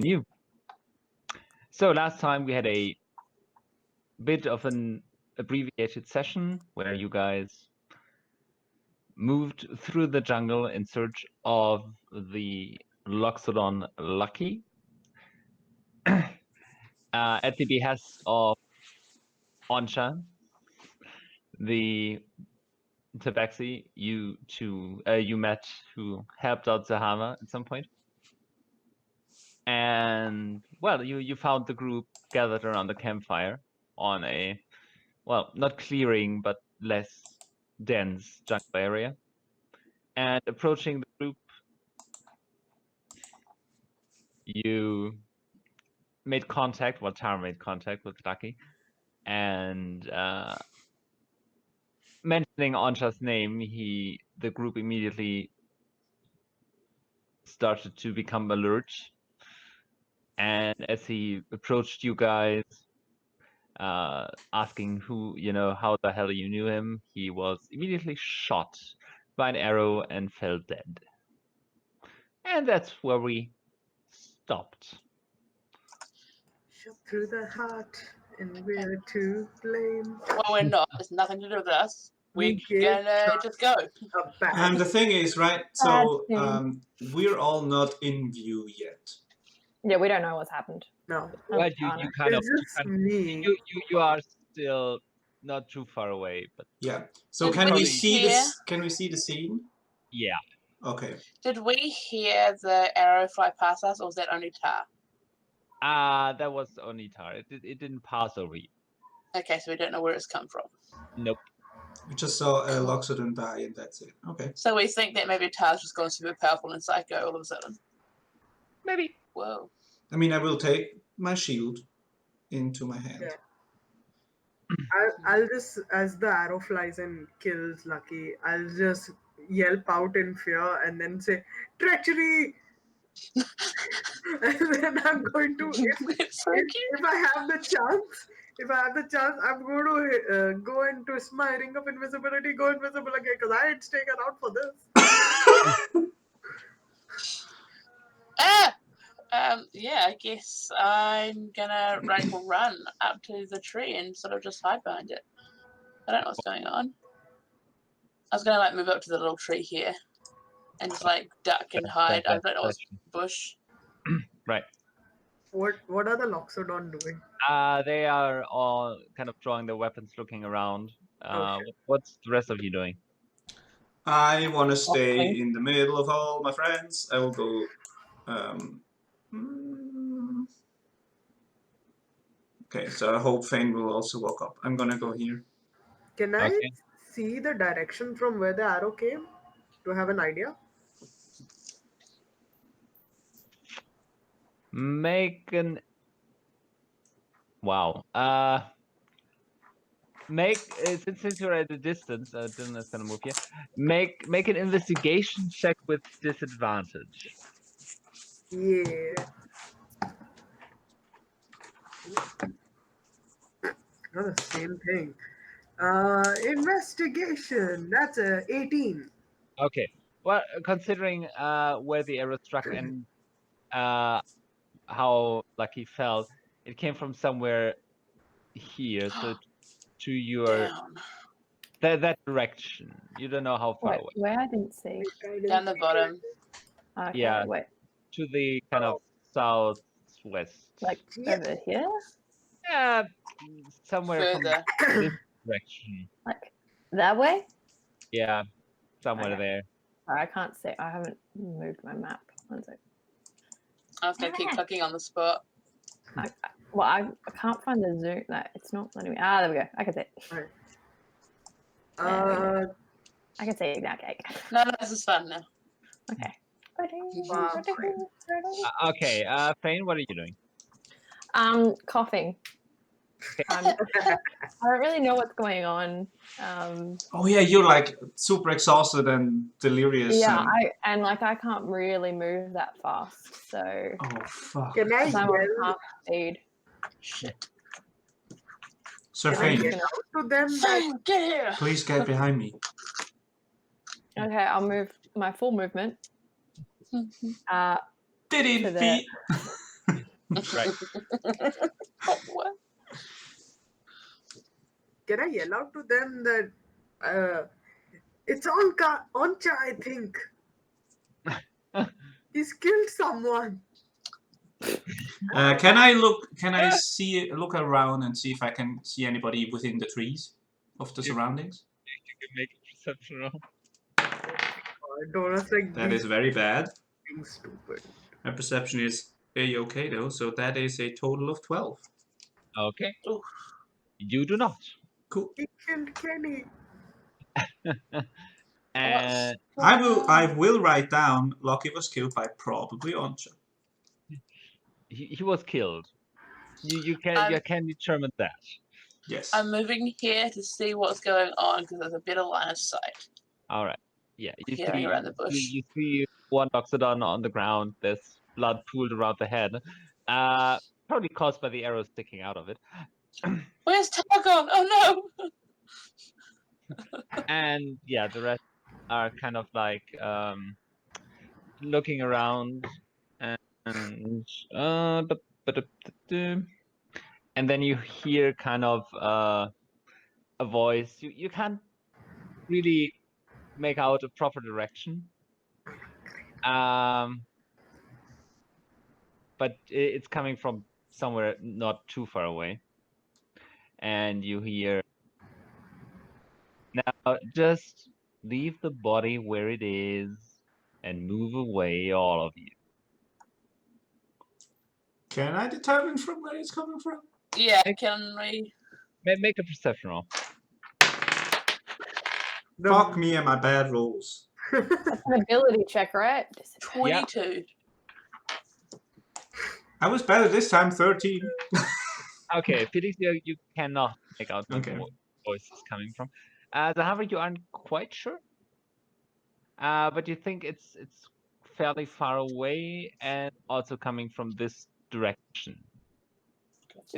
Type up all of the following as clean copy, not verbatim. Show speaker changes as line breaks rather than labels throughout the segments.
FAQNew. So last time we had a bit of an abbreviated session where you guys moved through the jungle in search of the Loxodon Lucky at the behest of Onsha, the Tabaxi you met, who helped out Zahavah at some point. And well, you found the group gathered around the campfire on a, well, not clearing but less dense jungle area. And approaching the group, you made contact, well, Tara made contact with Lucky, and mentioning Ansha's name, the group immediately started to become alert. And as he approached you guys, asking how the hell you knew him, he was immediately shot by an arrow and fell dead. And that's where we stopped.
Shot through the heart, and we're to blame.
Well, we're not. It's nothing to do with us. We're gonna just go.
And the thing is, right, so we're all not in view yet.
Yeah, we don't know what's happened.
No.
Well, you are still not too far away, but
yeah. So can we see this? Can we see the scene?
Yeah.
Okay.
Did we hear the arrow fly past us, or was that only Tar?
That was only Tar. It didn't pass over you.
Okay, so we don't know where it's come from.
Nope.
We just saw a Loxodon die, and that's it. Okay.
So we think that maybe Tar's just gone super powerful and psycho all of a sudden.
Maybe.
Whoa.
I mean, I will take my shield into my hand.
Yeah. I'll just, as the arrow flies and kills Lucky, I'll just yelp out in fear and then say, treachery! And then I'm going to, if I have the chance, I'm going to go and twist my ring of invisibility, go invisible again, because I ain't staying around for this.
Yeah, I guess I'm gonna run up to the tree and sort of just hide behind it. I don't know what's going on. I was gonna move up to the little tree here and just duck and hide. I don't know what's bush.
Right.
What are the Loxodon doing?
They are all kind of drawing their weapons, looking around. What's the rest of you doing?
I want to stay in the middle of all my friends. I will go. Okay, so I hope Phane will also walk up. I'm gonna go here.
Can I see the direction from where the arrow came to have an idea?
Make an... Wow. Since you're at a distance, Dyllan is gonna move here. Make an investigation check with disadvantage.
Yeah. Not the same thing. Investigation. That's a 18.
Okay. Well, considering where the arrow struck and how Lucky fell, it came from somewhere here. So to your that direction. You don't know how far away.
Where I didn't see.
Down the bottom.
Okay,
yeah.
wait.
To the kind of southwest.
Like over here?
Yeah, somewhere
further
from this direction.
Like that way?
Yeah, somewhere there.
I can't see. I haven't moved my map. One sec.
I was going to keep clicking on the spot.
I can't find the zoom. It's not letting me. There we go. I can see it.
Right.
I can see it now. Okay.
No, this is fun now.
Okay.
Okay, Phane, what are you doing?
Coughing. I don't really know what's going on.
Oh yeah, you're super exhausted and delirious.
Yeah, I can't really move that fast. So.
Oh fuck.
Can I
I'm on half speed.
Shit.
Sir Phane,
get out to them?
Get here!
please get behind me.
Okay, I'll move my full movement.
Did it,
Right.
Oh, what?
Can I yell out to them that it's Oncha, I think. He's killed someone.
Can I look? Can I look around and see if I can see anybody within the trees of the surroundings?
You can make a perception roll.
Donuts like
That is very bad.
being stupid.
My perception is A-okay though, so that is a total of 12.
Okay.
Oof.
You do not.
Cool.
He killed Kenny.
And
I will write down Loki was killed by probably Oncha.
he was killed. You can determine that.
Yes.
I'm moving here to see what's going on because there's a better line of sight.
All right. Yeah, you
Peering
see
around the bush.
you see one Loxodon on the ground. There's blood pooled around the head. Probably caused by the arrow sticking out of it.
Where's Targon? Oh no!
And yeah, the rest are kind of like looking around and and then you hear kind of a voice. You can't really make out a proper direction. But it's coming from somewhere not too far away. And you hear, now just leave the body where it is and move away, all of you.
Can I determine from where it's coming from?
Yeah, can we?
Make a perception roll.
Fuck me and my bad rolls.
That's an ability check, right?
22.
I was better this time, 13.
Okay, Felix, you cannot make out where
Okay.
the voice is coming from. Zahavah, you aren't quite sure, but you think it's fairly far away and also coming from this direction.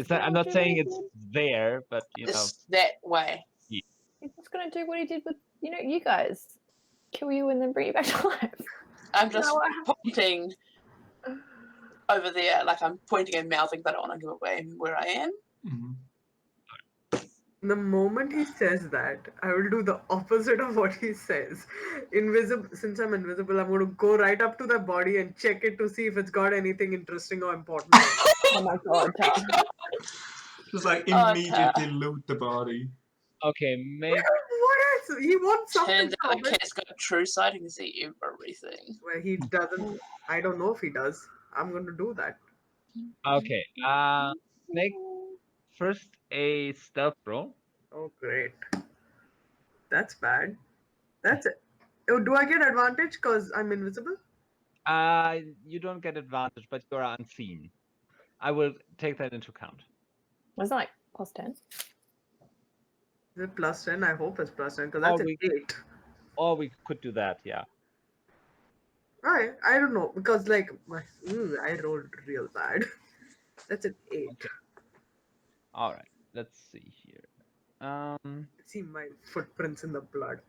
I'm not saying it's there, but you know,
It's that way.
He's just gonna do what he did with you guys, kill you and then bring you back to life.
I'm just pointing over there, like I'm pointing and mouthing, but I don't want to give away where I am.
Mm-hmm.
The moment he says that, I will do the opposite of what he says. Since I'm invisible, I'm going to go right up to the body and check it to see if it's got anything interesting or important.
Oh my god,
Just like immediately loot the body.
Okay, make.
What else? He wants something.
Turns out
from
the
it.
cat's got true sight and can see everything.
Well, he doesn't. I don't know if he does. I'm going to do that.
Okay, make first a stealth roll.
Oh, great. That's bad. That's it. Oh, do I get advantage because I'm invisible?
You don't get advantage, but you're unseen. I will take that into account.
Was it like +10?
Is it +10? I hope it's +10 because that's an 8.
Or we could do that, yeah.
I don't know because like I rolled real bad. That's an 8.
Okay. All right, let's see here.
See my footprints in the blood.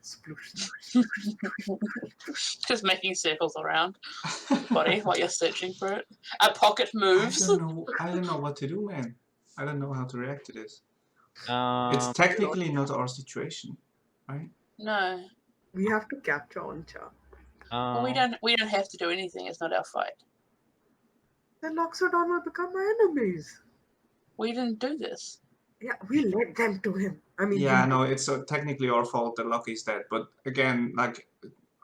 Just making circles around the body while you're searching for it. A pocket moves.
I don't know what to do, man. I don't know how to react to this. It's
Um,
technically not our situation, right?
No.
We have to capture Oncha.
Well, we don't have to do anything. It's not our fight.
Then Loxodon will become my enemies.
We didn't do this.
Yeah, we led them to him. I mean,
Yeah, no, it's technically our fault that Lucky's dead. But again, like,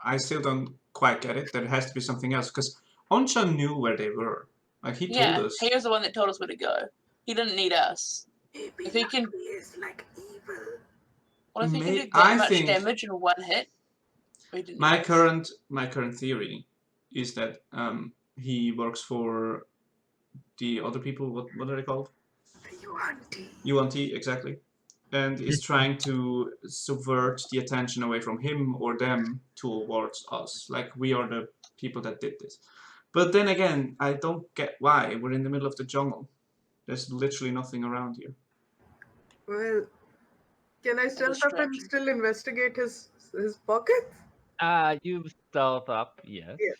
I still don't quite get it. There has to be something else because Oncha knew where they were. Like he told us.
He was the one that told us where to go. He didn't need us.
maybe
If he can,
Lucky is like evil.
well, if he can do
I
that much
think-
damage in one hit, we didn't.
My
need us.
current theory is that he works for the other people. What are they called?
The
UNT, exactly. And is trying to subvert the attention away from him or them towards us. Like we are the people that did this. But then again, I don't get why. We're in the middle of the jungle. There's literally nothing around here.
Well, can I stealth up and
distraction.
still investigate his pockets?
you stealth up, yes.
Yes.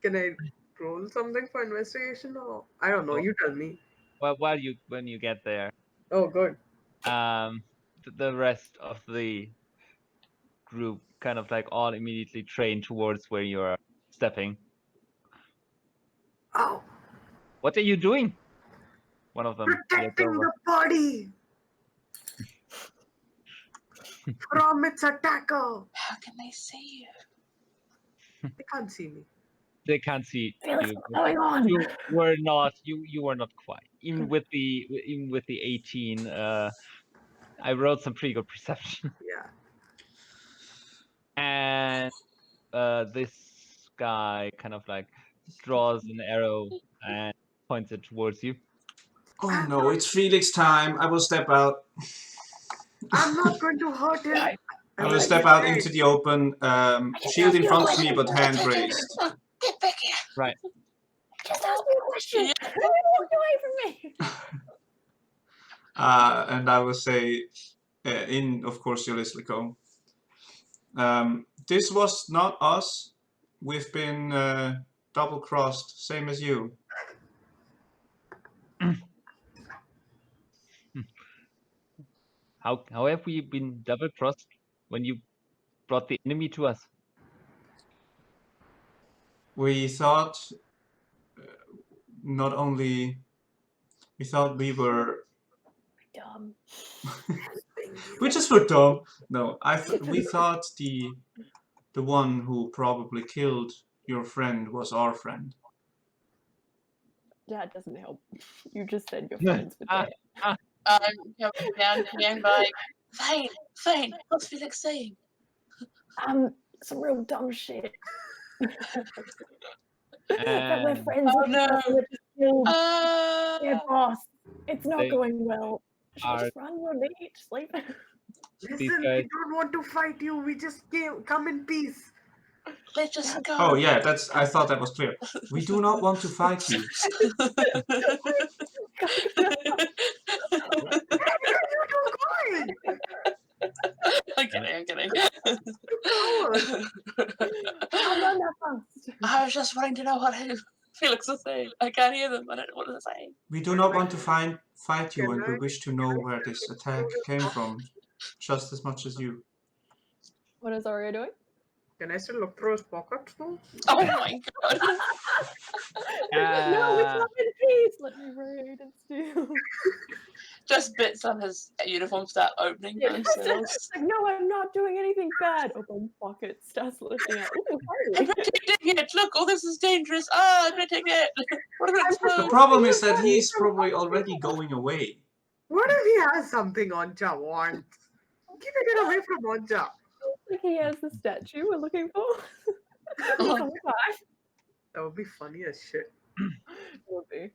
Can I roll something for investigation, or I don't know.
Oh.
You tell me.
Well, when you get there,
Oh, good.
the rest of the group kind of like all immediately train towards where you are stepping.
Oh,
What are you doing? One of them yells
protecting
over.
the body from its attacker.
How can they see you?
They can't see me.
They can't see
Felix,
you.
what's going on?
You were not quite. Even with the 18, I rolled some pretty good perception.
Yeah.
And this guy kind of like draws an arrow and points it towards you.
Oh no, it's Felix time. I will step out.
I'm not going to hurt him.
I will step out into the open, shield in front of me, but hand raised.
Get back here.
Right.
Just ask me a question.
Yeah.
Why are you walking away from me?
And I will say, of course, Ulyslico, this was not us. We've been double-crossed, same as you.
How have we been double crossed when you brought the enemy to us?
We thought we thought we were.
Dumb.
We just were dumb. No, we thought the one who probably killed your friend was our friend.
That doesn't help. You just said your friends were dead.
I'm coming down again by Phane, what's Felix saying?
Some real dumb shit. That we're
And
friends
Oh,
with
no.
the person that just killed their
Uh,
boss. It's not
They
going well. Should we
are-
just run or leave? Just leave?
Listen, we
guys-
don't want to fight you. We just come in peace.
let's just go.
Oh yeah, I thought that was clear. We do not want to fight you.
Where are you going?
I'm kidding.
Coward.
I'll run that fast.
I was just wanting to know what Felix was saying. I can't hear them. I don't know what they're saying.
We do not want to fight you,
Can
and we
I-
wish to know where this attack came from, just as much as you.
What is Oreo doing?
Can I still look through his pockets though?
Oh my god.
No, it's not in peace. Let me raid and steal.
Just bits on his uniform start opening by themselves.
It's like, no, I'm not doing anything bad. Open pocket, starts lifting out. Ooh,
I'm
hey.
protecting it. Look, all this is dangerous. Ah, I'm protecting it. What if it
The
explodes?
problem is that he's probably already going away.
What if he has something Oncha wants? Keeping it away from Oncha.
Like he has the statue we're looking for.
Oh.
Come back.
That would be funny as shit.
It would be.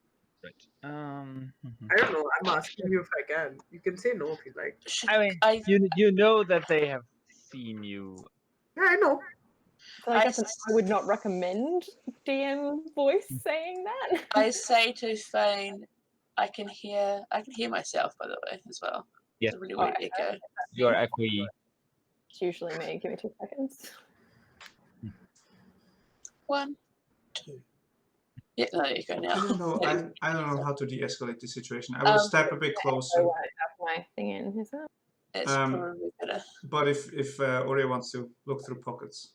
right.
I don't know. I'm asking you if I can. You can say no if you like.
I mean, you know that they have seen you.
Yeah, I know.
So I guess I would not recommend DM voice saying that.
I say to Phane, I can hear myself, by the way, as well.
Yes.
It's a really weird echo.
Your equi.
It's usually me. Give me 2 seconds.
1, 2. Yeah, there you go
I
now.
don't know. I don't know how to de-escalate the situation. I will step a bit closer.
So I have my thing in, is it?
It's probably better.
But if Oreo wants to look through pockets.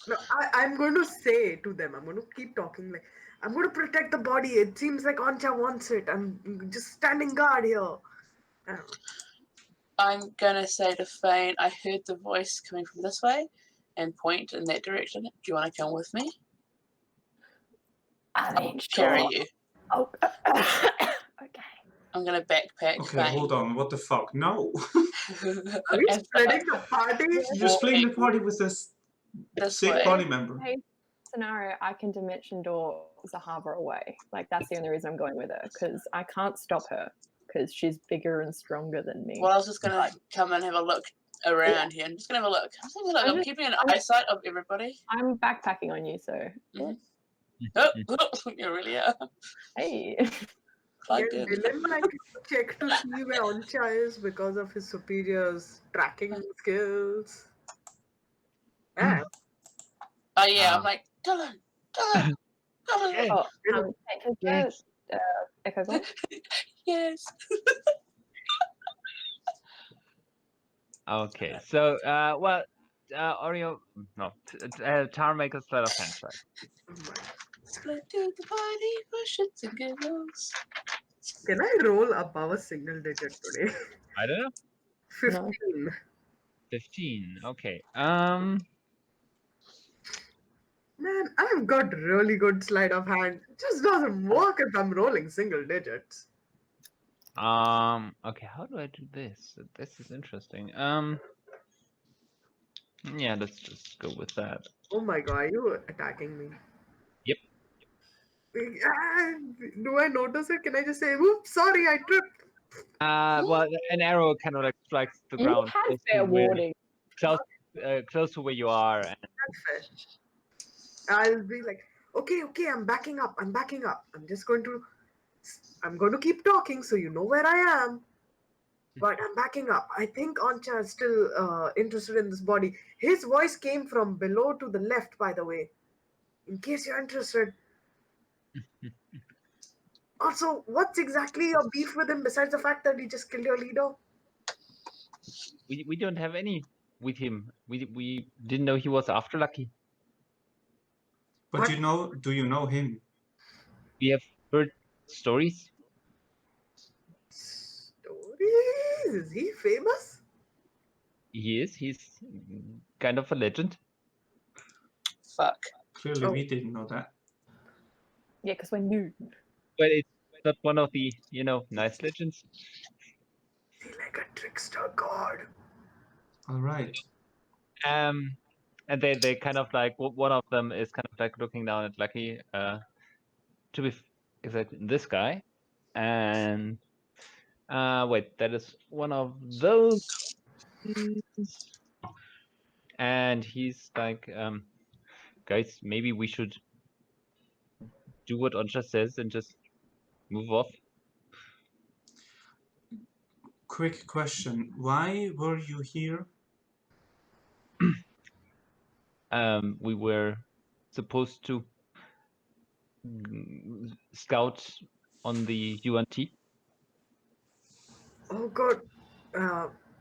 No, I'm going to say to them, I'm going to keep talking like, I'm going to protect the body. It seems like Oncha wants it. I'm just standing guard here. I don't know.
I'm gonna say to Phane, I heard the voice coming from this way and point in that direction. Do you want to come with me?
I mean,
Carry
sure.
you.
Oh, okay.
I'm gonna backpack
Okay,
Phane.
hold on. What the fuck? No.
Are we
And
spreading the party?
You're splitting the party with this
this
sick
way.
party member.
Hey, scenario, I can dimension door Zahavah away. Like, that's the only reason I'm going with her, because I can't stop her, because she's bigger and stronger than me.
Well, I was just gonna come and have a look around here. I'm just gonna have a look. I'm keeping an eyesight of everybody.
I'm backpacking on you, so.
Mhm. Oh, you really are.
Hey.
Yeah,
Plugged in.
Dyllan like check to see where Oncha is because of his superior's tracking skills. Yeah.
Oh yeah, I'm like, Dyllan.
Yes.
Oh, take his
Yes.
Echo Gone.
Yes.
Okay. So, well, Oreo, no, Tar, make a sleight of hand check.
Oh my.
Split to the body for shits and giggles.
Can I roll above a single digit today?
I don't know.
15.
15. Okay.
Man, I've got really good sleight of hand. It just doesn't work if I'm rolling single digits.
Okay. How do I do this? This is interesting. Yeah, let's just go with that.
Oh my god, are you attacking me?
Yep.
Ah, do I notice it? Can I just say, "Oops, sorry, I tripped"?
Well, an arrow kind of like strikes the
You
ground
had
close to
fair
where,
warning.
close to where you are, and
That's fair. I'll be like, okay, I'm backing up. I'm just going to, I'm going to keep talking so you know where I am. But I'm backing up. I think Ancha is still interested in this body. His voice came from below to the left, by the way. In case you're interested. Also, what's exactly your beef with him besides the fact that he just killed your leader?
we don't have any with him. We didn't know he was after Lucky.
But
What?
do you know him?
We have heard stories.
Stories? Is he famous?
He is. He's kind of a legend.
Fuck.
Clearly,
Oh.
we didn't know that.
Yeah, because we're new.
But it's not one of the, nice legends.
Is he like a trickster god?
All right.
And they kind of like, one of them is kind of like looking down at Lucky, to be exactly this guy, and wait, that is one of those, and he's like, guys, maybe we should do what Oncha says and just move off.
Quick question. Why were you here?
We were supposed to scout on the UNT.
Oh god,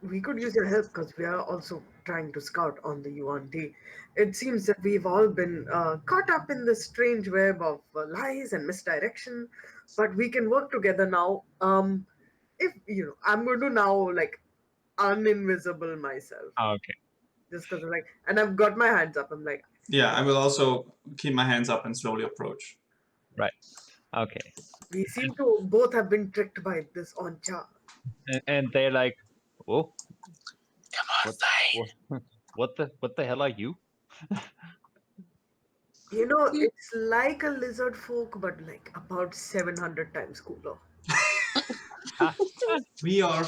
we could use your help because we are also trying to scout on the UNT. It seems that we've all been caught up in this strange web of lies and misdirection, but we can work together now. If I'm going to now like uninvisible myself
Okay.
just because like, and I've got my hands up. I'm like,
Yeah, I will also keep my hands up and slowly approach.
Right. Okay.
we seem to both have been tricked by this Oncha.
And they're like, oh,
Come on, Phane.
what the hell are you?
It's like a lizard folk, but like about 700 times cooler.
We are.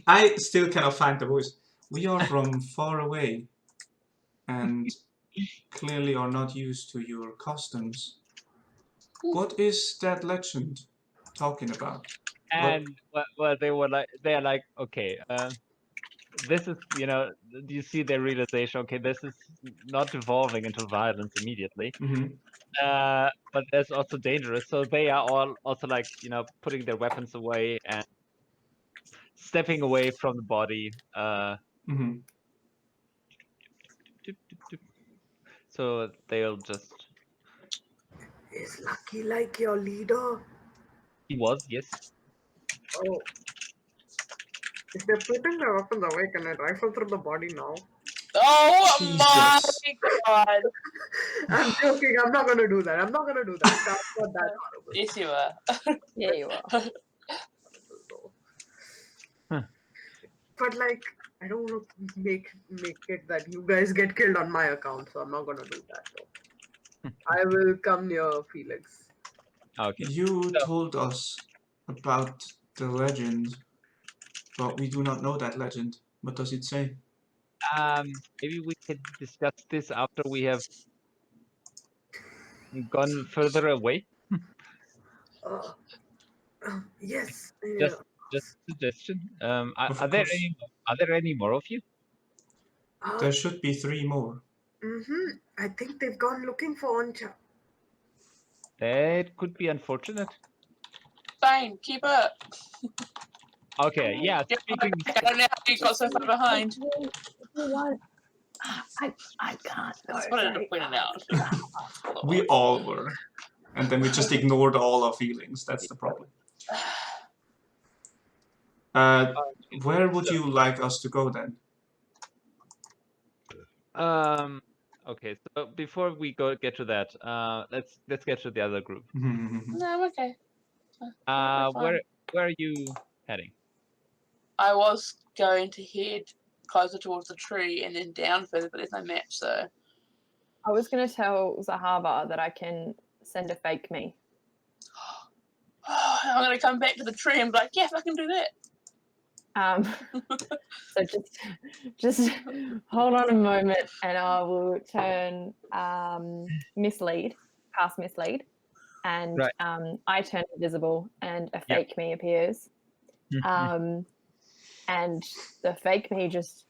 I still cannot find the voice. We are from far away and clearly are not used to your customs. What is that legend talking about?
And well, they're like, okay, this is, do you see their realization? Okay, this is not devolving into violence immediately.
Mm-hmm.
But that's also dangerous. So they are all also like, putting their weapons away and stepping away from the body.
Mm-hmm.
So they'll just.
Is Lucky like your leader?
He was, yes.
Oh. If they're putting their weapons away, can I rifle through the body now?
Oh
Jesus.
my god.
I'm joking. I'm not gonna do that. That's not that horrible.
Yes, you are.
Yeah, you are.
But like, I don't want to make it that you guys get killed on my account, so I'm not gonna do that. So. I will come near Felix.
Okay.
You told us about the legend, but we do not know that legend. What does it say?
Maybe we can discuss this after we have gone further away.
Yes.
Just a suggestion.
Of
Are there
course.
any more of you?
There should be 3 more.
I think they've gone looking for Oncha.
It could be unfortunate.
Fine, keep up.
Okay, yeah.
Yeah,
Speaking.
I don't know how you got so far behind.
If you want, I can't go.
I just wanted to
very
point it out.
fast.
We all were. And then we just ignored all our feelings. That's the problem. Where would you like us to go then?
Okay, so before we get to that, let's get to the other group.
No, I'm okay.
Where are you heading?
I was going to head closer towards the tree and then down further, but there's no map, so.
I was going to tell Zahavah that I can send a fake me.
I'm going to come back to the tree and be like, yes, I can do that.
So just hold on a moment, and I will turn mislead, past mislead, and
Right.
I turn invisible, and a fake me appears. And the fake me just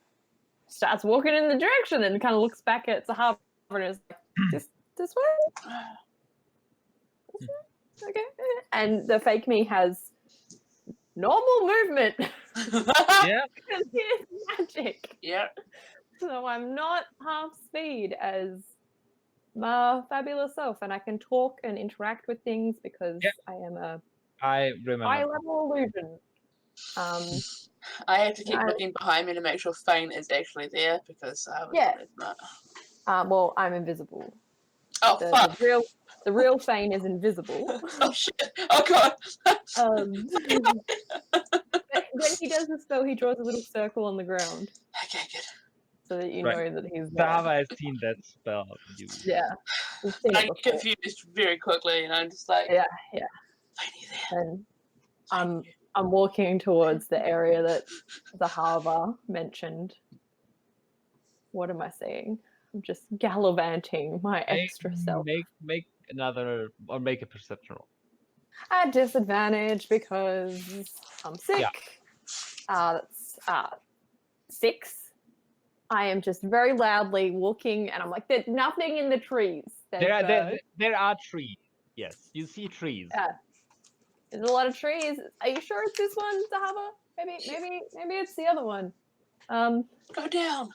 starts walking in the direction and kind of looks back at Zahavah and is like, this way? Okay. And the fake me has normal movement.
Yeah.
Because it's magic.
Yep.
So I'm not half speed as my fabulous self, and I can talk and interact with things because I am a
I remember.
high-level illusion.
I have to keep looking behind me to make sure Phane is actually there because I was not.
Well, I'm invisible.
Oh, fuck.
The real Phane is invisible.
Oh, shit. Oh, God.
When he does the spell, he draws a little circle on the ground.
Okay, good.
So that you know that he's there.
Zahavah has seen that spell.
Yeah.
I get confused very quickly, and I'm just like,
yeah.
Phane,
And I'm walking towards the area that Zahavah mentioned. What am I saying? I'm just gallivanting my extra self.
Make another, or make a perception roll.
At disadvantage because I'm sick.
Yeah.
That's 6. I am just very loudly walking, and I'm like, there's nothing in the trees.
There are trees. Yes, you see trees.
Yeah. There's a lot of trees. Are you sure it's this one, Zahavah? Maybe it's the other one.
Go down.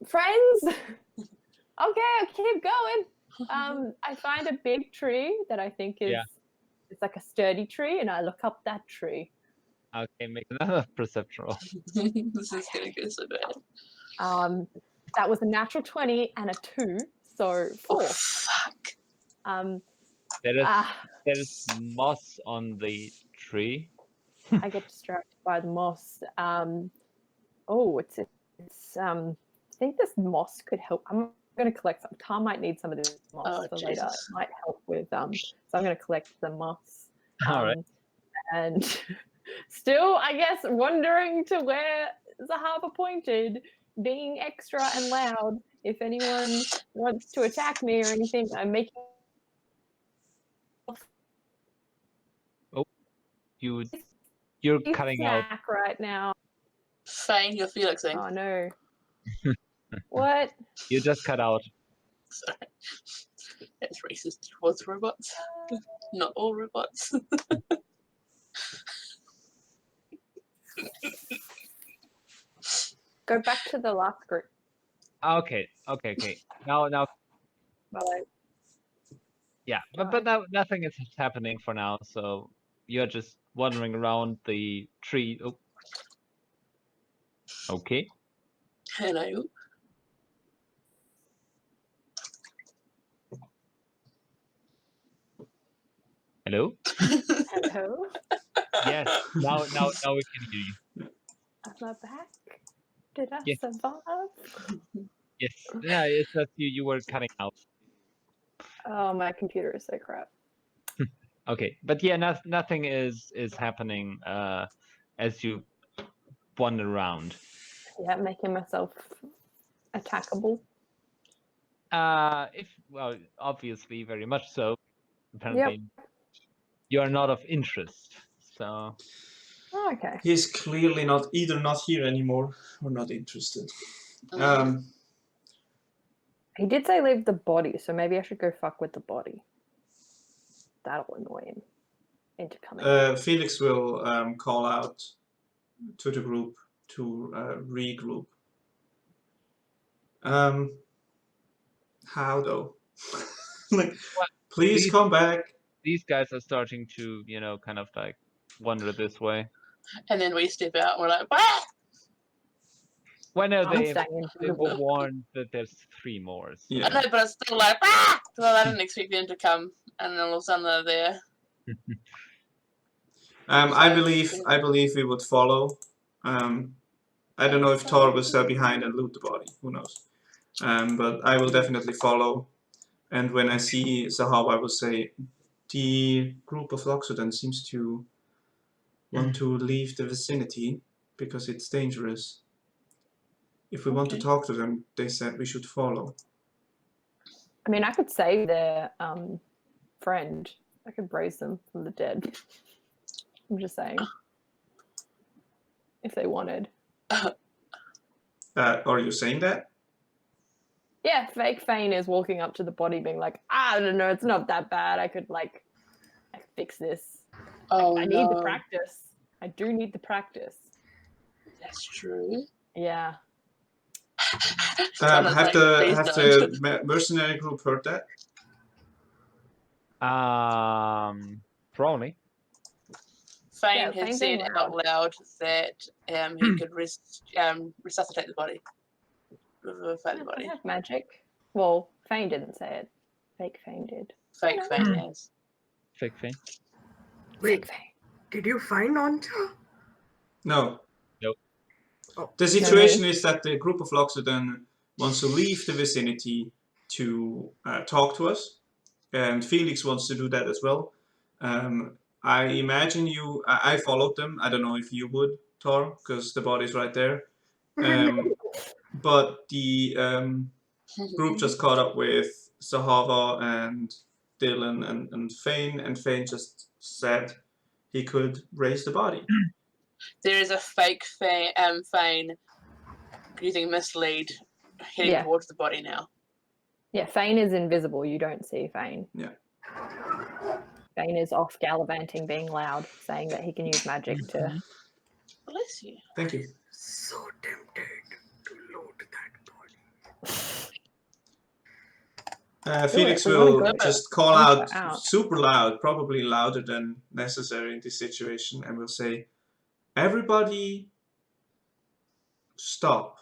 Friends. Okay, I'll keep going. I find a big tree that I think is it's like a sturdy tree, and I look up that tree.
Okay, make another perception roll.
This is gonna go so bad.
That was a natural 20 and a 2, so 4.
Oh, fuck.
There is moss on the tree.
I get distracted by the moss. I think this moss could help. I'm going to collect some. Tom might need some of this moss for later. It might help with. So I'm going to collect the moss.
All right.
And still, I guess, wandering to where Zahavah pointed, being extra and loud. If anyone wants to attack me or anything, I'm making.
You're cutting out
right now.
Phane, you're Felixing.
Oh no. What?
You just cut out.
Sorry. That's racist towards robots. Not all robots.
Go back to the last group.
Okay. Now.
Bye.
Yeah, but now nothing is happening for now, so you're just wandering around the tree. Oh. Okay.
Hello.
Hello?
Hello?
Yes, now we can hear you.
Am I back? Did I survive?
Yes. Yeah, it's just you were cutting out.
Oh, my computer is so crap.
Okay, but yeah, nothing is happening as you wander around.
Yeah, making myself attackable.
Obviously, very much so. Apparently, you are not of interest. So.
Oh, okay.
He's clearly not here anymore or not interested.
He did say leave the body, so maybe I should go fuck with the body. that'll annoy him into coming.
Felix will call out to the group to regroup. How though? Like,
Well,
please come back.
These guys are starting to, kind of like wander this way.
And then we step out and we're like, "Ah!"
Well, no,
I'm
they
staying
were
invisible.
warned that there's 3 more. So.
Yeah.
I know, but it's still like, "Ah!" Well, I didn't expect them to come, and then all of a sudden they're there.
I believe we would follow. I don't know if Tor will stay behind and loot the body. Who knows? But I will definitely follow. And when I see Zahavah, I will say, the group of Loxodon seems to want to leave the vicinity because it's dangerous. If we want to talk to them, they said we should follow.
I mean, I could save their friend. I could raise them from the dead. I'm just saying. If they wanted.
Are you saying that?
Yeah, fake Phane is walking up to the body being like, I don't know, it's not that bad. I could like fix this.
Oh,
I need the practice. I do need the practice.
That's true.
Yeah.
Have the mercenary group heard that?
Probably.
Phane had said out loud that he could resuscitate the body. Revivify the body.
I have magic. Well, Phane didn't say it. Fake Phane did.
Fake Phane, yes.
Fake Phane.
Wait, did you find Oncha?
No.
Nope.
Oh.
The situation is that the group of Loxodon wants to leave the vicinity to talk to us, and Felix wants to do that as well. I imagine I followed them. I don't know if you would, Tor, because the body's right there. But the group just caught up with Zahavah and Dyllan and Phane, and Phane just said he could raise the body.
There is a fake Phane using mislead heading towards the body now.
Yeah, Phane is invisible. You don't see Phane.
Yeah.
Phane is off gallivanting, being loud, saying that he can use magic to...
Bless you.
Thank you.
So tempted to load that body.
Felix will just call out super loud, probably louder than necessary in this situation, and will say, everybody stop.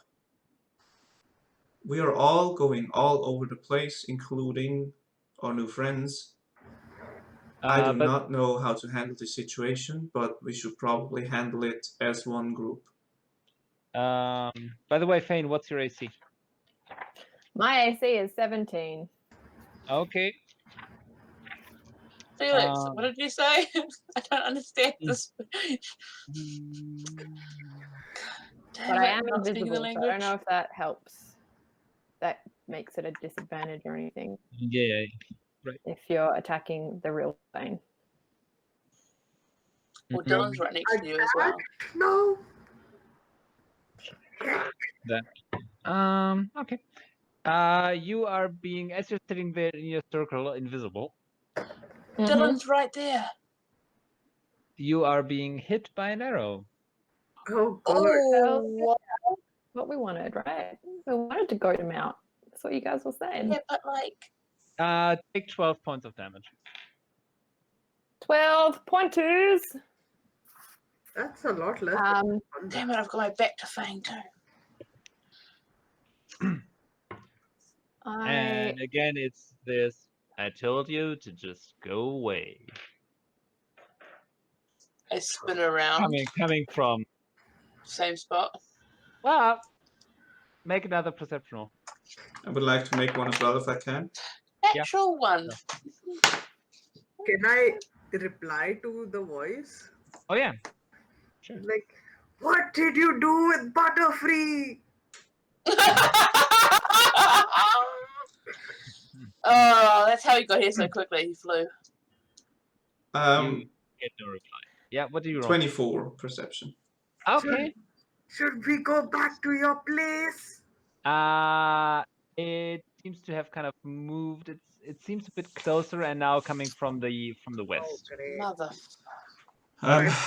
We are all going all over the place, including our new friends. I do not know how to handle this situation, but we should probably handle it as one group.
By the way, Phane, what's your AC?
My AC is 17.
Okay.
Felix, what did you say? I don't understand this.
But I am invisible, so I don't know if that helps. That makes it a disadvantage or anything.
Yeah, right.
If you're attacking the real Phane.
Well, Dyllan's right next to you as well.
No.
Okay. You are being, as you're sitting there in your circle, invisible.
Dyllan's right there.
You are being hit by an arrow.
Oh, God.
Oh, what we wanted, right? We wanted to go to Mount. That's what you guys were saying.
Yeah, but like...
Take 12 points of damage.
12 pointers.
That's a lot less.
Damn it, I've got my back to Phane too.
And again, it's this, I told you to just go away.
I spin around.
Coming from...
Same spot.
Well, make another perception roll.
I would like to make one as well if I can.
Natural one.
Can I reply to the voice?
Oh, yeah. Sure.
Like, what did you do with Butterfree?
Oh, that's how he got here so quickly. He flew.
You get no reply. Yeah, what do you roll?
24 perception.
Okay.
Should we go back to your place?
It seems to have kind of moved its it seems a bit closer, and now coming from the
Oh,
west.
great.
Mother.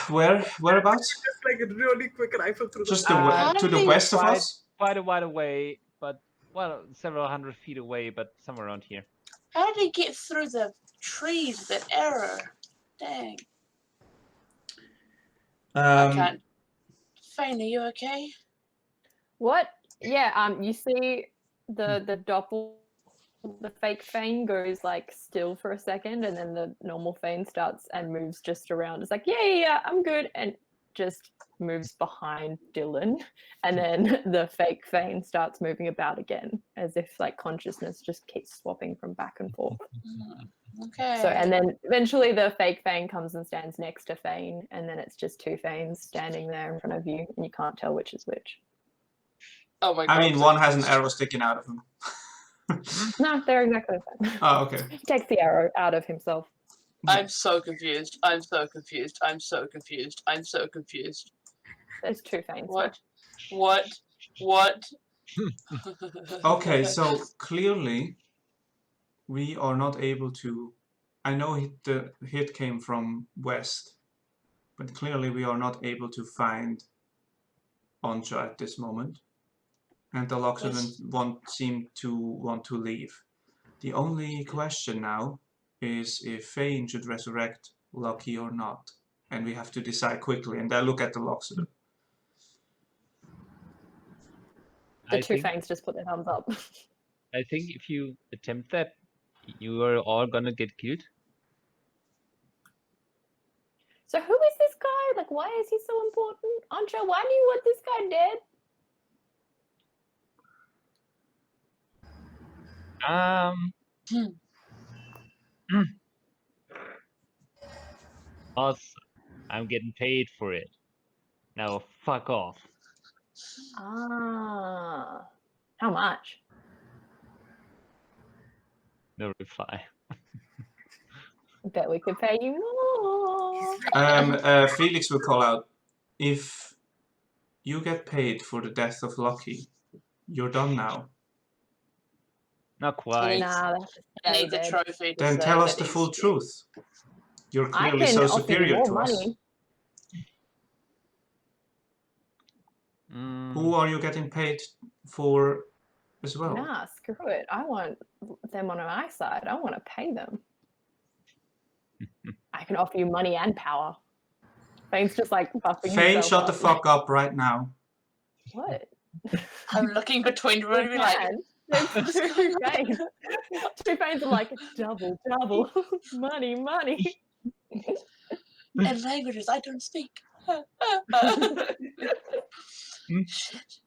Whereabouts?
Just like a really quick rifle through
Just
the
How
to
did
the
they
west of
Quite,
us?
quite a while away, but well, several hundred feet away, but somewhere around here.
How did he get through the trees with that arrow? Dang. I can't. Phane, are you okay?
What? Yeah, you see the fake Phane goes like still for a second, and then the normal Phane starts and moves just around. It's like, yeah, I'm good, and just moves behind Dyllan, and then the fake Phane starts moving about again, as if like consciousness just keeps swapping from back and forth.
Okay.
So, and then eventually the fake Phane comes and stands next to Phane, and then it's just two Phanes standing there in front of you, and you can't tell which is which.
Oh my god.
I mean, one has an arrow sticking out of him.
No, they're exactly the same.
Oh, okay.
He takes the arrow out of himself.
I'm so confused. I'm so confused. I'm so confused. I'm so confused.
There's two Phanes.
What? What?
Okay, so clearly we are not able to. I know the hit came from west, but clearly we are not able to find Oncha at this moment, and the Loxodon won't seem to want to leave. The only question now is if Phane should resurrect Lucky or not, and we have to decide quickly. And I look at the Loxodon.
The two Phanes just put their thumbs up.
I think if you attempt that, you are all gonna get killed.
So who is this guy? Like, why is he so important? Ancha, why do you want this guy dead?
Boss, I'm getting paid for it. Now fuck off.
Ah, how much?
No reply.
I bet we could pay you more.
Felix will call out, if you get paid for the death of Lucky, you're done now.
Not quite.
Nah,
I need the trophy to
Then
say
tell us
that
the
he's
full
dead.
truth. You're
I
clearly
can
so
offer you
superior
more
to us.
money.
Who are you getting paid for as well?
Nah, screw it. I want them on my side. I want to pay them. I can offer you money and power. Phane's just like buffing
Phane,
himself
shut
up.
the fuck up right now.
What?
I'm looking between the room like,
there's two Phanes. Two Phanes are like double, money.
in languages I don't speak. Shit.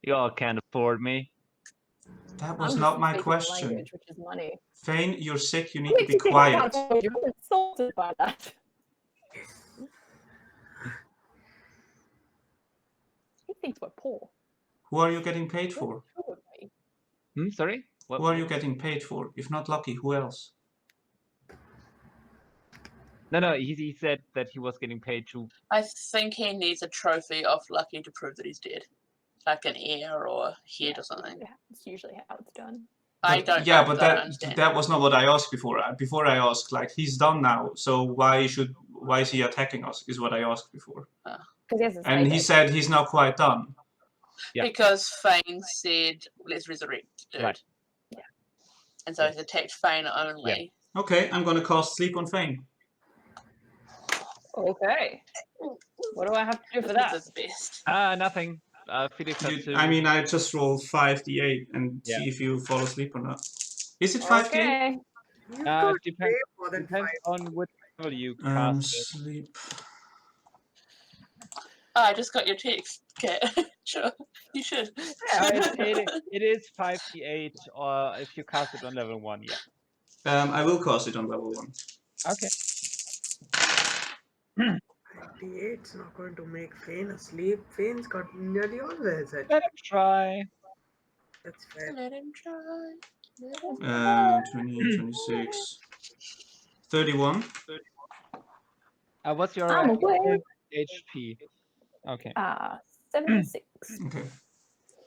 You all can't afford me.
That was
I'm
not
just
my
speaking the
question.
language, which is money.
Phane, you're sick, you need
What
to
makes
be
you think I can't
quiet.
afford you? I'm insulted by that. He thinks we're poor.
Who are you getting paid for?
Sorry? What?
Who are you getting paid for? If not Lucky, who else?
No, he said that he was getting paid to.
I think he needs a trophy of Lucky to prove that he's dead. Like an ear or a head or something.
It's usually how it's done.
I don't
Yeah,
know,
but
don't understand.
that was not what I asked before. Before I asked, like, he's done now, so why is he attacking us? Is what I asked before. And he said he's not quite done.
Yeah.
Because Phane said, let's resurrect dude.
Right.
Yeah.
And so he's attacked Phane only.
Yeah.
Okay, I'm gonna cast Sleep on Phane.
Okay. What do I have to do for that?
This is best.
Nothing. Felix has to.
I mean, I just roll 5d8 and
Yeah.
see if you fall asleep or not. Is it 5d8?
Okay.
You've got
Depends
way more than
depends
5.
on which level you cast it.
Sleep.
Oh, I just got your text. Okay, sure, you should.
It is 5d8, or if you cast it on level 1, yeah.
I will cast it on level 1.
Okay.
58's not going to make Phane asleep. Phane's got nearly all the heads.
Let him try.
That's fair.
Let him try.
20, 26, 31.
What's your
I'm aware.
HP? Okay.
76.
Okay.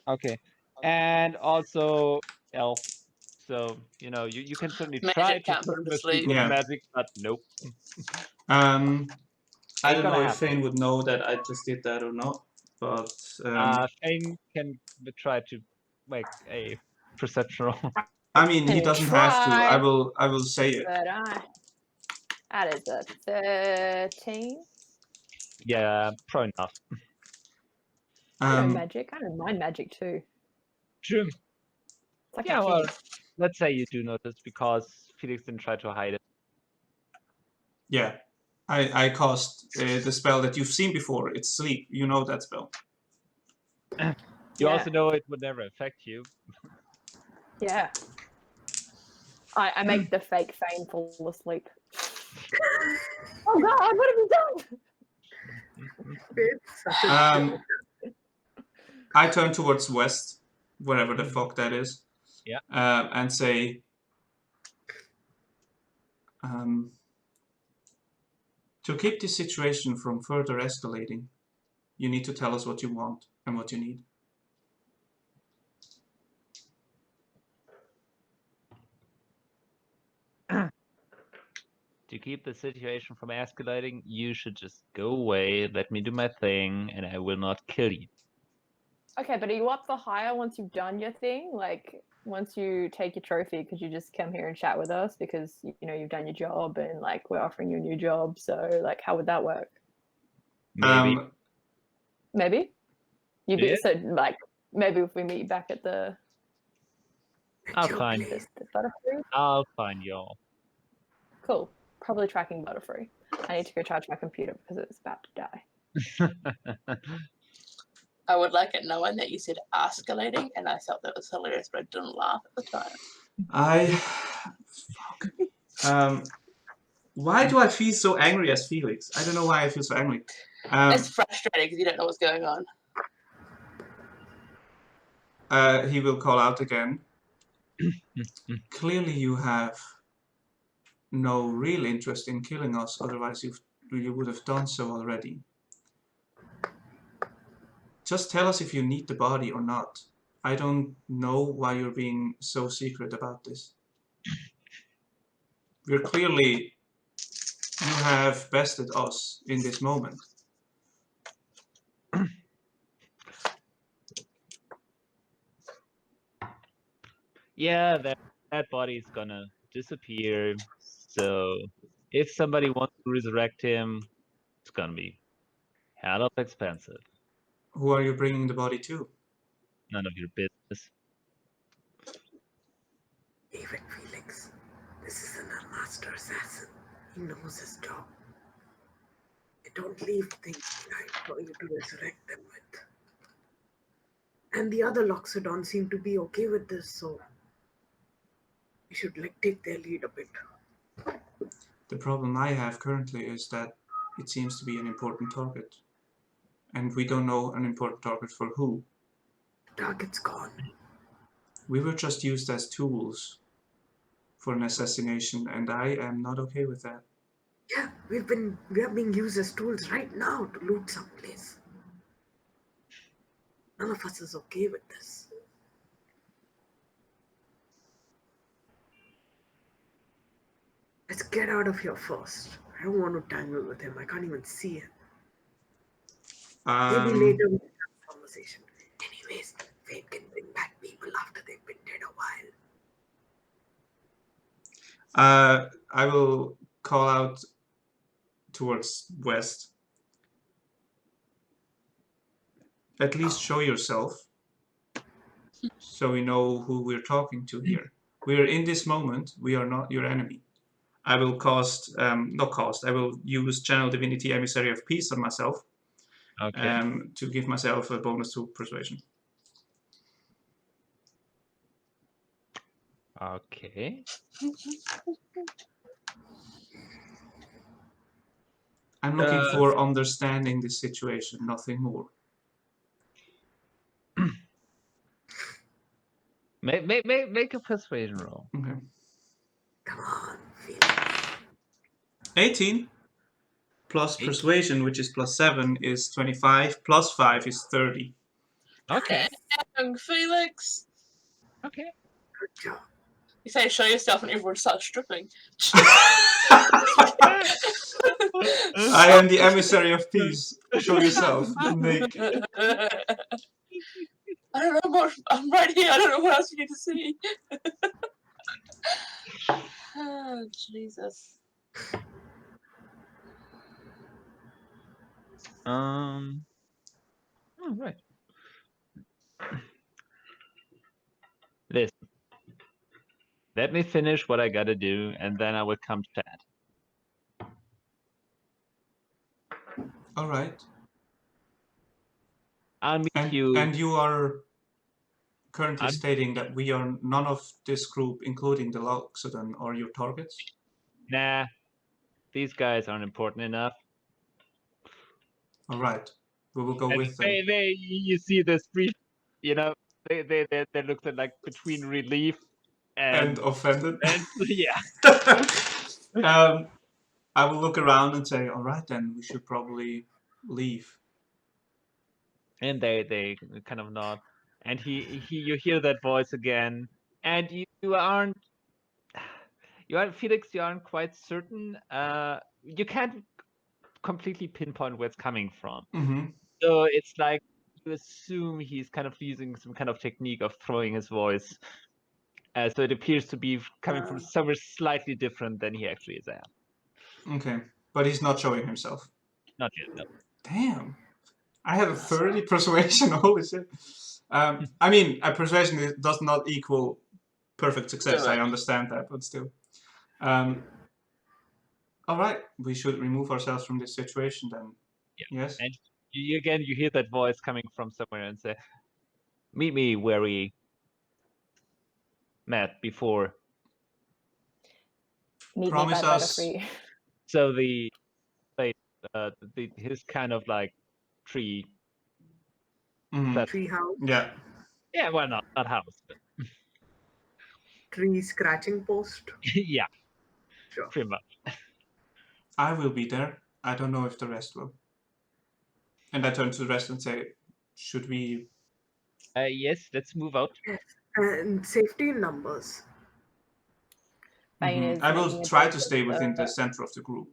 Okay. And also, elf, so you know you can certainly
Magic
try to
can't put
put
him
him
to
asleep
sleep.
with
Yeah.
magic, but nope.
I don't
gonna
know if
happen.
Phane would know that I just did that or not, but
Phane can try to make a perception roll.
I mean, he
Can
doesn't have to.
try.
I will say it.
But that is a 13.
Yeah, probably not.
I know magic. I know mind magic too.
True.
It's like
Yeah,
a
well,
kid.
let's say you do notice because Felix didn't try to hide it.
Yeah, I cast the spell that you've seen before. It's sleep. You know that spell.
You
Yeah.
also know it would never affect you.
Yeah. I make the fake Phane fall asleep. Oh God! What have you done?
It's such a joke.
I turn towards west, wherever the fuck that is.
Yeah.
And say, to keep this situation from further escalating, you need to tell us what you want and what you need.
To keep the situation from escalating, you should just go away, let me do my thing, and I will not kill you.
Okay, but are you up for hire once you've done your thing? Like once you take your trophy, could you just come here and chat with us because you know you've done your job and like we're offering you a new job? So like, how would that work?
Maybe.
Maybe. You be
Yeah.
so like maybe if we meet back at the
I'll find
the Butterfree.
I'll find y'all.
Cool. Probably tracking Butterfree. I need to go charge my computer because it's about to die.
I would like it knowing that you said escalating, and I thought that was hilarious, but I didn't laugh at the time.
Why do I feel so angry as Felix? I don't know why I feel so angry.
It's frustrating because you don't know what's going on.
He will call out again. Clearly you have no real interest in killing us, otherwise you would have done so already. Just tell us if you need the body or not. I don't know why you're being so secret about this. We're clearly, you have bested us in this moment.
Yeah, that body's gonna disappear. So if somebody wants to resurrect him, it's gonna be hell of expensive.
Who are you bringing the body to?
None of your business.
Even Felix, this is a master assassin. He knows his job. They don't leave things behind for you to resurrect them with. And the other Loxodon seem to be okay with this, so we should take their lead a bit.
The problem I have currently is that it seems to be an important target. And we don't know an important target for who.
The target's gone.
We were just used as tools for an assassination, and I am not okay with that.
Yeah, we are being used as tools right now to loot someplace. None of us is okay with this. Let's get out of here first. I don't want to tangle with him. I can't even see him. Maybe later we can have a conversation. Anyways, Phane can bring back people after they've been dead a while.
I will call out towards west. At least show yourself, so we know who we're talking to here. We're in this moment, we are not your enemy. I will I will use Channel Divinity Emissary of Peace on myself.
Okay.
To give myself a bonus to persuasion.
Okay.
I'm looking for understanding the situation, nothing more.
Make a persuasion roll.
Okay.
Come on, Felix.
18 plus persuasion, which is plus 7, is 25. Plus 5 is 30.
Okay.
Young Felix.
Okay.
Sure.
You say show yourself and everyone starts stripping.
I am the emissary of peace. Show yourself naked.
I don't know what. I'm right here. I don't know what else you need to see. Oh, Jesus.
Oh, right. Listen. Let me finish what I gotta do, and then I will come to that.
All right.
I'll meet you.
And you are currently
I'm-
stating that we are none of this group, including the Loxodon, are your targets?
Nah, these guys aren't important enough.
All right. We will go
And
with them.
you see this brief, you know, they looked at like between relief
And
and
offended.
yeah.
I will look around and say, all right, then we should probably leave.
And they kind of nod, and you hear that voice again, and you aren't Felix, you aren't quite certain. You can't completely pinpoint where it's coming from.
Mm-hmm.
So it's like you assume he's kind of using some kind of technique of throwing his voice. So it appears to be coming from somewhere slightly different than he actually is at.
Okay. But he's not showing himself.
Not yet, no.
Damn. I have a 30 persuasion. Holy shit. I mean, a persuasion does not equal perfect success. I understand that, but still. All right. We should remove ourselves from this situation then.
Yeah.
Yes.
And you hear that voice coming from somewhere and say, meet me where we met before.
Meet
Promise
me by
us.
Butterfree.
So the place, his kind of like tree.
Mm-hmm.
Tree house.
Yeah.
Yeah, well, not house, but
Tree scratching post.
yeah,
Sure.
pretty much.
I will be there. I don't know if the rest will. And I turn to the rest and say, should we?
Yes, let's move out.
And safety in numbers.
Phane
Mhm.
is
I
making
will
a
try
joke
to
of
stay within the center of the group.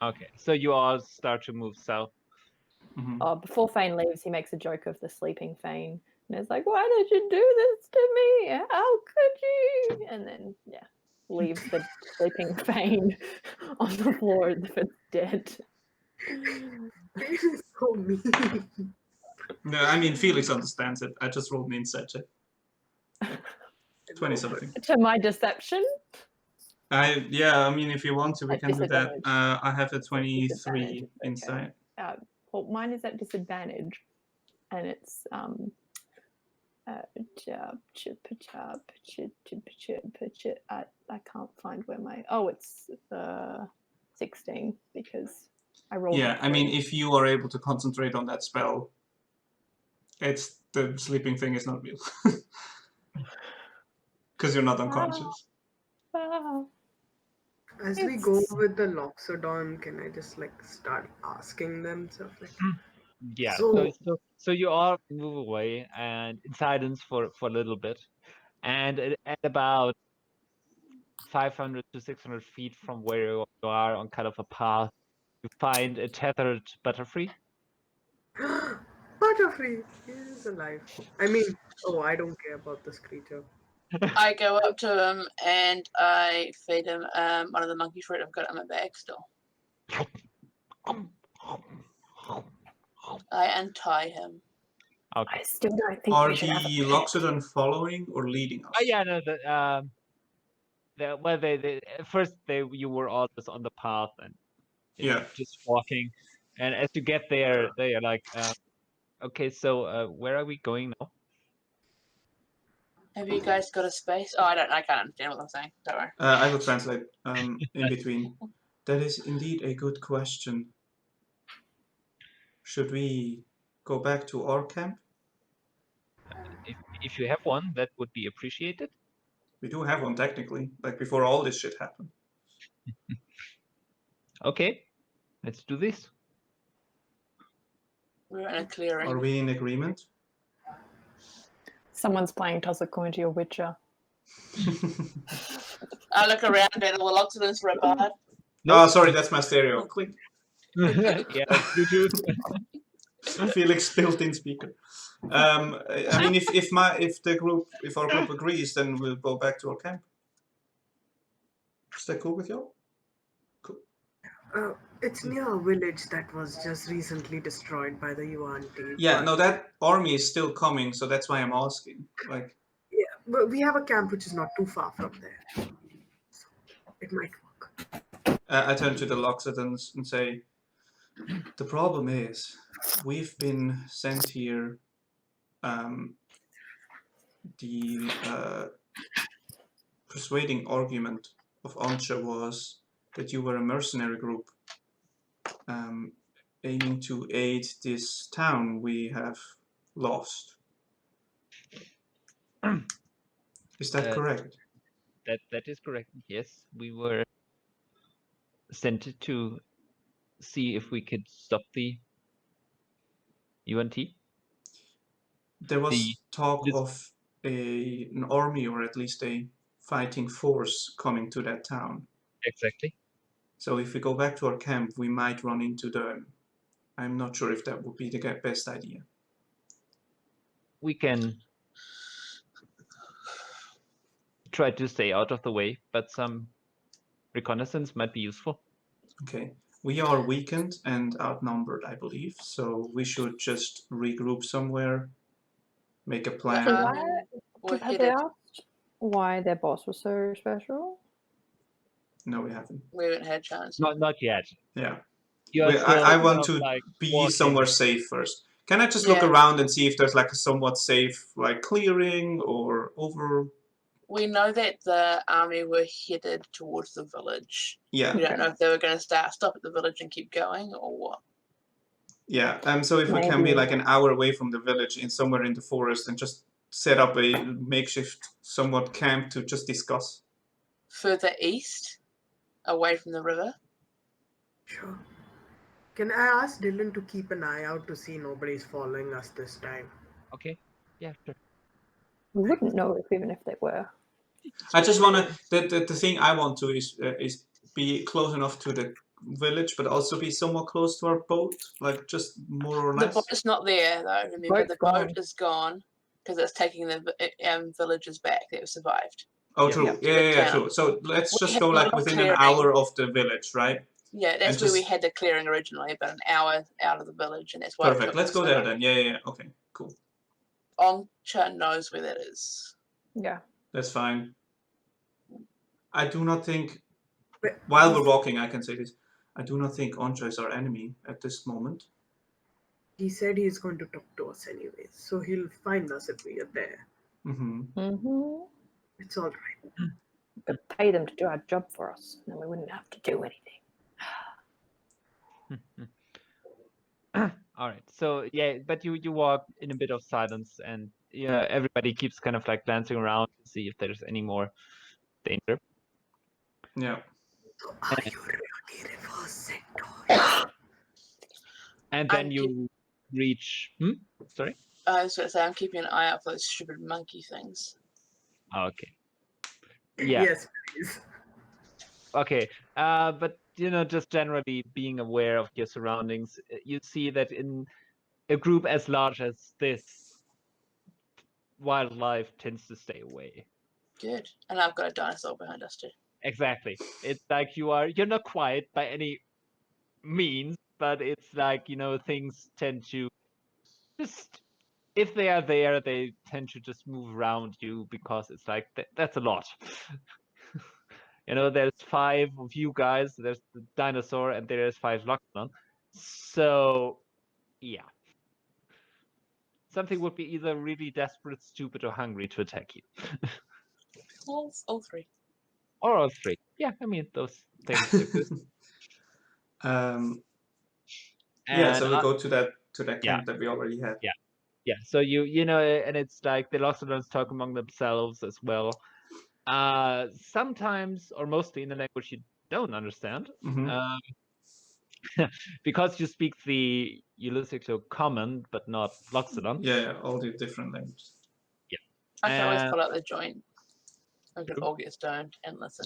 Okay, so you all start to move south.
Oh, before Phane leaves, he makes a joke of the sleeping Phane. And it's like, why did you do this to me? How could you? And then, yeah, leaves the sleeping Phane on the floor as if it's dead.
This is so mean.
No, I mean, Felix understands it. I just rolled an insight check. 20 something.
To my deception?
Yeah, I mean, if you want to, we
At
can do that.
disadvantage.
I have a 23
Disadvantage, okay.
insight.
Well, mine is at disadvantage, and it's I can't find where my it's 16 because I rolled.
Yeah, I mean, if you are able to concentrate on that spell, it's the sleeping thing is not real because you're not unconscious.
As we go with the Loxodon, can I just like start asking them stuff like?
Yeah.
So-
So you all move away and in silence for a little bit, and at about 500 to 600 feet from where you are on kind of a path, you find a tethered Butterfree.
Butterfree is alive. I mean, I don't care about this creature.
I go up to him and I feed him one of the monkey fruit I've got in my bag still. I untie him.
Okay.
I still don't think
Are
we should have a
the
pet.
Loxodon following or leading us?
Oh yeah, no. They at first you were all just on the path and just walking, and as you get there, they are like, okay, so where are we going now?
Have you guys got a space? Oh, I can't understand what I'm saying. Don't worry.
I will translate in between. That is indeed a good question. Should we go back to our camp?
If you have one, that would be appreciated.
We do have one technically, like before all this shit happened.
Okay, let's do this.
We're in a clearing.
Are we in agreement?
Someone's playing toss a coin to your Witcher.
I look around and all the Loxodons rip apart.
Oh, sorry, that's my stereo. Click.
Yeah, Bluetooth.
Felix built-in speaker. I mean, if our group agrees, then we'll go back to our camp. Is that cool with y'all? Cool.
It's near a village that was just recently destroyed by the Yuan team.
Yeah, no, that army is still coming, so that's why I'm asking. Like,
Yeah, but we have a camp which is not too far from there. So it might work.
I turn to the Loxodons and say, the problem is, we've been sent here. The persuading argument of Ancha was that you were a mercenary group aiming to aid this town we have lost. Is that correct?
That is correct. Yes, we were sent to see if we could stop the UNT.
There was talk of an army, or at least a fighting force, coming to that town.
Exactly.
So if we go back to our camp, we might run into them. I'm not sure if that would be the best idea.
We can try to stay out of the way, but some reconnaissance might be useful.
Okay. We are weakened and outnumbered, I believe, so we should just regroup somewhere, make a plan.
We're
Have they
headed.
asked why their boss was so special?
No, we haven't.
We haven't had a chance.
Not yet.
Yeah.
You are still
I
kind
want
of
to
like
be
walking.
somewhere safe first. Can I just look
Yeah.
around and see if there's like a somewhat safe like clearing or over?
We know that the army were headed towards the village.
Yeah.
We don't know if they were going to stop at the village and keep going or what.
Yeah. So if we can be
Maybe.
like an hour away from the village in somewhere in the forest and just set up a makeshift somewhat camp to just discuss.
Further east, away from the river.
Sure. Can I ask Dyllan to keep an eye out to see nobody's following us this time?
Okay. Yeah, sure.
We wouldn't know even if they were.
I just want to. The thing I want to is be close enough to the village, but also be somewhat close to our boat, like just more or
The
less.
boat's not there though. Remember,
Boat's
the boat
gone.
is gone because it's taking the villagers back that have survived.
Oh,
Yeah.
true.
Yeah.
Yeah,
Town.
true. So let's
We
just
had
go
a
like
little
within an
clearing.
hour of the village, right?
Yeah, that's
And
where we
just-
had the clearing originally, about an hour out of the village, and that's why. it
Perfect.
took
Let's
us
go
so
there
long.
then. Yeah. Okay, cool.
Oncha knows where that is.
Yeah.
That's fine. I do not think,
But
while we're walking, I can say this. I do not think Oncha is our enemy at this moment.
he said he's going to talk to us anyways, so he'll find us if we are there.
Mm-hmm.
Mm-hmm.
It's all right.
We could pay them to do our job for us, and then we wouldn't have to do anything.
All right. So yeah, but you walk in a bit of silence, and yeah, everybody keeps kind of like glancing around to see if there's any more danger.
Yeah.
So are you really reverse centaur?
And then you reach. Sorry.
I was going to say, I'm keeping an eye out for those stupid monkey things.
Okay. Yeah.
Yes, please.
Okay. But just generally being aware of your surroundings, you see that in a group as large as this, wildlife tends to stay away.
Good. And I've got a dinosaur behind us too.
Exactly. It's like you're not quiet by any means, but it's like, things tend to just, if they are there, they tend to just move around you because it's like, that's a lot. There's 5 of you guys, there's the dinosaur, and there's 5 Loxodon. So, yeah. Something would be either really desperate, stupid, or hungry to attack you.
All three.
Or all 3. Yeah, I mean, those things are good.
Yeah, so
And
we go to that camp
yeah.
that we already had.
Yeah, so and it's like the Loxodons talk among themselves as well. Sometimes, or mostly in a language you don't understand.
Mm-hmm.
Because you speak the Ulysses common, but not Loxodon.
Yeah, all the different languages.
I can always
And-
pull out the joint. We can all get stoned and listen.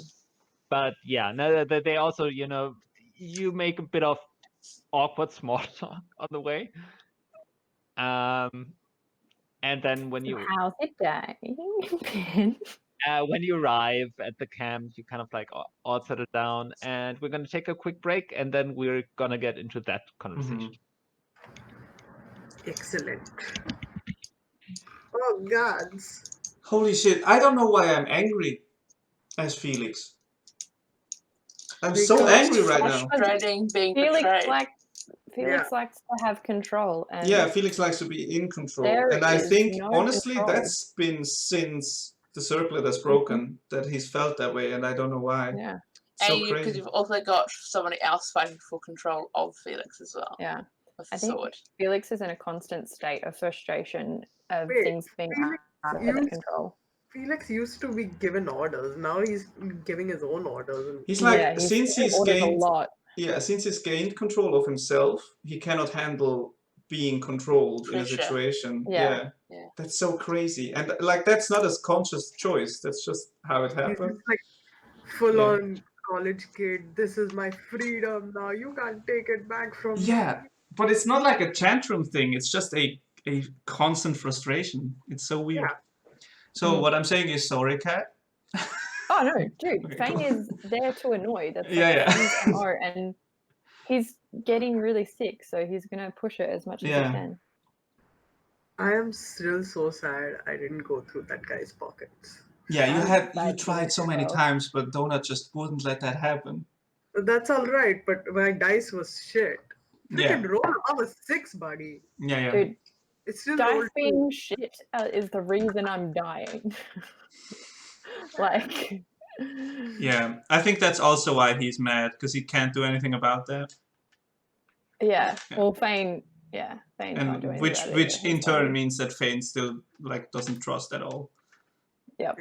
But yeah, no, they also, you make a bit of awkward small talk on the way. And then when you
How's it going?
when you arrive at the camp, you kind of like all settle down, and we're gonna take a quick break, and then we're gonna get into that conversation.
Excellent. Oh gods.
Holy shit! I don't know why I'm angry as Felix. I'm so
Because-
angry right now.
Frustrating being
Felix
betrayed.
Felix likes to have control, and
Yeah, Felix likes to be in control,
there
and I
is
think
no
honestly
control.
that's been since the circlet has broken that he's felt that way, and I don't know why.
Yeah,
So
And because
crazy.
you've also got somebody else fighting for control of Felix as well.
yeah.
With
I
the
think
sword.
Felix is in a constant state of frustration of
Wait,
things being
Felix
out of their
used-
control.
Felix used to be given orders. Now he's giving his own orders. And
He's like,
Yeah, he's
since
given
he's
orders a
gained,
lot.
since he's gained control of himself, he cannot handle being controlled in a
Pressure.
situation.
Yeah.
Yeah.
That's so crazy, and like that's not a conscious choice. That's just how it
he's
happened.
just like full on college kid. This is my freedom now. You can't take it back from me.
Yeah, but it's not like a tantrum thing. It's just a constant frustration. It's so weird.
Yeah.
So what I'm saying is sorry, Kat.
Oh no, dude,
Okay,
Phane
cool.
is there to annoy. That's like
Yeah.
Phane's MO, and he's getting really sick, so he's gonna push it as much as he
Yeah.
can.
I am still so sad I didn't go through that guy's pockets.
Yeah, you
Like,
tried so many
well.
times, but Donut just wouldn't let that happen.
But that's all right, but my dice was shit.
Yeah.
Freaking roll above a 6, buddy.
Yeah.
Dude,
It's still
dice
rolled
being shit is the reason I'm dying. Like,
Yeah, I think that's also why he's mad, because he can't do anything about that.
yeah.
Yeah.
Well, Phane can't do
And
anything
which
about it
which
either.
in
He's
turn
like-
means that Phane still like doesn't trust at all.
Yep.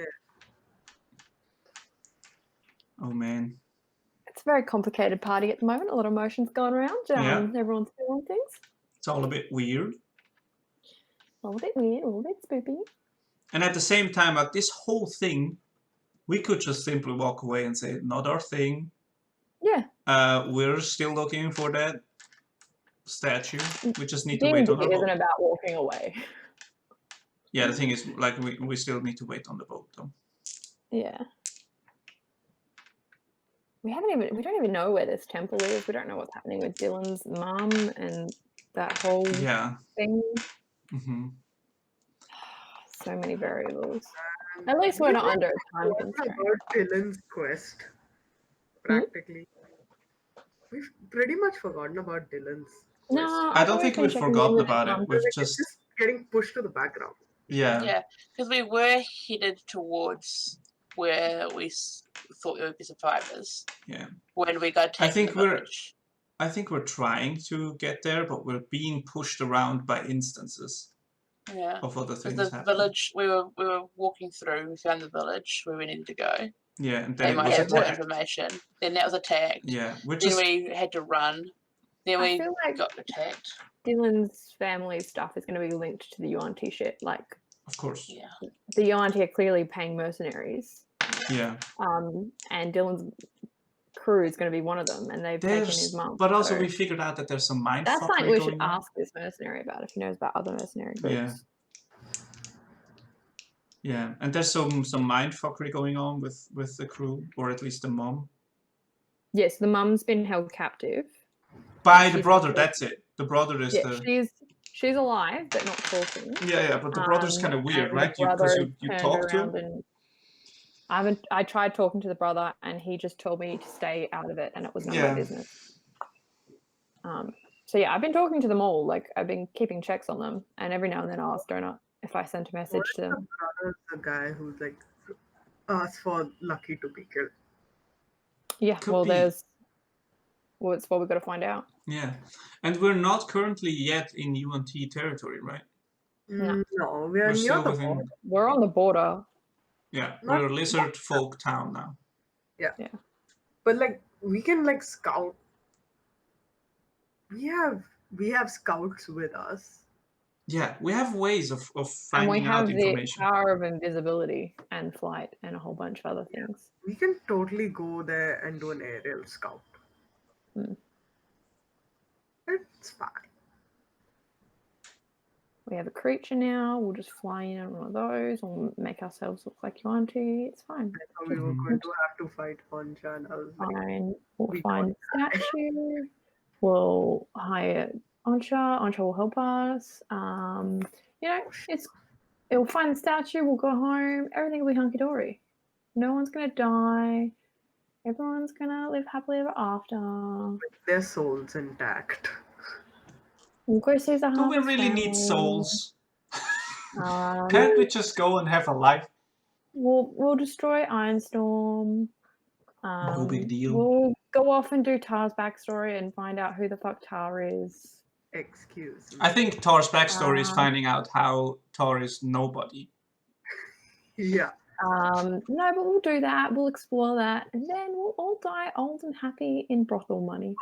Oh man.
It's a very complicated party at the moment. A lot of emotions going around.
Yeah.
Everyone's feeling things.
It's all a bit weird.
A little bit weird, a little bit spoopy.
And at the same time, like this whole thing, we could just simply walk away and say, not our thing.
Yeah.
We're still looking for that statue. We just need to
D&D
wait on our
isn't
boat.
about walking away.
Yeah, the thing is, like, we still need to wait on the boat, though.
Yeah. We don't even know where this temple is. We don't know what's happening with Dyllan's mum and that whole
Yeah.
thing.
Mm-hmm.
So many variables. At least we're not under a time constraint.
about Dyllan's quest. Practically. We've pretty much forgotten about Dyllan's quest.
No,
I don't think we've forgotten about it. We've
Like, it's
just,
just getting pushed to the background.
Yeah, because we were headed towards where we thought there would be survivors.
Yeah.
When we got taken
think
to the village.
I think we're trying to get there, but we're being pushed around by instances
Yeah.
of other
Because
things
the
happening.
village, we were walking through, we found the village where we needed to go.
Yeah, and
They
then it
might
was
have more
attacked.
information. Then that was attacked.
Yeah, we're
Then
just,
we had to run. Then
I
we
feel like
got attacked.
Dyllan's family stuff is going to be linked to the Yuan-Ti shit. Like,
of course.
Yeah.
the Yuan-Ti are clearly paying mercenaries.
Yeah.
And Dyllan's crew is going to be one of them, and they've taken his mum.
But also
so
we figured out that there's some mind
that's something
fuckery
we should
going on.
ask this mercenary about if he knows about other mercenary groups.
Yeah. Yeah, and there's some mind fuckery going on with the crew, or at least the mom.
Yes, the mum's been held captive.
By the
She's
brother,
not-
that's it. The brother is
Yeah,
the...
she's alive but not talking.
Yeah, but the brother's kind of weird,
and
right?
the
Because
brother
you
turned
talk to him.
around and I tried talking to the brother, and he just told me to stay out of it, and it was none of
Yeah.
my business. So yeah, I've been talking to them all. Like, I've been keeping checks on them, and every now and then I'll ask Donut if I sent a message to them.
Brother's the guy who's like asked for Lucky to be killed.
Yeah,
Could
well,
be.
it's what we've got to find out.
Yeah, and we're not currently yet in UNT territory, right?
No.
No, we are
We're
near
still
the
within...
border.
We're on the border.
Yeah,
Not-
we're a lizard folk town now.
But like we can like scout. We have scouts with us.
Yeah, we have ways of
And we
finding
have
out
the
information.
power of invisibility and flight and a whole bunch of other things.
We can totally go there and do an aerial scout.
Hmm.
It's fine.
We have a creature now. We'll just fly in on one of those or make ourselves look like Yuan-Ti. It's fine.
I thought we were going to have to fight Poncha, and I was like,
Fine. We'll
we
find the statue. We'll hire Ancha. Ancha will help us. You know, it'll find the statue. We'll go home. Everything will be hunky dory. No one's gonna die. Everyone's gonna live happily ever after.
their souls intact.
We'll go see the
Do we
harvest
really need
family.
souls?
Um,
Can't we just go and have a life?
We'll destroy Ironstorm.
No big deal.
We'll go off and do Tar's backstory and find out who the fuck Tar is.
Excuse me.
I think Tar's backstory is
Um,
finding out how Tar is nobody.
Yeah.
No, but we'll do that. We'll explore that, and then we'll all die old and happy in brothel money.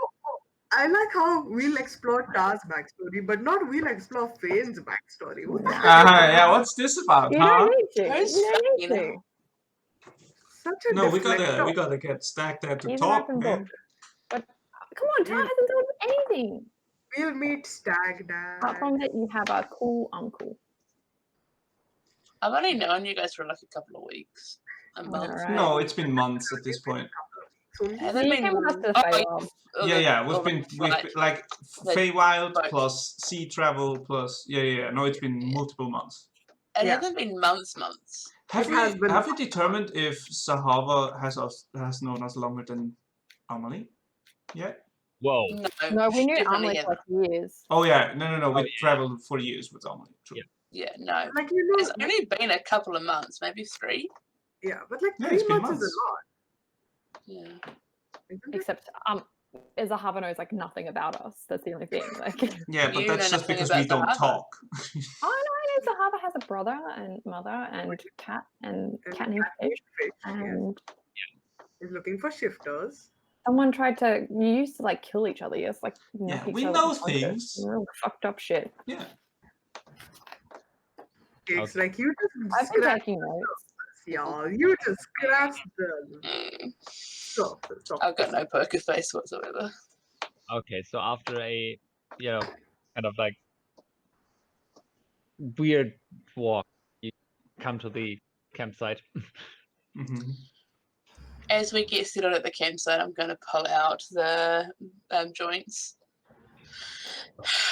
I like how we'll explore Tar's backstory, but not we'll explore Phane's backstory. What the heck?
Yeah, what's this about,
You
huh?
don't need to.
Who's
You don't need
Phane?
to.
Such a
No, we
deflector.
gotta get stacked there to
He's an
talk,
open
man.
book. But come on, Tar hasn't told us anything
We'll meet Stag
apart
Dad.
from that you have a cool uncle.
I've only known you guys for like a couple of weeks. A month.
Alright.
No, it's been months at this point.
Has
You
it been?
came with us to the
Oh,
Feywild.
Yeah, we've
like,
been like Feywild
like-
plus sea travel plus yeah. No, it's been multiple months.
It
Yeah.
hasn't been months.
Have
It has been
we
months.
determined if Zahavah has known us longer than Amelie? Yeah.
Whoa.
No, we knew
definitely
Amelie for like years.
Oh yeah, no. We
Oh, yeah.
traveled for years with Amelie. True.
Yeah, no.
Like, you know,
It's only been a couple of months, maybe 3.
yeah, but like
Yeah,
3
it's been
months is
months.
a lot.
Yeah.
Isn't it?
Except Zahavah knows like nothing about us. That's the only thing. Like
Yeah, but
You
that's
know
just
nothing
because
about
we don't
Zahavah.
talk.
I know Zahavah has a brother and mother and cat and cat named Fish.
Fish,
And
is looking for shifters.
someone tried to you used to like kill each other. You just like
Yeah,
knock each
we
other
know
unconscious.
things.
Real fucked up shit.
Yeah.
It's
Okay.
like you just
I've been
scratch
taking notes.
y'all. You just scratch the
Mm.
surface of
I've got no poker face whatsoever.
Okay, so after a, kind of like weird walk, you come to the campsite.
Hmm.
As we get settled at the campsite, I'm going to pull out the joints,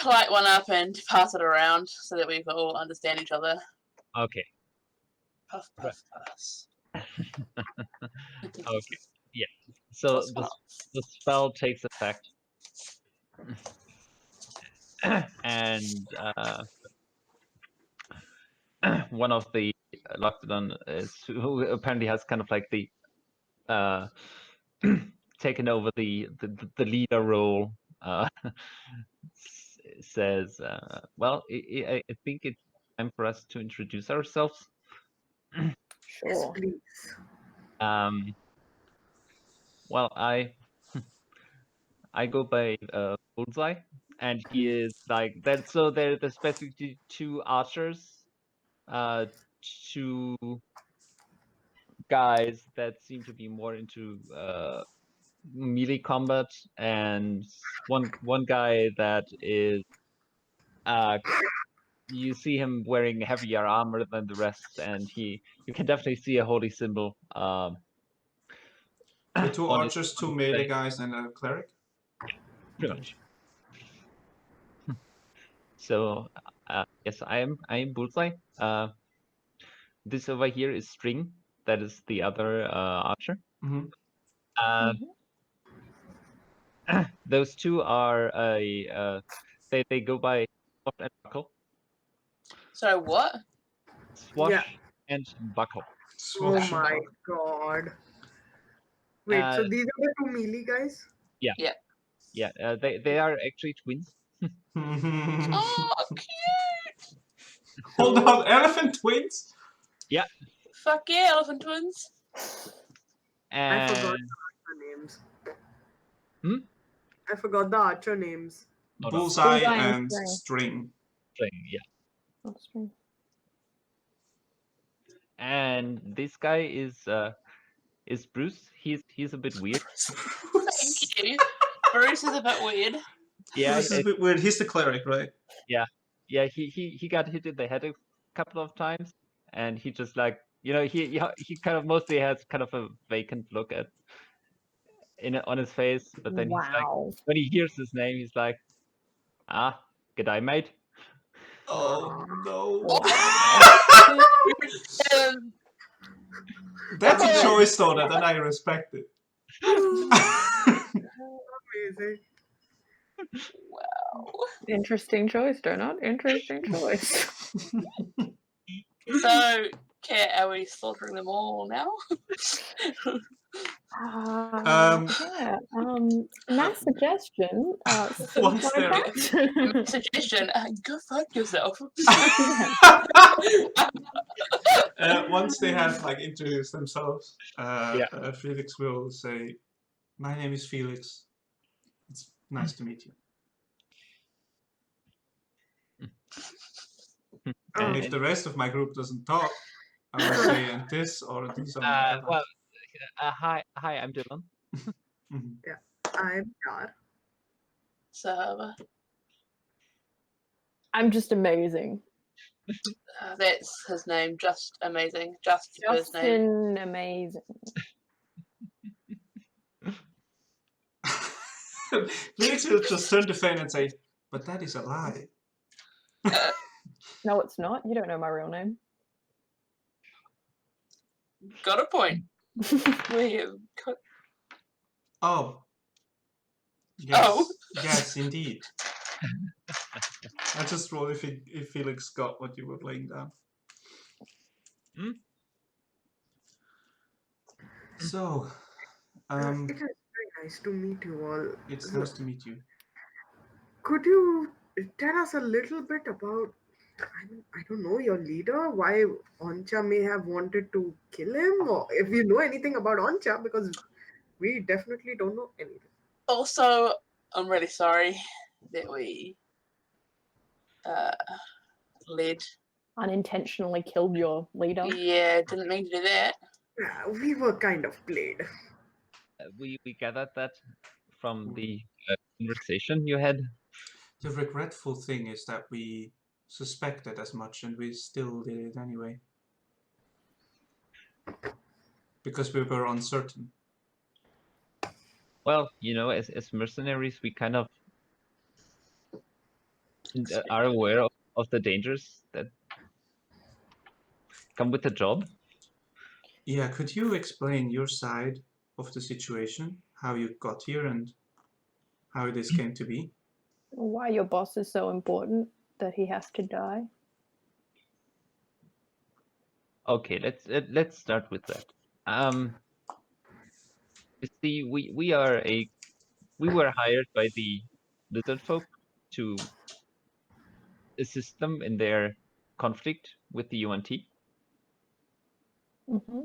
light one up, and pass it around so that we all understand each other.
Okay.
Puff,
Right.
puff, pass.
Okay. Yeah. So
Puff, puff.
the spell takes effect. And one of the Lockdown is who apparently has kind of like the taken over the leader role. Says, well, I think it's time for us to introduce ourselves.
Yes,
Sure.
please.
Well, I go by Bullseye, and he is like that. So there's basically 2 archers, 2 guys that seem to be more into melee combat, and one guy that is you see him wearing heavier armor than the rest, and you can definitely see a holy symbol.
The 2
on his-
archers,
on
2
his
melee
face,
guys, and a cleric.
pretty much. So yes, I am Bullseye. This over here is String. That is the other archer.
Hmm.
Those 2 are they go by Swash and Buckle.
So what?
Swash
Yeah.
and Buckle.
Oh
Swash.
my god. Wait, so these are the 2 melee guys?
Yeah, they are actually twins.
Oh, cute!
Hold on, elephant twins?
Fuck yeah, elephant twins.
I forgot
And
the archer names.
Hmm?
I forgot the archer names.
Oh, no.
Bullseye
Bullseye and
and
String.
String.
String, yeah.
That's true.
And this guy is Bruce. He's a bit weird.
Thank you. Bruce is a bit weird.
Yeah,
This is a bit weird. He's the cleric, right?
yeah. He got hit in the head a couple of times, and he just like he kind of mostly has kind of a vacant look on his face, but then he's like,
Wow.
when he hears his name, he's like, g'day, mate.
Oh no.
Um,
That's a choice though, that I respect it.
Amazing.
wow.
Interesting choice, Donut. Interesting choice.
So, Kat, are we slaughtering them all now?
Yeah. Nice suggestion.
Once they're-
Suggestion: go fuck yourself.
Once they have like introduced themselves,
Yeah.
Felix will say, "My name is Felix. It's nice to meet you." And if the rest of my group doesn't talk, I will say, "And this or these are my allies."
Well, hi, I'm Dyllan.
Mhm.
I'm Dar.
Zahavah.
I'm just amazing.
That's his name. Just amazing. Just his first name.
Justin amazing.
Felix will just turn to Phane and say, "But that is a lie."
No, it's not. You don't know my real name.
Got a point. We have got...
Oh. Yes.
Oh.
Yes, indeed. I just rolled if Felix got what you were laying down. So,
It is very nice to meet you all.
it's nice to meet you.
Could you tell us a little bit about, I don't know, your leader? Why Oncha may have wanted to kill him? Or if you know anything about Oncha, because we definitely don't know anything.
Also, I'm really sorry that we led.
Unintentionally killed your leader.
Yeah, didn't mean to do that.
Yeah, we were kind of played.
We gathered that from the conversation you had.
The regretful thing is that we suspected as much and we still did it anyway. Because we were uncertain.
Well, as mercenaries, we kind of are aware of the dangers that come with the job.
Yeah, could you explain your side of the situation? How you got here and how this came to be?
Why your boss is so important that he has to die.
Okay, let's start with that. You see, we were hired by the lizard folk to assist them in their conflict with the UNT.
Mm-hmm.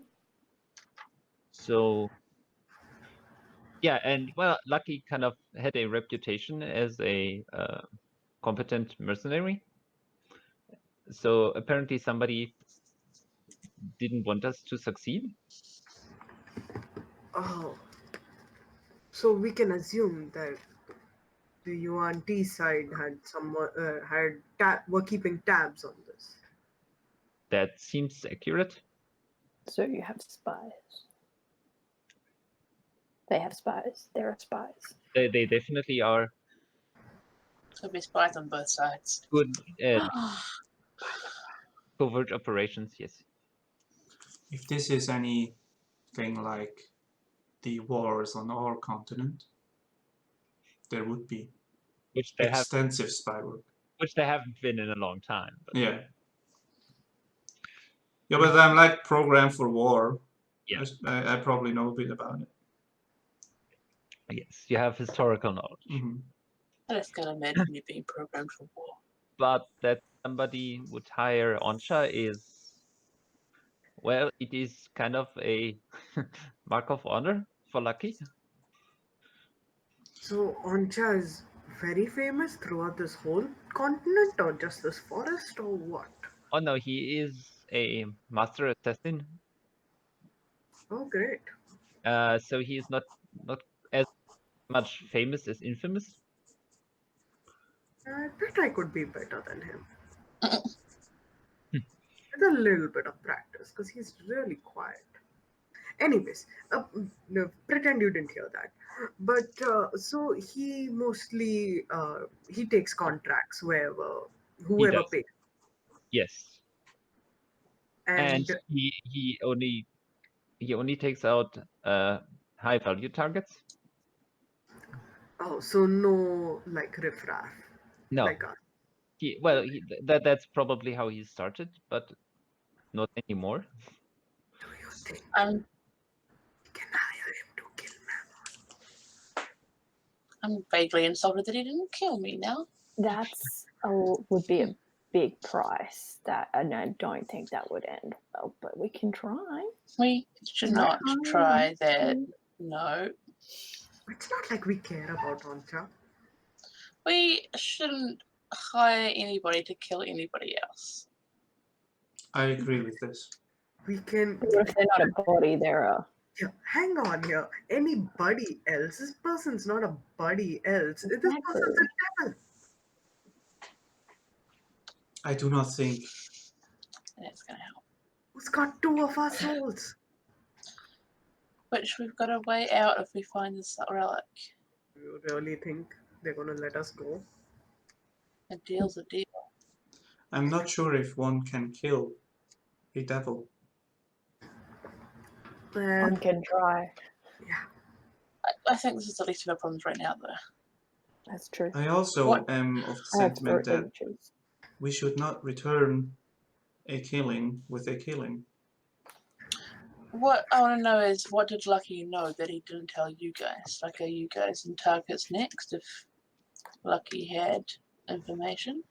So yeah, and well, Lucky kind of had a reputation as a competent mercenary. So apparently somebody didn't want us to succeed.
Oh. So we can assume that the UNT side had someone were keeping tabs on this.
That seems accurate.
So you have spies. They have spies. There are spies.
They definitely are
So be spies on both sides.
good at covert operations, yes.
If this is anything like the wars on our continent, there would be
Which they
extensive spy work.
Which they haven't been in a long time. But
Yeah. Yeah, but I'm like programmed for war.
Yeah.
I probably know a bit about it.
Yes, you have historical knowledge.
Mm-hmm.
I just can't imagine you being programmed for war.
But that somebody would hire Onsha is, well, it is kind of a mark of honor for Lucky.
So Oncha is very famous throughout this whole continent, or just this forest, or what?
Oh no, he is a master assassin.
Oh, great.
So he is not as much famous as infamous.
I bet I could be better than him. With a little bit of practice, because he's really quiet. Anyways, no, pretend you didn't hear that. But so he mostly he takes contracts wherever
He
whoever
does.
pays,
Yes. And
and
he only takes out high value targets.
oh, so no like riffraff
No.
like us.
That's probably how he started, but not anymore.
Do you think
I'm
we can hire him to kill Mammon?
I'm vaguely insulted that he didn't kill me now.
That's would be a big price. That and I don't think that would end well, but we can try.
We should not try that. No.
It's not like we care about Oncha.
We shouldn't hire anybody to kill anybody else.
I agree with this.
We can.
What if they're not a body? They're a.
Yeah, hang on here. Anybody else? This person's not a buddy else. This person's a devil.
I do not think.
That's going to help.
Who's got two of our souls?
Which we've got a way out if we find this relic.
Do you really think they're gonna let us go?
A deal's a deal.
I'm not sure if one can kill a devil.
Well,
One can try.
yeah.
I think this is the least of our problems right now, though.
That's true.
I also
What?
am of the
I have
sentiment
throat
that
images.
we should not return a killing with a killing.
What I want to know is, what did Lucky know that he didn't tell you guys? Like, are you guys in targets next if Lucky had information?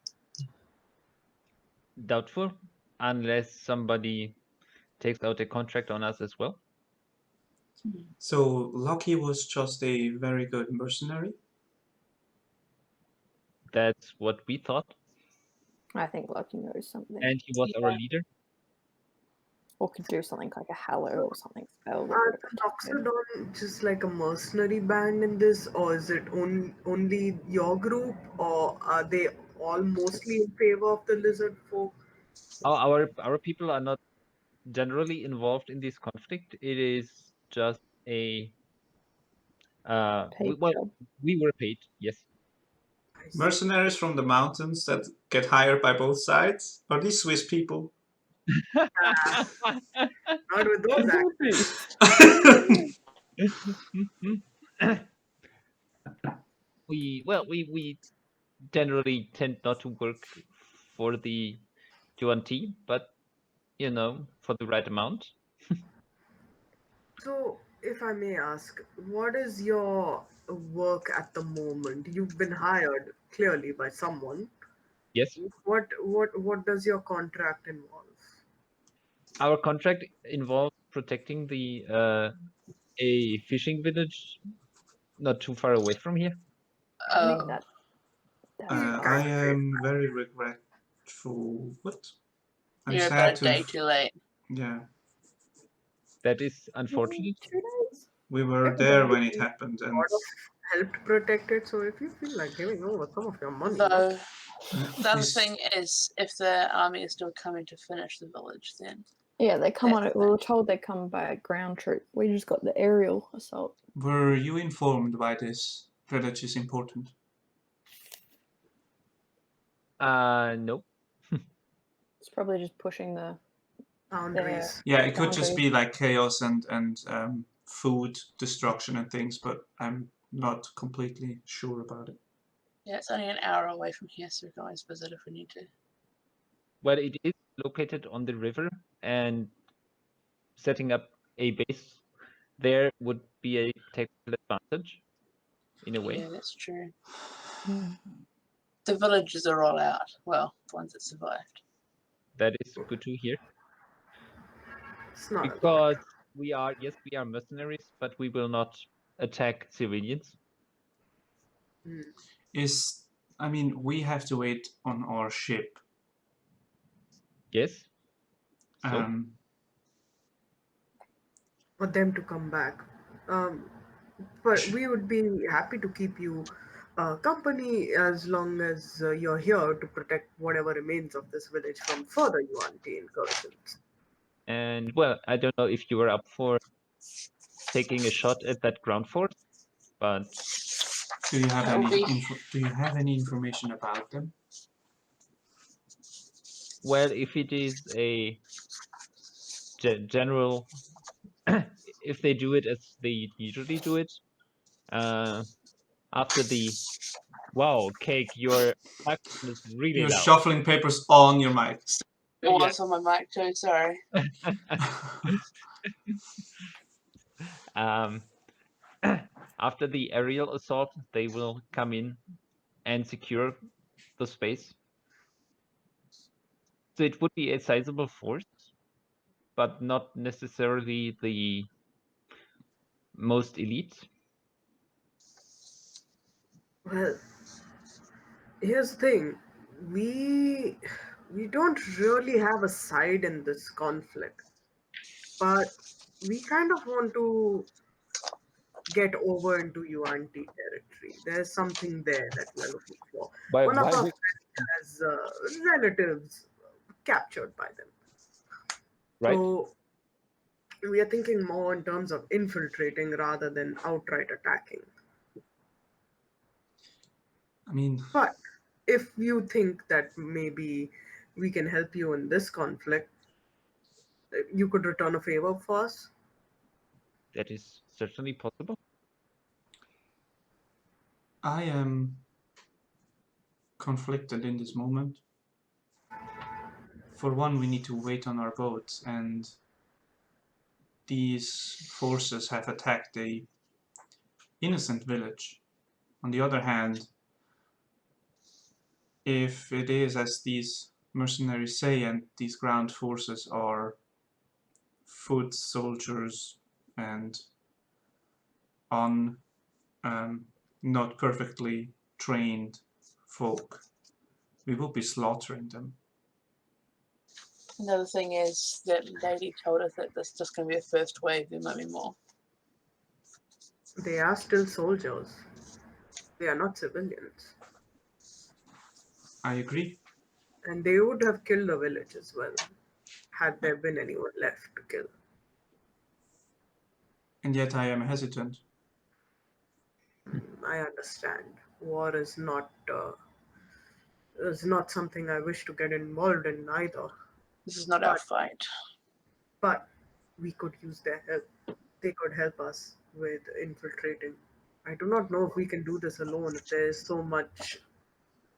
Doubtful, unless somebody takes out a contract on us as well.
So Lucky was just a very good mercenary.
That's what we thought,
I think Lucky knows something.
and he was our leader.
Or could do something like a hallow or something spell. That
Are
would
the
have protected.
Loxodon just like a mercenary band in this, or is it only your group, or are they all mostly in favor of the lizard folk?
Our people are not generally involved in this conflict. It is just a
Paid job.
we were paid, yes.
I see.
Mercenaries from the mountains that get hired by both sides? Are these Swiss people?
Not with those accents.
we generally tend not to work for the Yuan-Ti, but you know, for the right amount.
So, if I may ask, what is your work at the moment? You've been hired clearly by someone.
Yes.
What does your contract involve?
Our contract involves protecting the a fishing village not too far away from here.
I think
Oh,
that's
I am very regretful. What? I'm
you're
sad
about a
to.
day too late.
Yeah,
That is unfortunate.
2 days.
we were there when it happened, and
Sort of helped protect it. So, if you feel like giving over some of your money,
Though, the other
this-
thing is, if the army is still coming to finish the village, then
Yeah, they come on
That's
it. We were told they come by a ground troop. We just got the aerial assault.
were you informed why this village is important?
No.
It's probably just pushing the
boundaries.
Yeah, it could just
Boundaries.
be like chaos and food destruction and things, but I'm not completely sure about it.
yeah, it's only an hour away from here, so we can always visit if we need to.
Well, it is located on the river, and setting up a base there would be a technical advantage, in a way.
Yeah, that's true. The villages are all out. Well, the ones that survived.
That is good to hear.
It's not a lot.
Because we are mercenaries, but we will not attack civilians.
I mean, we have to wait on our ship.
Yes. So?
For them to come back. But we would be happy to keep you company as long as you're here to protect whatever remains of this village from further Yuan-Ti incursions.
And well, I don't know if you were up for taking a shot at that ground force, but
do you have
That would
any
be-
do you have any information about them?
well, if it is a general, if they do it as they usually do it, after the wow, Cake, your microphone is really
You're
loud.
shuffling papers on your mic.
It was on my mic too, sorry.
After the aerial assault, they will come in and secure the space. So it would be a sizable force, but not necessarily the most elite.
Well, here's the thing. We don't really have a side in this conflict, but we kind of want to get over into Yuan-Ti territory. There's something there that we're looking for. One of our friends has relatives captured by them.
Right.
So we are thinking more in terms of infiltrating rather than outright attacking.
I mean,
But if you think that maybe we can help you in this conflict, you could return a favor for us.
That is certainly possible.
I am conflicted in this moment. For one, we need to wait on our boat, and these forces have attacked a innocent village. On the other hand, if it is as these mercenaries say, and these ground forces are foot soldiers and on not perfectly trained folk, we will be slaughtering them.
Another thing is that lady told us that this is just going to be a first wave, there might be more.
They are still soldiers. They are not civilians.
I agree.
And they would have killed the village as well, had there been anyone left to kill.
And yet I am hesitant.
I understand. War is not something I wish to get involved in either.
This is not our fight.
But we could use their help. They could help us with infiltrating. I do not know if we can do this alone. If there is so much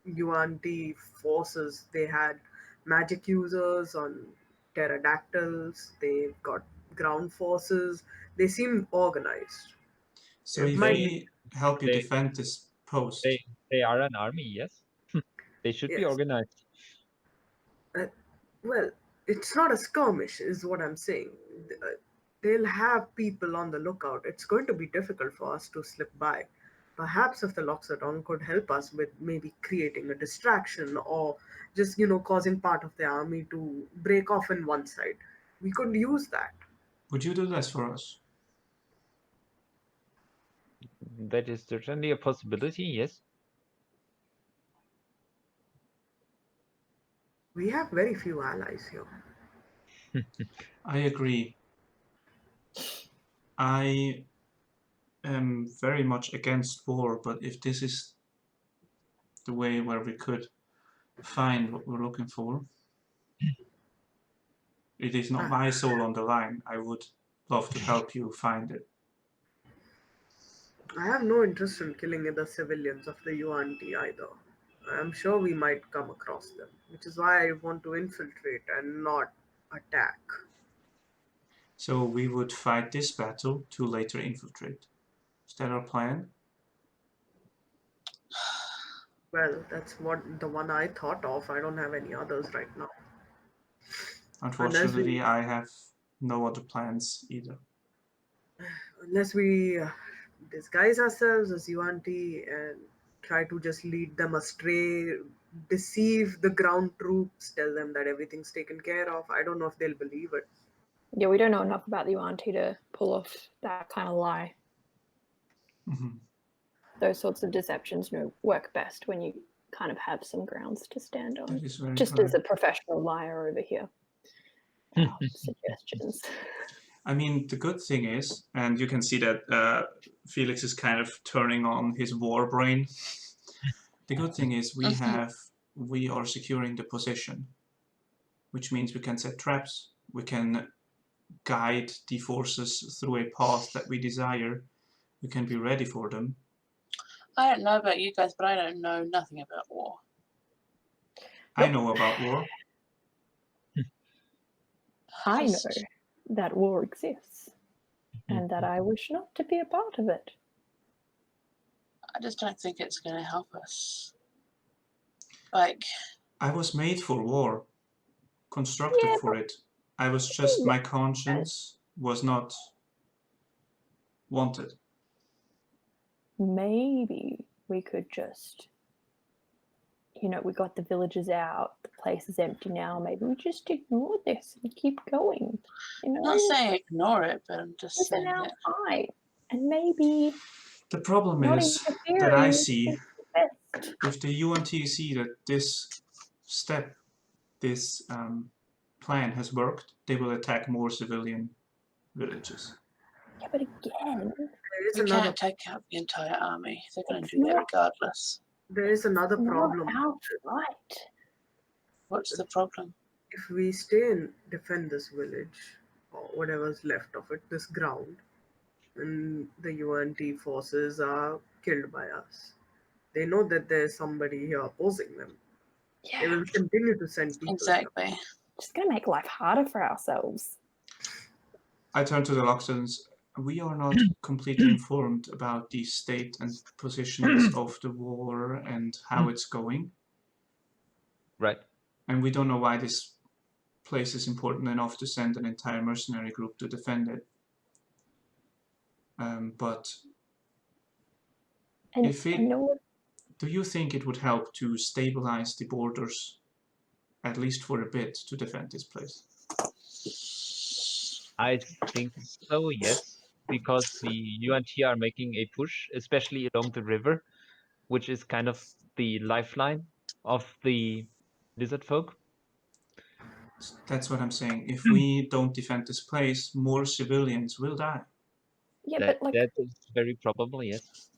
Yuan-Ti forces, they had magic users on pterodactyls. They've got ground forces. They seem organized.
So
It
if
might
we help you
they-
defend this post,
They are an army, yes. They should be
Yes.
organized.
Well, it's not a skirmish, is what I'm saying. They'll have people on the lookout. It's going to be difficult for us to slip by. Perhaps if the Loxodon could help us with maybe creating a distraction or just, causing part of the army to break off in one side. We could use that.
would you do this for us?
That is certainly a possibility, yes.
We have very few allies here.
I agree. I am very much against war, but if this is the way where we could find what we're looking for, it is not my soul on the line. I would love to help you find it.
I have no interest in killing the civilians of the Yuan-Ti either. I'm sure we might come across them, which is why I want to infiltrate and not attack.
So we would fight this battle to later infiltrate. Is that our plan?
Well, that's the one I thought of. I don't have any others right now.
Unfortunately, I have no other plans either.
Unless we disguise ourselves as Yuan-Ti and try to just lead them astray, deceive the ground troops, tell them that everything's taken care of. I don't know if they'll believe it.
Yeah, we don't know enough about the UNT to pull off that kind of lie.
Mhm.
Those sorts of deceptions work best when you kind of have some grounds to stand on.
That is very
Just
correct.
as a professional liar over here. Suggestions.
I mean, the good thing is, and you can see that Felix is kind of turning on his war brain. The good thing is we are securing the position, which means we can set traps, we can guide the forces through a path that we desire, we can be ready for them.
I don't know about you guys, but I don't know nothing about war.
I know about war.
I know
Just-
that war exists and that I wish not to be a part of it.
I just don't think it's going to help us. Like,
I was made for war, constructed
Yeah,
for it. I was just, my conscience was not wanted.
Maybe we could just, we got the villagers out, the place is empty now, maybe we just ignore this and keep going.
I'm not saying ignore it, but I'm just
Listen
saying
out
that
high and maybe
The problem
not
is that I
interfering
see,
is the best.
if the UNT see that this step, this plan has worked, they will attack more civilian villages.
Yeah, but again,
There is
we
another
can't take out the entire army. They're going
It's
to do that
not-
regardless.
there is another
not
problem.
our fight.
What's the problem?
If we stay and defend this village or whatever's left of it, this ground, and the UNT forces are killed by us, they know that there's somebody here opposing them. They
Yeah,
will continue to send people.
Exactly.
just gonna make life harder for ourselves.
I turn to the Loxtons. We are not completely informed about the state and positions of the war and how it's going.
Right.
And we don't know why this place is important enough to send an entire mercenary group to defend it. But
And
if it,
you know what?
do you think it would help to stabilize the borders, at least for a bit, to defend this place?
I think so, yes, because the UNT are making a push, especially along the river, which is kind of the lifeline of the lizard folk.
That's what I'm saying. If we don't defend this place, more civilians will die.
Yeah,
That
but like,
that is very probable, yes.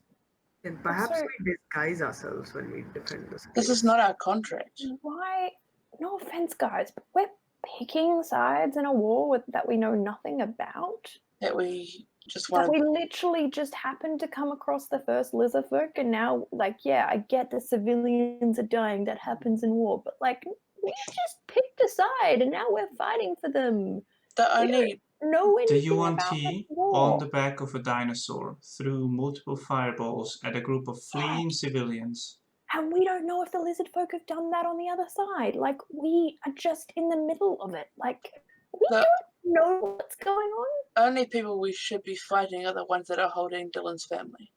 And perhaps
Also-
we disguise ourselves when we defend this place.
This is not our contract.
why? No offense, guys, but we're picking sides in a war that we know nothing about.
That we just
That
want
we
to.
literally just happened to come across the first lizard folk, and now, like, yeah, I get the civilians are dying. That happens in war, but like, we just picked a side, and now we're fighting for them.
The only.
Know
The
anything
UNT
about the war?
on the back of a dinosaur threw multiple fireballs at a group of fleeing civilians.
And we don't know if the lizard folk have done that on the other side. Like, we are just in the middle of it. Like, we
The
don't know what's going on.
only people we should be fighting are the ones that are holding Dyllan's family.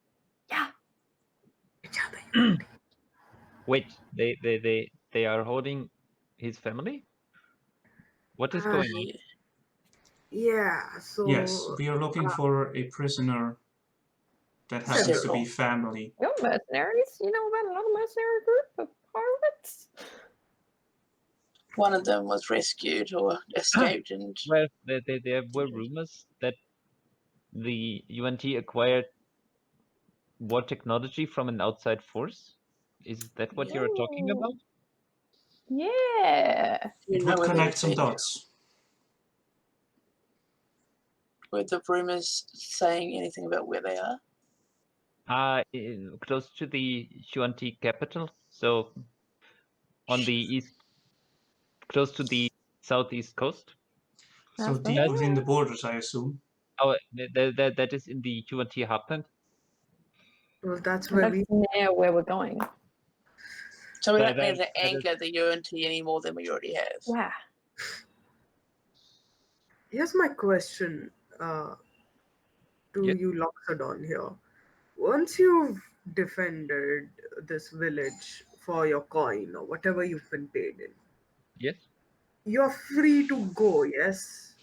Yeah.
Each other.
Wait, they are holding his family? What is going on?
Yeah, so
Yes, we are looking for a prisoner that happens to be family.
You're mercenaries. You know about another mercenary group of pirates?
One of them was rescued or escaped, and
Well, there were rumors that the UNT acquired war technology from an outside force. Is that what you're talking
Yo.
about?
Yeah.
you
It
know
would
where they
connect some
be.
dots.
Were the rumors saying anything about where they are?
Close to the UNT capital, so on the east, close to the southeast coast.
So deep
That's-
within the borders, I assume.
Oh, that is in the UNT heartland.
well, that's where
That's
we
near where we're going.
So we
That-
don't need
that-
to
that is-
anger the UNT any more than we already have.
Wow.
Here's my question to
Yeah.
you, Loxodon here. Once you've defended this village for your coin or whatever you've been paid in.
Yes,
You're free to go, yes?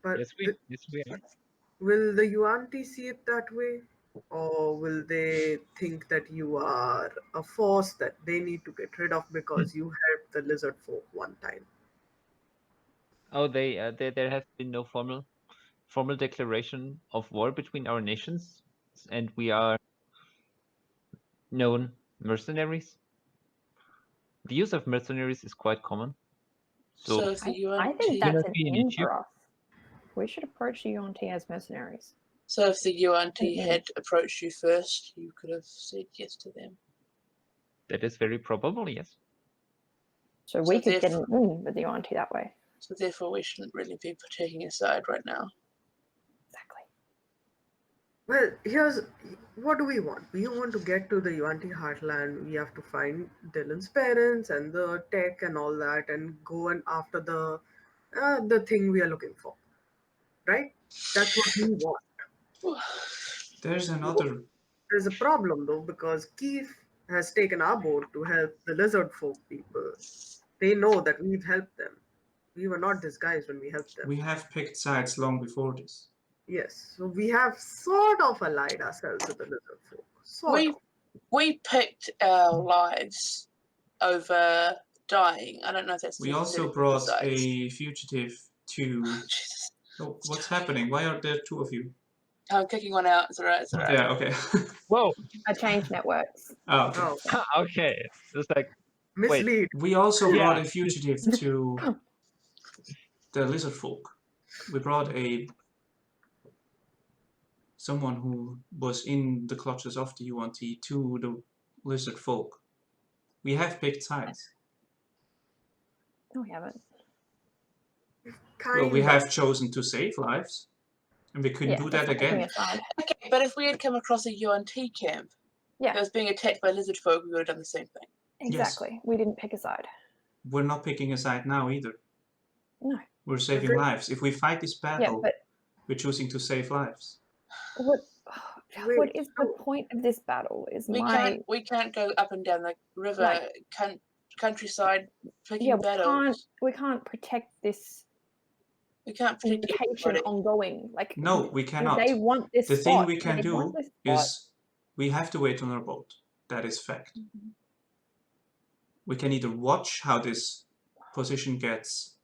But
yes we are.
will the Yuan-Ti see it that way? Or will they think that you are a force that they need to get rid of because you helped the lizard folk one time?
Oh, there has been no formal declaration of war between our nations, and we are known mercenaries. The use of mercenaries is quite common.
So if the
I think
UNT,
that's
not
an
be an
in
issue.
for us. We should approach the UNT as mercenaries.
so if the UNT
Mhm.
had approached you first, you could have said yes to them.
That is very probable, yes.
So we
So
could get
therefore-
an in with the UNT that way.
So therefore, we shouldn't really be taking a side right now.
Exactly.
Well, here's what do we want? We want to get to the Yuan-Ti heartland. We have to find Dyllan's parents and the tech and all that, and go and after the thing we are looking for. Right? That's what we want.
There's another.
There's a problem though because Keith has taken our boat to help the lizard folk people. They know that we've helped them. We were not disguised when we helped them.
We have picked sides long before this.
Yes, so we have sort of allied ourselves with the lizard folk. Sort of.
We picked our lives over dying. I don't know if that's
We
the
also
picking
brought
sides.
a fugitive to.
Jesus.
Oh, what's happening? Why are there two of you?
I'm kicking one out. It's alright. It's alright.
Yeah, okay.
Whoa.
I changed networks.
Oh, okay.
Oh,
Okay. It's like
mislead.
We also brought
Yeah.
a fugitive to the lizard folk. We brought someone who was in the clutches of the UNT to the lizard folk. We have picked sides.
No, we haven't.
Kind
Well, we
of.
have chosen to save lives, and we couldn't do
that's
that
not picking
again.
a side.
Okay, but if we had come across a UNT camp
Yeah.
that was being attacked by lizard folk, we would have done the same thing.
Exactly. We didn't pick a side.
We're not picking a side now either.
No.
We're saving
Okay.
lives. If we fight this
Yeah,
battle,
but
we're choosing to save lives.
what
Wait,
what is the
so-
point of this battle? Is
We can't go up and down the river,
Right.
countryside, picking
Yeah,
battles.
we can't protect this
We can't protect
location
everybody.
ongoing. Like
No, we cannot.
they want this
The
spot.
thing we can
They want
do
this spot.
is we have to wait on our boat. That is fact.
Mhm.
We can either watch how this position gets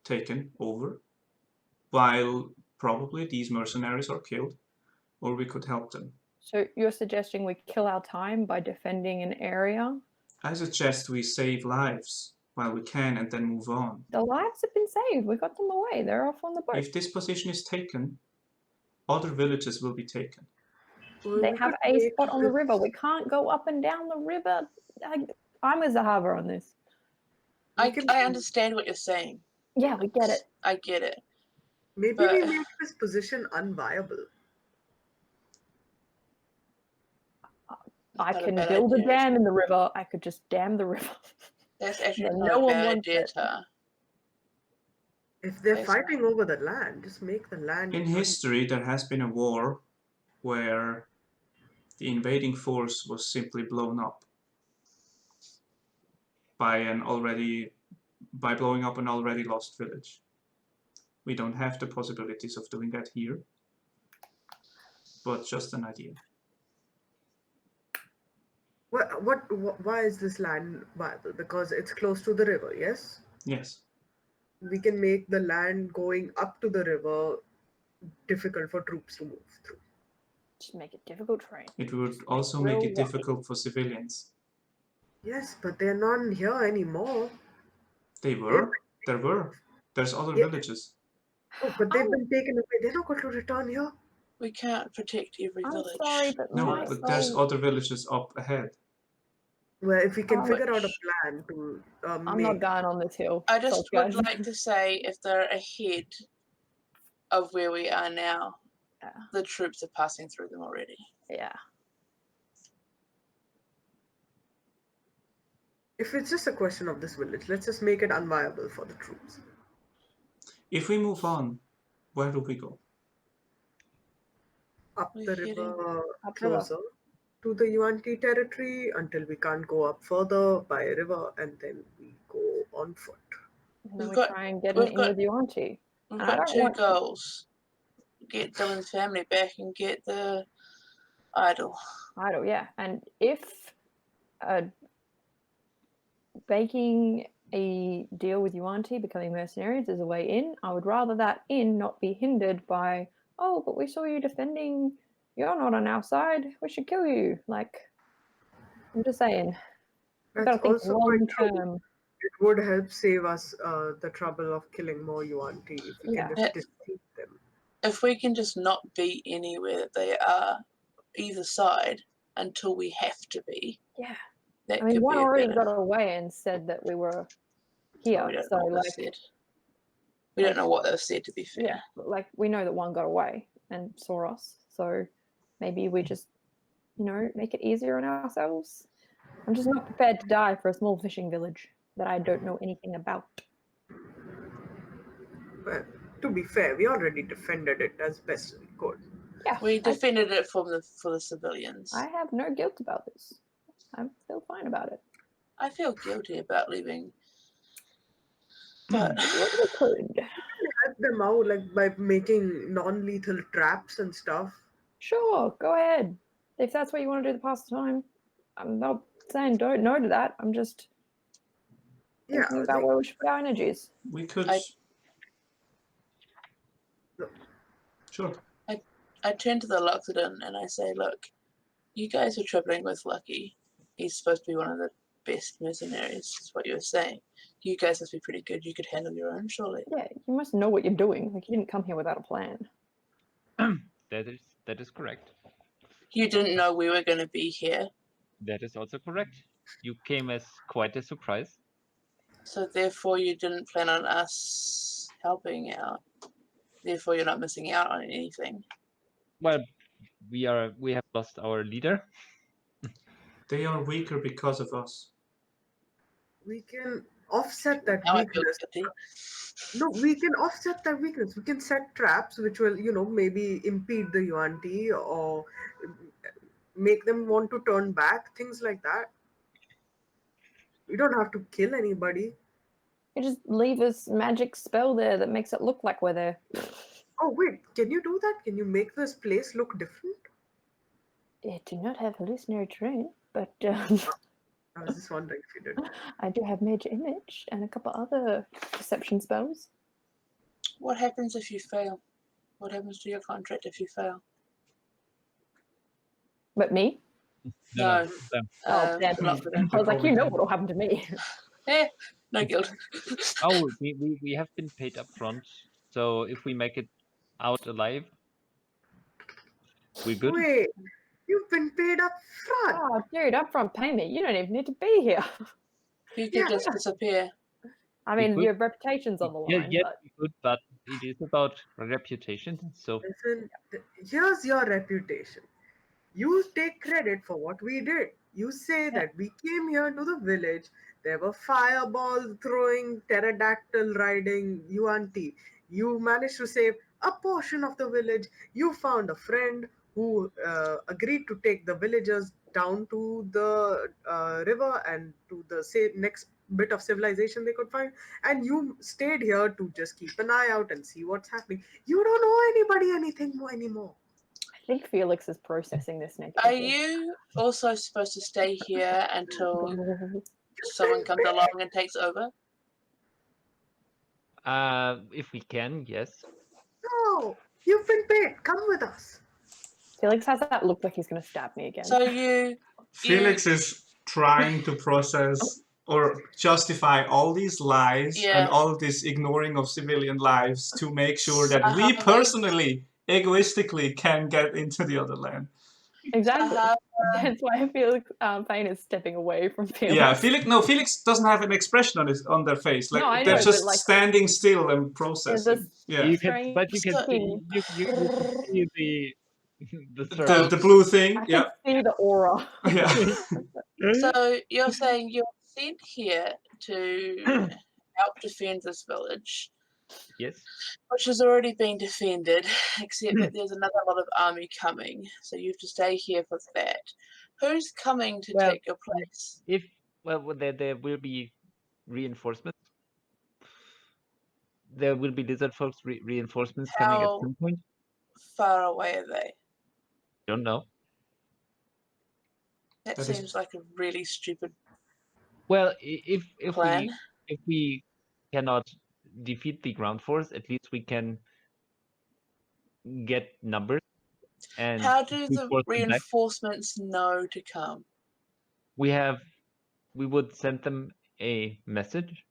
taken over, while probably these mercenaries are killed, or we could help them.
So you're suggesting we kill our time by defending an area?
I suggest we save lives while we can and then move on.
The lives have been saved. We got them away. They're off on the boat.
If this position is taken, other villages will be taken.
They
we
have
could
a
make
spot on the
this-
river. We can't go up and down the river. I'm with Zahavah on this.
we
I
can-
understand what you're saying.
Yeah, we get it.
I get it.
Maybe
but-
we make this position unviable.
I
Not a
can
bad
build a
idea.
dam in the river. I could just dam the river.
That's actually
Then
not
no
a
one
bad
wants
idea,
it.
Tara.
If they're
Yes.
fighting over the land, just make the land.
In history, there has been a war where the invading force was simply blown up by blowing up an already lost village. We don't have the possibilities of doing that here, but just an idea.
Why is this land viable? Because it's close to the river, yes?
Yes.
We can make the land going up to the river difficult for troops to move through.
Just make it difficult terrain.
It would
Just make
also
it
make
real
it difficult for civilians.
Yes, but they're not here anymore.
They were. There were. There's other
Yeah.
villages.
Oh, but they've
Oh.
been taken away. They're not going to return here.
We can't protect every
I'm
village.
sorry, but
No,
my
but there's
soul-
other villages up ahead.
Well, if we can
Oh,
figure out a
which-
plan to
I'm
make
not going on this hill.
I just
Salt
would
guys.
like to say if they're ahead of where we are now,
Yeah.
the troops are passing through them already.
Yeah.
if it's just a question of this village, let's just make it unviable for the troops.
If we move on, where do we go?
Up
We're
the
heading
river
upriver.
closer. to the Yuan-Ti territory until we can't go up further by a river, and then we go on foot.
And then
We've
we
got-
try and get
we've
in
got-
with you, auntie.
We've
And I
got
don't
two
want-
goals. Get Dyllan's family back and get the idol.
Idol, yeah. And if making a deal with you, auntie, becoming mercenaries is a way in, I would rather that in not be hindered by, oh, but we saw you defending, you're not on our side, we should kill you. Like, I'm just saying, you gotta
That's
think
also
long
quite true.
term.
It would help save us the trouble of killing more Yuan-Ti if we
Yeah.
can just defeat them.
If we can just not be anywhere they are, either side, until we have to be.
Yeah.
That
I mean,
could
one
be a
already
better.
got away and said that we were here.
We don't
So,
know what
like,
they said. We don't know what they've said, to be fair.
yeah, but, like, we know that one got away and saw us. So maybe we just, make it easier on ourselves. I'm just not prepared to die for a small fishing village that I don't know anything about.
But to be fair, we already defended it as best we could.
Yeah,
We defended it for the civilians.
I have no guilt about this. I feel fine about it.
I feel guilty about leaving. But
What we could.
Help them out like by making non-lethal traps and stuff.
Sure, go ahead. If that's what you want to do the pastime, I'm not saying don't no to that. I'm just
Yeah,
thinking about
like,
where we should put our energies.
We could. Sure.
I turn to the Loxodon and I say, look, you guys are traveling with Lucky. He's supposed to be one of the best mercenaries, is what you were saying. You guys must be pretty good. You could handle your own, surely.
Yeah, you must know what you're doing. Like, you didn't come here without a plan.
That is correct.
You didn't know we were going to be here,
That is also correct. You came as quite a surprise.
so therefore you didn't plan on us helping out. Therefore you're not missing out on anything.
Well, we have lost our leader.
They are weaker because of us.
we can offset that
Now I feel
weakness.
guilty.
No, we can offset that weakness. We can set traps which will, maybe impede the Yuan-Ti or make them want to turn back, things like that. We don't have to kill anybody.
You just leave this magic spell there that makes it look like we're there.
Oh, wait, can you do that? Can you make this place look different?
I do not have hallucinatory terrain, but
I was just wondering if you did.
I do have Major Image and a couple other perception spells.
What happens if you fail? What happens to your contract if you fail?
But me?
No.
Oh, damn.
not for them.
I was like, you know what'll happen to me.
No guilt.
Oh, we have been paid up front. So if we make it out alive, we're good.
Wait, you've been paid up front.
Oh, dude, upfront payment. You don't even need to be here.
You could
Yeah.
just disappear.
I
We
mean,
could-
your reputation's on the line.
Yeah,
but
we could, but it is about reputation. So
Listen, here's your reputation. You take credit for what we did. You say that we came here to the village. There were fireball throwing, pterodactyl riding Yuan-Ti. You managed to save a portion of the village. You found a friend who agreed to take the villagers down to the river and to the next bit of civilization they could find. And you stayed here to just keep an eye out and see what's happening. You don't owe anybody anything more anymore.
I think Felix is processing this
Are
negatively.
you also supposed to stay here until someone comes along and takes over?
if we can, yes.
No, you've been paid. Come with us.
Felix has that look like he's going to stab me again.
So you
Felix is trying to process or justify all these lies
Yeah.
and all this ignoring of civilian lives to make sure that we
Zahavah-
personally, egoistically, can get into the other land.
Exactly.
Zahavah-
That's why Felix Phane is stepping away from Felix.
Yeah, Felix doesn't have an expression on their face. Like
No, I
they're
know,
just
but, like,
standing still and
There's
processing.
this
Yeah.
You can,
strange
but you can see,
thing.
you can see the
The
circle.
blue thing.
I
Yeah.
can see the aura.
Yeah.
So you're saying you're sent here to help defend this village,
Yes.
which has already been defended, except that there's another lot of army coming. So you have to stay here for that. Who's coming to
Well,
take your place?
There will be reinforcements. There will be lizard folks reinforcements coming at
How-
some point.
Far away are they?
Don't know.
That
That is-
seems like a really stupid
Well,
plan.
if we cannot defeat the ground force, at least we can get numbers. And
How do
we
the
force them back.
reinforcements know to come?
We would send them a message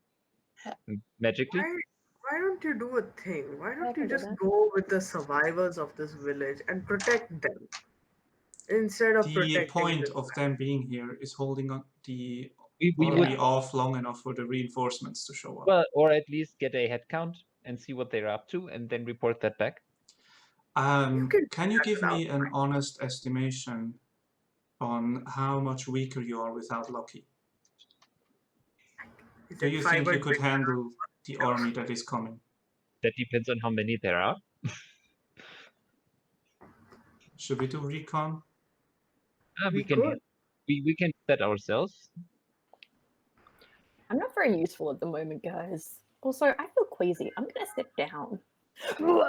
magically.
Why don't you do a thing? Why
I
don't
can
you
do
just
that.
go with the survivors of this village and protect them instead of
The
protecting
point
this
of them being here is holding on the
We
army
would,
off long enough for the reinforcements to show up.
well, or at least get a head count and see what they're up to, and then report that back.
Can you give me an honest estimation on how much weaker you are without Lucky?
Is
Do
it
you think you
500?
could handle the army that is coming?
That depends on how many there are.
Should we do recon?
We can
could.
we can set ourselves.
I'm not very useful at the moment, guys. Also, I feel queasy. I'm gonna sit down. No,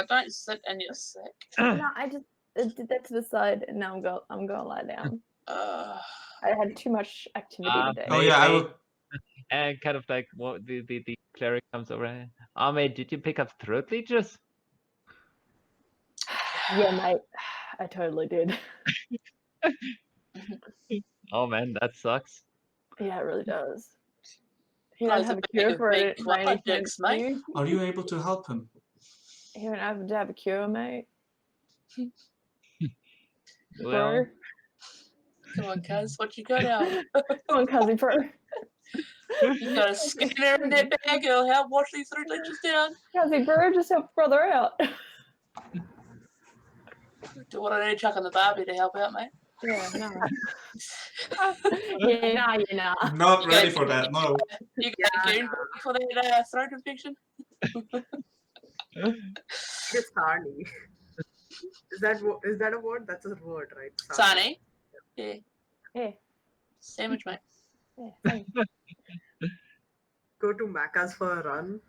Don't sit and you're sick.
I just did that to the side, and now I'm gonna lie down. I had too much activity today.
Oh yeah, I
Mate.
will.
And kind of like what the cleric comes over. Oh mate, did you pick up throat leeches?
Yeah, mate, I totally did.
Oh man, that sucks.
Yeah, it really does. You
Guys,
don't have a
a
cure
big,
for
big
it, by any
projects,
chance,
mate.
do you?
Are you able to help him?
You don't have a cure, mate.
Well,
Bro,
Come on, cuz, what you got out?
come on, cousin, bro.
You got a scanner in that bag, it'll help wash these three leeches down.
Cousin, bro, just help brother out.
Do what I need to chuck on the Barbie to help out, mate.
Yeah, no. Yeah, nah.
Not
You
ready
guys-
for that. No.
You got a goon for that throat infection?
It's Sani. Is that a word? That's a word, right?
Sani? Yeah.
Yeah,
Sandwich, mate.
yeah, same.
Go to Macca's for a run.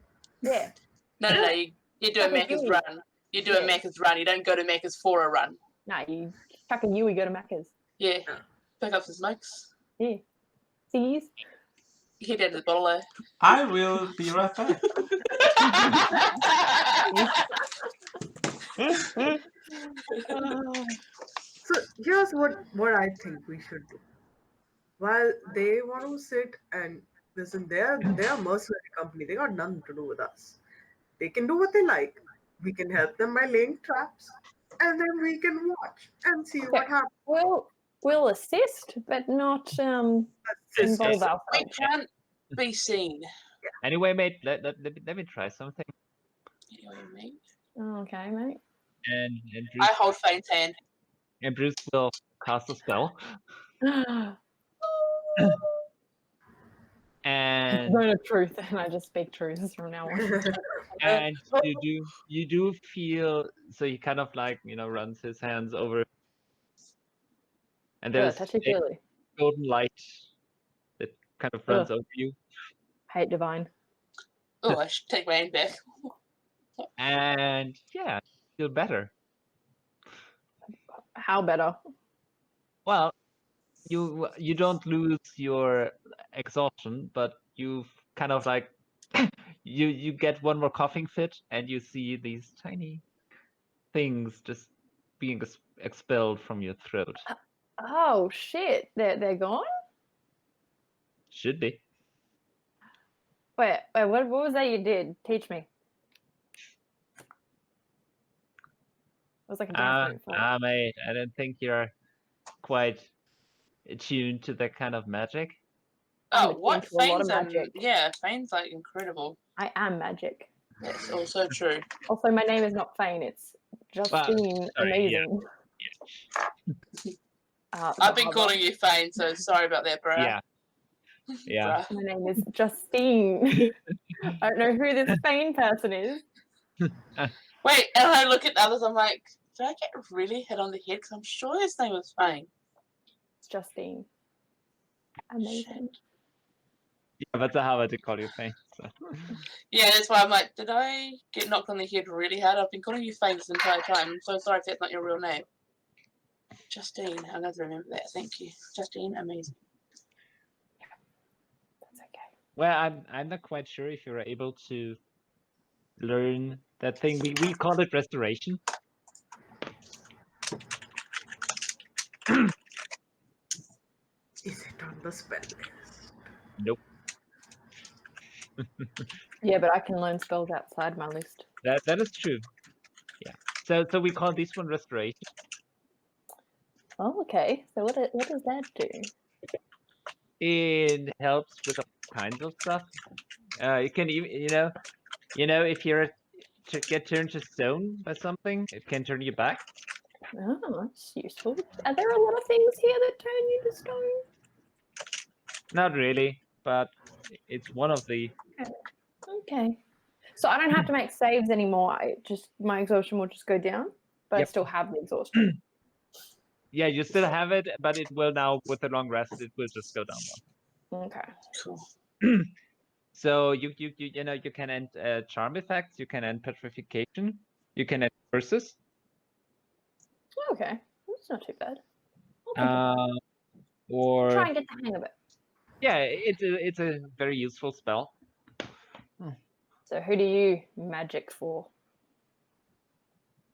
Yeah.
No, you do a
Fucking
Macca's
you.
run. You do a
Yeah.
Macca's run. You don't go to Macca's for a run.
Nah, you fucking you, we go to Macca's.
Yeah. Pick up some smokes.
Yeah. Sees?
Head down to the bottle there.
I will be right back.
So here's what I think we should do. While they want to sit and listen, they're a mercenary company. They got nothing to do with us. They can do what they like. We can help them by laying traps, and then we can watch and see what happens.
We'll assist, but not involve
We
ourselves.
can't be seen.
Anyway, mate, let me try something.
Anyway, mate.
Okay, mate.
And
I
Bruce,
hold Fane's hand.
and Bruce will cast a spell. And
Learn of truth, and I just speak truths from now on.
and you do feel, so he kind of like, runs his hands over, and there's
Touchy
a
feely.
golden light that kind of runs over you,
Hate divine.
Oh, I should take my hand back.
and yeah, feel better.
How better?
Well, you don't lose your exhaustion, but you kind of like you get one more coughing fit, and you see these tiny things just being expelled from your throat.
Oh shit! They're gone.
Should be.
Wait. What was that you did? Teach me. It was like a dance move.
Mate, I don't think you're quite attuned to that kind of magic.
Oh,
I'm
what?
attuned to a lot of
Fane's
magic.
yeah, Fane's like incredible.
I am magic.
That's also true.
Also, my name is not Phane. It's Justine.
sorry, yeah.
Amazing.
I've been
Zahavah.
calling you Fane, so sorry about that, bro.
Yeah. Yeah.
Bruh.
My name is Justine. I don't know who this Phane person is.
Wait, and I look at the others, I'm like, Did I get really hit on the head? Because I'm sure his name was Phane.
It's Justine. Amazing.
Yeah, but Zahavah did call you Phane. So.
Yeah, that's why I'm like, did I get knocked on the head really hard? I've been calling you Phane this entire time. I'm so sorry if that's not your real name. Justine, I'm going to remember that. Thank you. Justine, amazing.
That's okay.
Well, I'm not quite sure if you're able to learn that thing. We call it restoration.
Is it on the spell list?
Nope.
Yeah, but I can learn spells outside my list.
That is true. Yeah. So we call this one restoration.
Oh, okay. So what does that do?
It helps with all kinds of stuff. It can even if you're to get turned to stone by something, it can turn you back.
Oh, that's useful. Are there a lot of things here that turn you to stone?
Not really, but it's one of the.
Okay. So I don't have to make saves anymore. My exhaustion will just go down, but I
Yep.
still have the exhaustion.
Yeah, you still have it, but it will now, with the long rest, it will just go down one.
Okay.
Cool.
So you can end charm effects, you can end petrification, you can end curses.
Okay. That's not too bad. I'll
Or
try and get the hang of it.
yeah, it's a very useful spell.
So who do you magic for?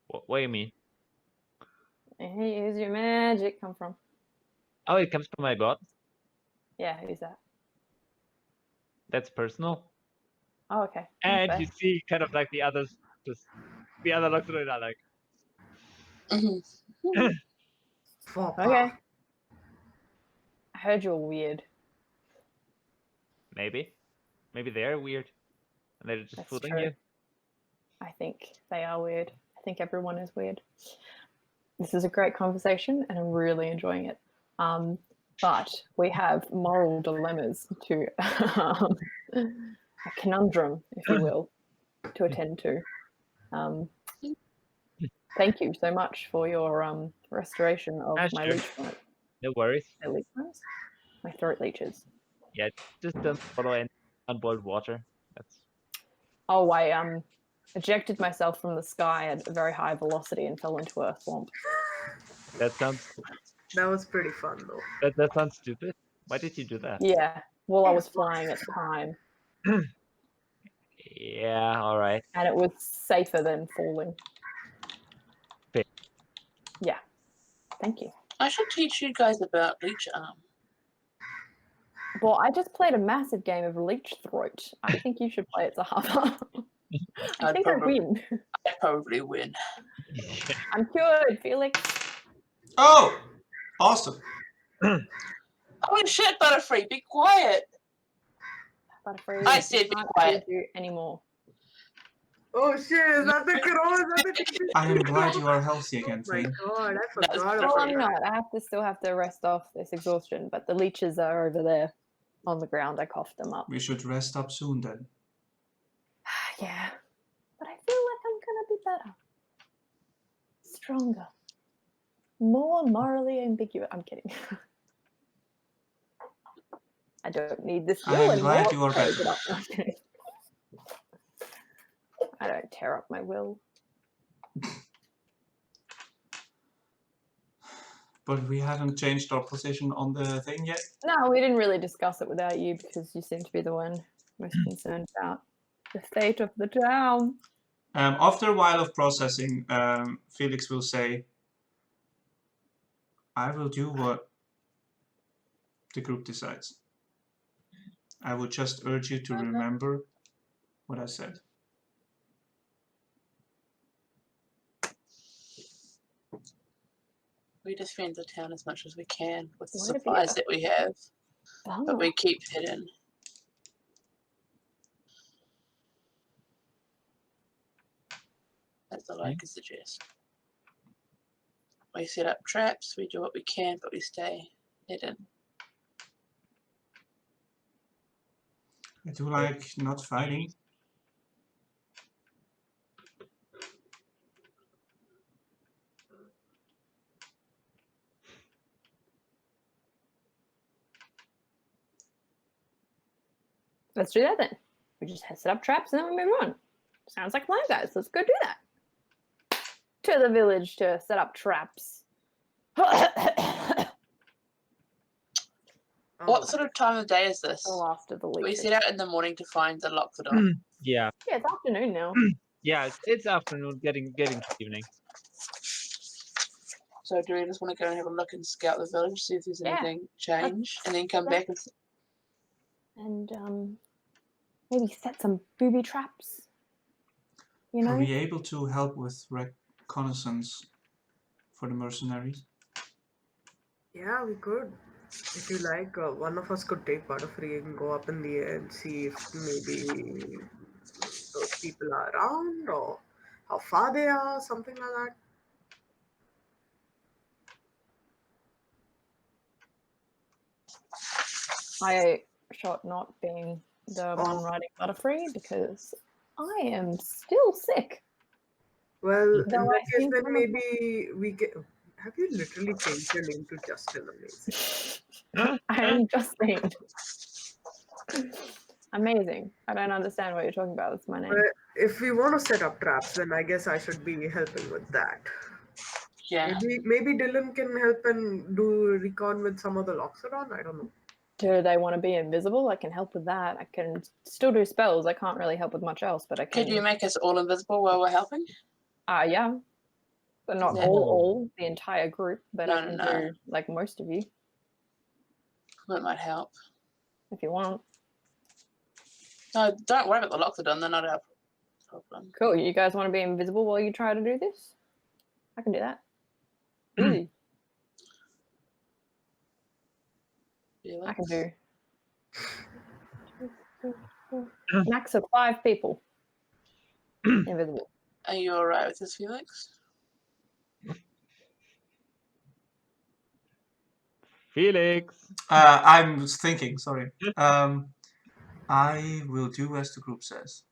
What do you mean?
Where's your magic come from?
Oh, it comes from my god.
Yeah, who's that?
That's personal.
Oh, okay.
And
Fair.
you see kind of like the others, just the other looks at it are like.
Okay. I heard you're weird.
Maybe they're weird, and they're just
That's
fooling
true.
you.
I think they are weird. I think everyone is weird. This is a great conversation, and I'm really enjoying it. But we have moral dilemmas to a conundrum, if you will, to attend to. Thank you so much for your restoration of my
Sure.
leech points.
No worries.
My leech points? My throat leeches.
Yeah, just don't follow any unboiled water. That's.
Oh, I ejected myself from the sky at a very high velocity and fell into a swamp.
That sounds.
That was pretty fun though.
That sounds stupid. Why did you do that?
Yeah, well, I was flying at the time.
Yeah, all right.
And it was safer than falling.
Fair.
Yeah, thank you.
I should teach you guys about leech arm.
Well, I just played a massive game of Leech Throat. I think you should play it, Zahavah. I think I win.
I'd probably win.
I'm cured, Felix.
Oh, awesome.
Oh shit, Butterfree, be quiet.
Butterfree,
I said be
can't
quiet.
do anymore.
Oh shit, is that the crow? Is that the
I am glad you are healthy again,
Oh my
Phane.
god, I forgot
No,
No,
about
I'm
that.
not. I still have to rest off this exhaustion, but the leeches are over there on the ground. I coughed them up.
We should rest up soon then.
Yeah, but I feel like I'm gonna be better, stronger, more morally ambiguous. I'm kidding. I don't need this
I
will
am glad
anymore.
you are
Close
better.
it up. I'm kidding. I don't tear up my will.
But we haven't changed our position on the thing yet.
No, we didn't really discuss it without you because you seem to be the one most concerned about the fate of the town.
After a while of processing, Felix will say, I will do what the group decides. I will just urge you to remember what I said.
We defend the town as much as we can with the
What have
supplies
you-
that we have, but
Oh,
we keep hidden. That's all I can suggest. We set up traps, we do what we can, but we stay hidden.
I do like not fighting.
Let's do that then. We just set up traps and then we move on. Sounds like a plan, guys. Let's go do that. To the village to set up traps.
What sort of time of day is this?
All after the
We
leech.
set out in the morning to find the Loxodon.
Yeah.
Yeah, it's afternoon now.
Yeah, it's afternoon, getting to evening.
So do we just want to go and have a look and scout the village, see if there's
Yeah.
anything changed, and then come
Yeah.
back and
And maybe set some booby traps. You know?
Are we able to help with reconnaissance for the mercenaries?
Yeah, we could. If you like, one of us could take part of free and go up in the air and see if maybe those people are around or how far they are, something like that.
I shot not being the
Oh.
one riding Butterfree because I am still sick.
Well, in
Though
that
I
case,
think
then
one of
maybe we get. Have you literally changed your name to Justin? Amazing.
I am Justine. Amazing. I don't understand what you're talking about. That's my name.
But if we want to set up traps, then I guess I should be helping with that.
yeah.
Maybe Dyllan can help and do recon with some of the Loxodon. I don't know.
Do they want to be invisible? I can help with that. I can still do spells. I can't really help with much else, but I can.
Could you make us all invisible while we're helping?
Yeah. But not
Yeah.
all, the entire group. But I
No,
can
no.
do like most of you
That might help.
if you want.
No, don't worry about the Loxodon. They're not our problem.
Cool. You guys want to be invisible while you try to do this? I can do that. Easy. I can do max of 5 people. Invisible.
Are you alright with this, Felix?
Felix.
I'm thinking, sorry. I will do as the group says.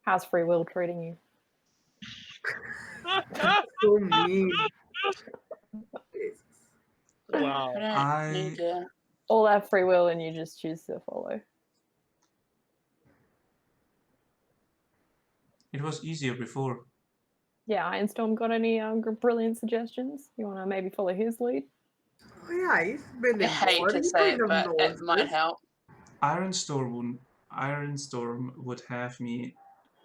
How's free will treating you?
So mean. Jesus.
Wow.
I don't need to.
All that free will and you just choose to follow.
It was easier before.
Yeah, Ironstorm got any brilliant suggestions? You want to maybe follow his lead?
Oh yeah, he's been
I hate
involved.
to
He
say it,
kind of
but it
knows
might
this.
help.
Ironstorm would have me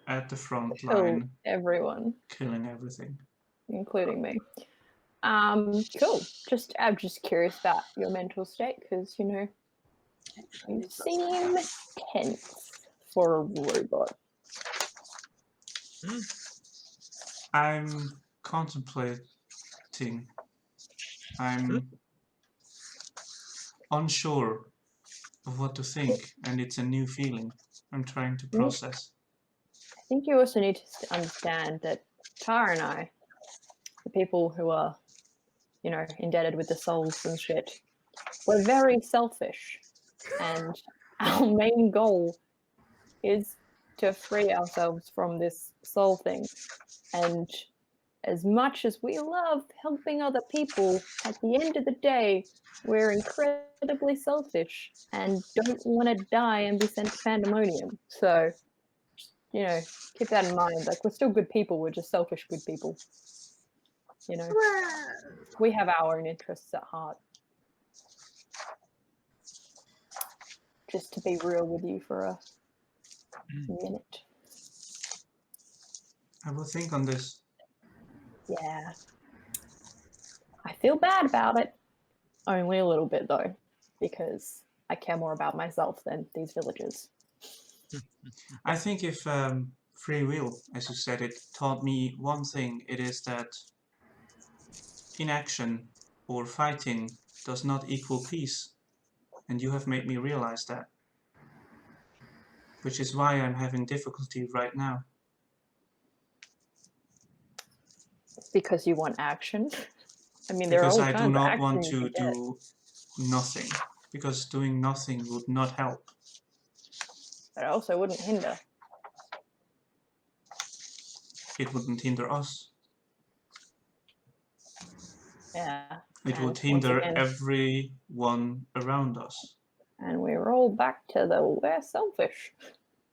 at the front
Kill
line,
everyone,
killing everything.
including me. Cool. I'm just curious about your mental state because you seem tense for a robot.
I'm contemplating. I'm unsure of what to think, and it's a new feeling. I'm trying to process.
I think you also need to understand that Tara and I, the people who are, indebted with the souls and shit, we're very selfish. And our main goal is to free ourselves from this soul thing. And as much as we love helping other people, at the end of the day, we're incredibly selfish and don't want to die and be sent to pandemonium. So, keep that in mind. Like, we're still good people. We're just selfish good people. We have our own interests at heart. Just to be real with you for a minute.
I will think on this.
Yeah. I feel bad about it. Only a little bit, though, because I care more about myself than these villagers.
I think if free will, as you said, it taught me one thing, it is that inaction or fighting does not equal peace. And you have made me realize that. Which is why I'm having difficulty right now.
Because you want action? I mean, there are
Because
all
I
kinds
do
of
not
action
want
you
to
can get.
do nothing. Because doing nothing would not help.
But it also wouldn't hinder.
It wouldn't hinder us.
Yeah.
It
And
would hinder
once again,
everyone around us.
And we roll back to the we're selfish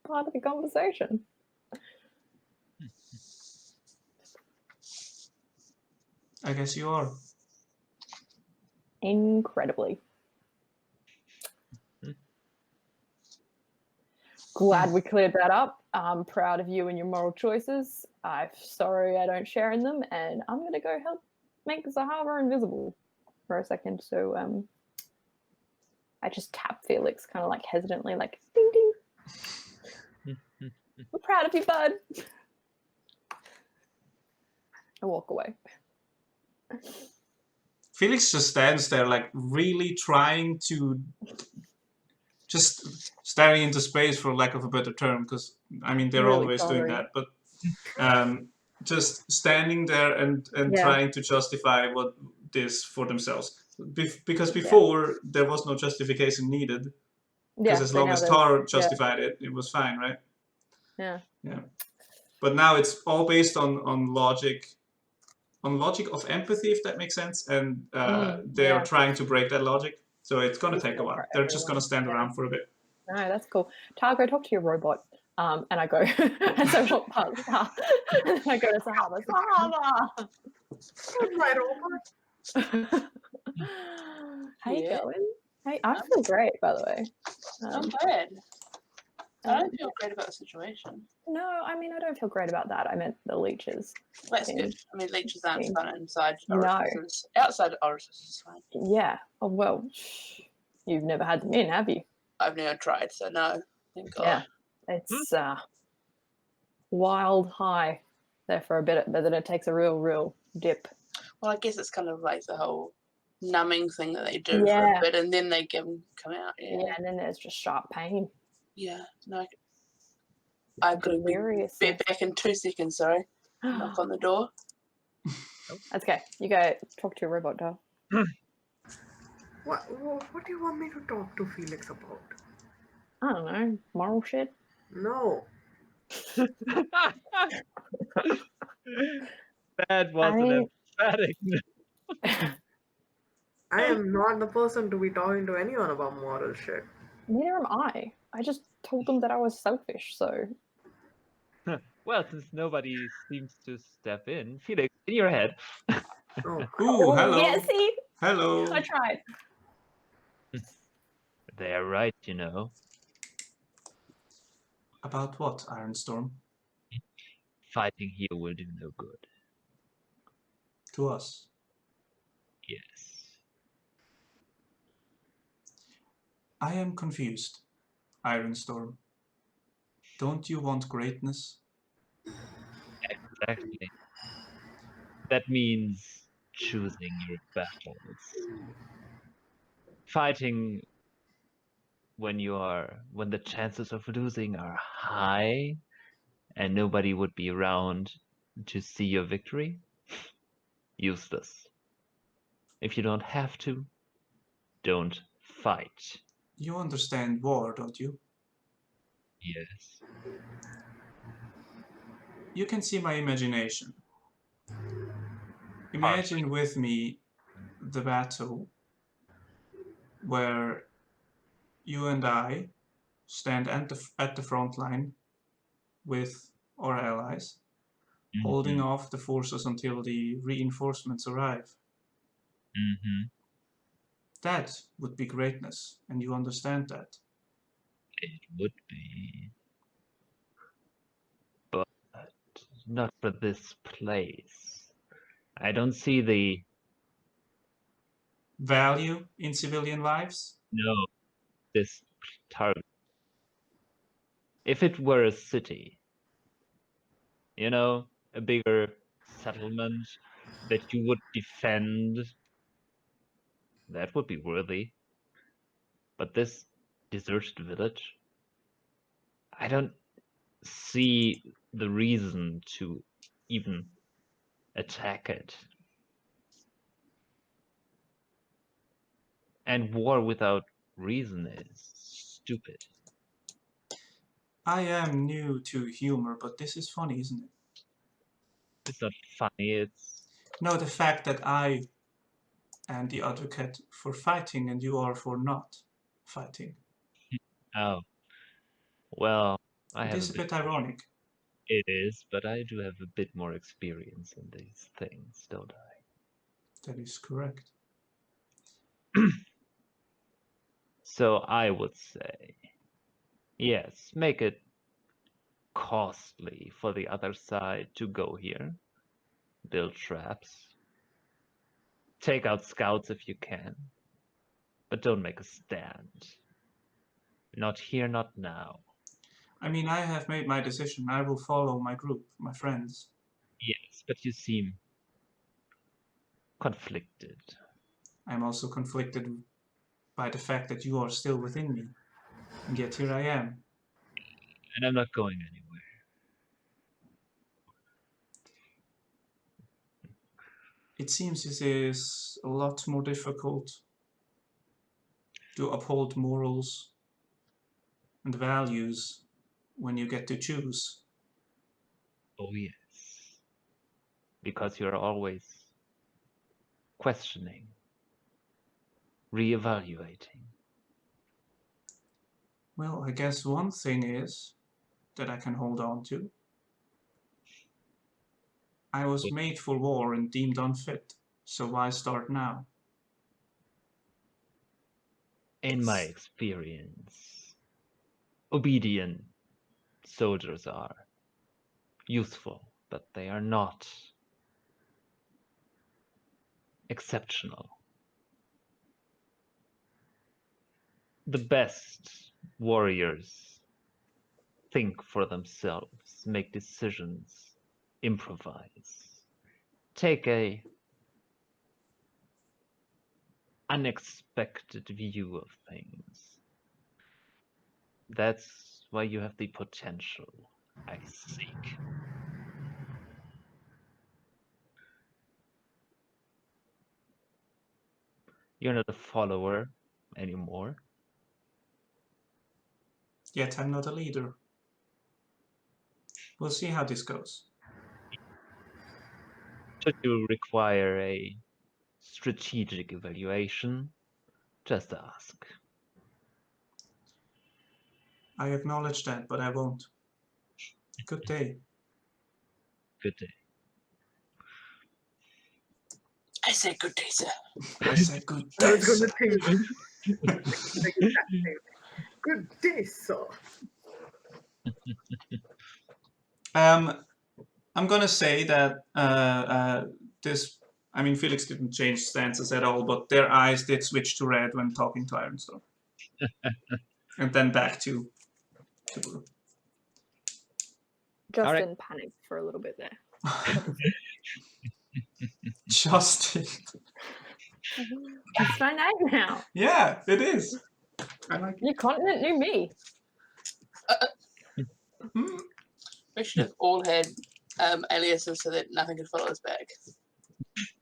part of the conversation.
I guess you are.
Incredibly. Glad we cleared that up. I'm proud of you and your moral choices. I'm sorry I don't share in them, and I'm going to go help make Zahavah invisible for a second. So I just tap Felix kind of like hesitantly, like, ding, ding. We're proud of you, bud. I walk away.
Felix just stands there, like, really trying to... just staring into space, for lack of a better term, because, I mean, they're
Really
always doing
sorry.
that, but just standing there and
Yeah.
trying to justify what this for themselves. Because before, there was no justification needed, because
Yeah,
as
so
long
now
as
there's-
Tar justified it, it was fine, right?
Yeah.
Yeah. But now it's all based on logic, of empathy, if that makes sense, and they are
yeah.
trying to break that logic. So it's going to
It's
take a
not
while.
for
They're just going to
everyone.
stand around for a bit.
No, that's cool. Tar, go talk to your robot. And I go, and so I walk past Tar, and then I go to Zahavah. Zahavah!
My robot.
How you
Yeah.
going? Hey, I feel great, by the way.
I'm glad. I
um,
don't feel great about the situation.
No, I mean, I don't feel great about that. I meant the leeches.
That's
Yeah.
good. I mean, leeches aren't
Yeah.
fun inside
No.
orifices. Outside orifices is fine.
Yeah. Oh, well, you've never had them in, have you?
I've never tried, so no. Thank God.
Yeah. It's wild high there for a bit, but then it takes a real dip.
Well, I guess it's kind of like the whole numbing thing that they do for
Yeah.
a bit, and then they come out.
Yeah, and then there's just sharp pain.
Yeah. No. I've got to be
Delirious.
back in 2 seconds. Sorry. Knock on the door.
That's okay. You go talk to your robot, doll.
What do you want me to talk to Felix about?
I don't know. Moral shit.
No.
That was an emphatic.
I am not the person to be talking to anyone about moral shit.
Neither am I. I just told them that I was selfish, so.
Well, since nobody seems to step in, Felix, in your head.
Oh,
Ooh, hello.
Yeah, see?
Hello.
I tried.
They're right, you know.
About what, Ironstorm?
Fighting here will do no good.
To us.
Yes.
I am confused, Ironstorm. Don't you want greatness?
Exactly. That means choosing your battles. Fighting when the chances of losing are high and nobody would be around to see your victory, useless. If you don't have to, don't fight.
You understand war, don't you?
Yes.
You can see my imagination. Imagine with me the battle where you and I stand at the front line with our allies, holding off the forces until the reinforcements arrive.
Mm-hmm.
That would be greatness, and you understand that.
It would be. But not for this place. I don't see the
Value in civilian lives?
this target. If it were a city, a bigger settlement that you would defend, that would be worthy. But this deserted village, I don't see the reason to even attack it. And war without reason is stupid.
I am new to humor, but this is funny, isn't it?
It's not funny, it's...
No, the fact that I am the advocate for fighting and you are for not. fighting.
Oh, well, I
It
have
is a bit ironic.
It is, but I do have a bit more experience in these things, don't I?
That is correct.
So I would say, yes, make it costly for the other side to go here. Build traps. Take out scouts if you can. But don't make a stand. Not here, not now.
I mean, I have made my decision. I will follow my group, my friends.
Yes, but you seem conflicted.
I'm also conflicted by the fact that you are still within me. And yet here I am.
And I'm not going anywhere.
It seems it is a lot more difficult to uphold morals and values when you get to choose.
Oh, yes. Because you're always questioning, reevaluating.
Well, I guess one thing is that I can hold on to. I was made for war and deemed unfit, so why start now?
In my experience, obedient soldiers are useful, but they are not exceptional. The best warriors think for themselves, make decisions, improvise, take a unexpected view of things. That's why you have the potential I seek. You're not a follower anymore.
Yet I'm not a leader. We'll see how this goes.
Should you require a strategic evaluation, just ask.
I acknowledge that, but I won't. Good day.
Good day.
I say good day, sir.
I said good
I
day.
was going
sir.
to think the exact same. Good day, sir.
I'm gonna say that this. I mean, Felix didn't change stances at all, but their eyes did switch to red when talking to Ironstone, and then back to blue.
Justin panicked for a little bit there.
Justin.
It's my name now.
Yeah, it is. I like it.
New continent, new me.
We should have all had aliases so that nothing could follow us back.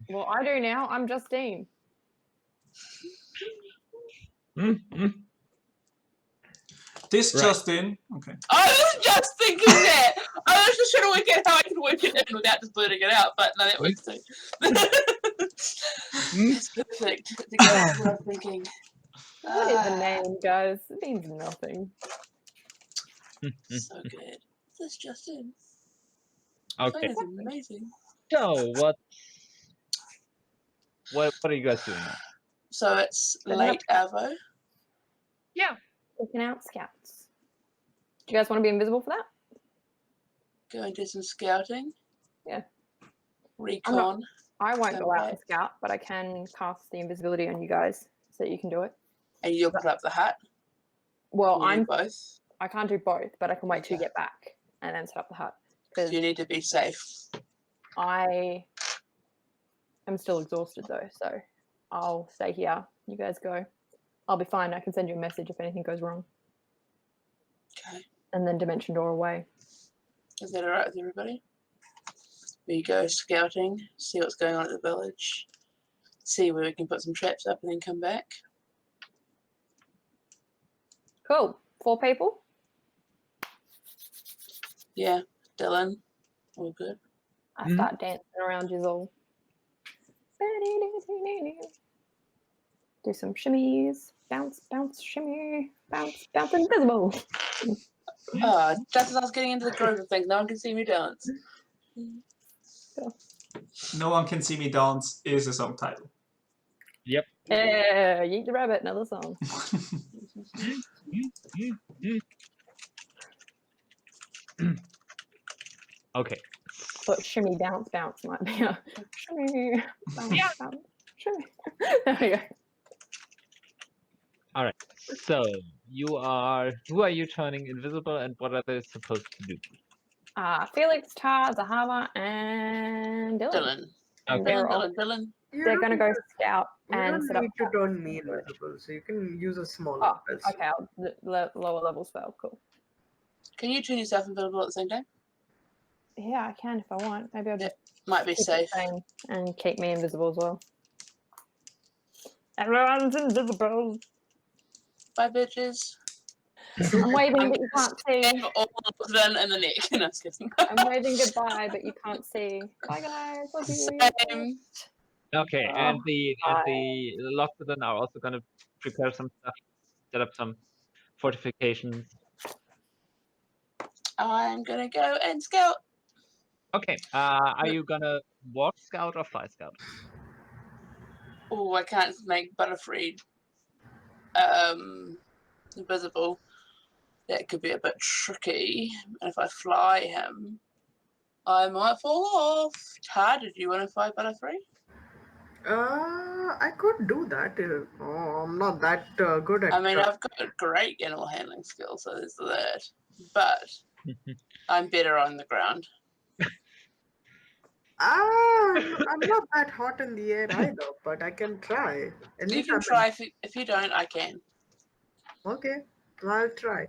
Well, I do now. I'm Justine.
This
Right.
Justin. Okay.
I was just thinking that. I was just trying to work out how I can work it in without just blurting it out, but no, that works too. It's perfect. The guys were thinking.
What is a name, guys? It means nothing.
So good. This just in.
Okay.
That is amazing.
So what are you guys doing now?
So it's
Setting
late Avo.
Yeah.
Looking out scouts. Do you guys want to be invisible for that?
Go and do some scouting.
Yeah.
Recon.
I won't go out
Okay.
and scout, but I can cast the invisibility on you guys so that you can do it.
And you'll put up the hut.
Well,
You do both.
I can't do both, but I can wait till
Okay.
you get back and then set up the hut.
Because you need to be safe.
I am still exhausted though, so I'll stay here. You guys go. I'll be fine. I can send you a message if anything goes wrong.
Okay.
And then dimension door away.
Is that alright with everybody? We go scouting, see what's going on at the village, see where we can put some traps up and then come back.
Cool. 4 people.
Yeah, Dyllan, all good.
I start dancing around you all. Do some shimmies. bounce, bounce, shimmy, bounce, bounce, invisible.
Just as I was getting into the groove of things, no one can see me dance.
No One Can See Me Dance is a song title.
Yep.
Yeet the Rabbit, another song.
Okay.
But shimmy, bounce, bounce might be a shimmy, bounce, bounce, shimmy. There we go.
All right. So who are you turning invisible, and what are they supposed to do?
Felix, Tar, Zahavah, and Dyllan.
Dyllan.
And
Okay.
they're all
Dyllan.
they're gonna go scout
You
and
don't
set up.
need to turn me invisible, so you can use a smaller
Oh,
spell.
okay. Lower level spell. Cool.
Can you turn yourself invisible at the same time?
Yeah, I can if I want. Maybe I'll just
Might be
keep
safe.
it same and keep me invisible as well. Everyone's invisible.
Bye, bitches.
I'm waving, but you can't see.
All of them in the neck. No, I'm just kidding.
I'm waving goodbye, but you can't see. Bye, guys. Love you.
Same.
Okay,
Oh,
and the
hi.
Lockdown are also going to prepare some stuff, set up some fortifications.
I'm gonna go and scout.
Okay, are you gonna walk scout or fly scout?
Oh, I can't make Butterfree invisible. That could be a bit tricky. And if I fly him, I might fall off. Tar, did you want to fly Butterfree?
I could do that. I'm not that good at.
I mean, I've got a great animal handling skill, so there's that. But I'm better on the ground.
I'm not that hot in the air either, but I can try. At
You
least
can try. If you don't, I can.
Okay, I'll try.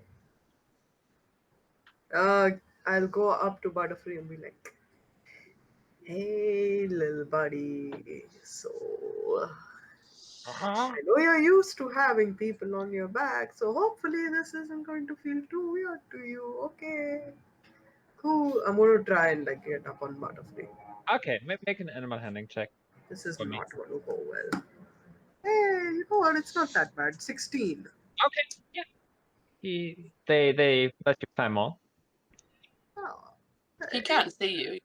I'll go up to Butterfree and be like, "Hey, little buddy. So, I know you're used to having people on your back, so hopefully this isn't going to feel too weird to you. Okay, cool. I'm going to try and like get up on Butterfree.
Okay, make an animal handling check.
This is
For me.
not going to go well. Hey, you know what? It's not that bad. 16.
Okay, yeah. They let you climb on.
Oh,
He can't see you.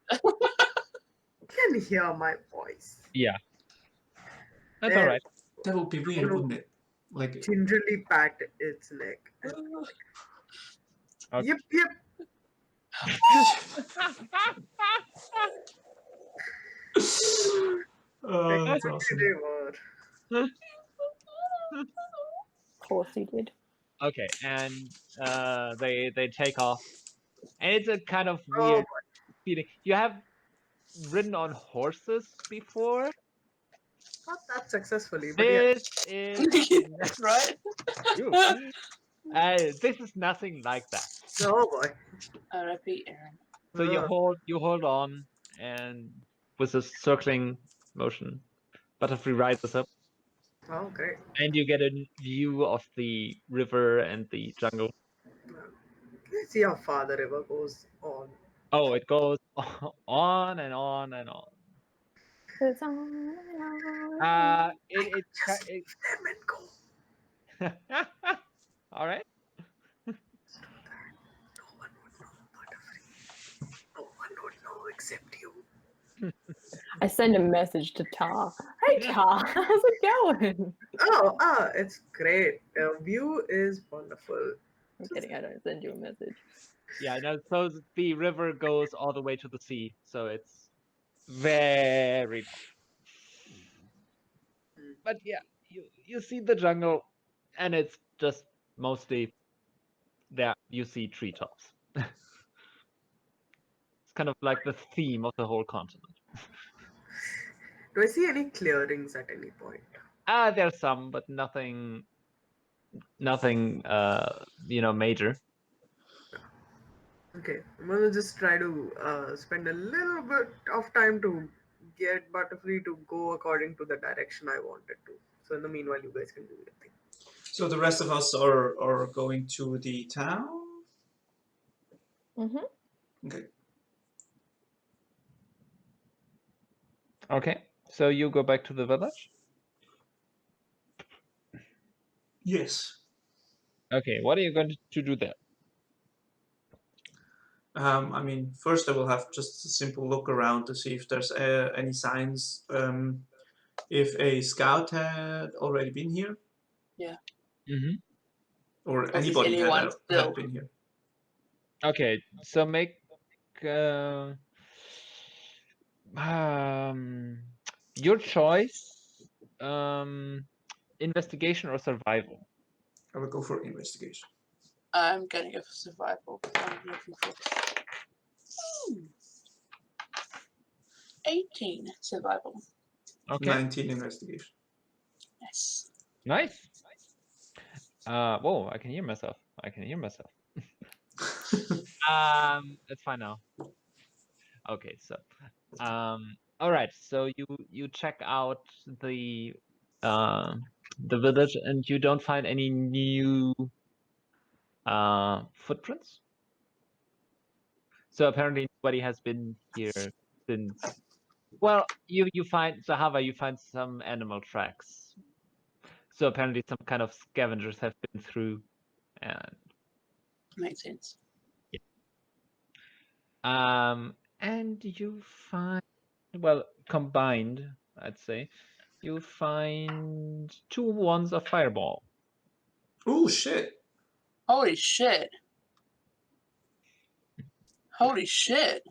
can hear my voice.
Yeah, that's
There.
all right.
That would be weird, wouldn't it? Like,
Gingerly pat its neck. And
Okay.
Yep, yep.
oh, that's
Exactly
awesome.
they were.
Of course he did.
Okay, and they take off, and it's a kind of
Oh,
weird feeling. You have ridden on horses before.
not that successfully, but yeah.
This is
Right?
this is nothing like that.
Oh boy.
I repeat, Aaron.
So you hold on, and with a circling motion, Butterfree rises up,
Oh, great.
and you get a view of the river and the jungle.
Let's see how far the river goes on.
Oh, it goes on and on and on.
It's on and on.
It
Just leave them and go.
all right.
No one would know, Butterfree. No one would know except you.
I send a message to Tar. Hey Tar, how's it going?
Oh, it's great. The view is wonderful.
I'm kidding, I don't send you a message.
Yeah, no, so the river goes all the way to the sea, so it's very long. But yeah, you see the jungle, and it's just mostly there. You see treetops. It's kind of like the theme of the whole continent.
Do I see any clearings at any point?
There's some, but nothing major.
Okay, I'm gonna just try to spend a little bit of time to get Butterfree to go according to the direction I wanted to. So in the meanwhile, you guys can do your thing.
So the rest of us are going to the town?
Mm-hmm.
Okay.
Okay, so you go back to the village.
Yes.
Okay, what are you going to do there?
I mean, first I will have just a simple look around to see if there's any signs. If a scout had already been here,
Mm-hmm.
or
Or is
anybody
anyone still?
had been here.
Okay, so make your choice. Investigation or survival.
I will go for investigation.
I'm going to go for survival. I'm looking for 18 survival.
Okay,
19 investigation.
Yes.
nice. Whoa, I can hear myself. It's fine now. Okay, so, all right. So you check out the village and you don't find any new footprints. So apparently nobody has been here since. Well, you find Zahavah, you find some animal tracks. So apparently some kind of scavengers have been through, and
Makes sense.
and you find, well, combined, I'd say, you find 2 wands of fireball.
Oh shit!
Holy shit. Holy shit.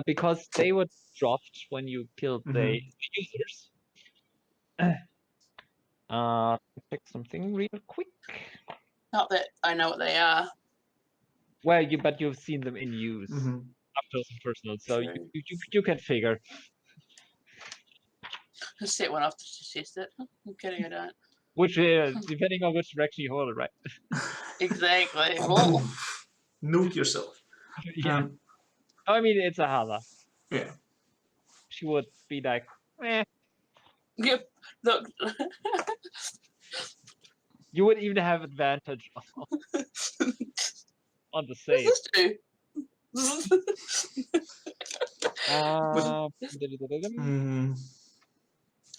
Because they were dropped when you killed the users. Check something real quick.
Not that I know what they are.
Well, but you've seen them in use up close and personal, so
True.
you can figure.
Just set one off to test it. I'm kidding, I don't.
Which depending on which direction you hold it, right?
Exactly. Whoa.
Nuke yourself.
Yeah. I mean, it's a Hala.
Yeah.
She would be like, eh.
Yep. Look.
You would even have advantage on the save.
This do.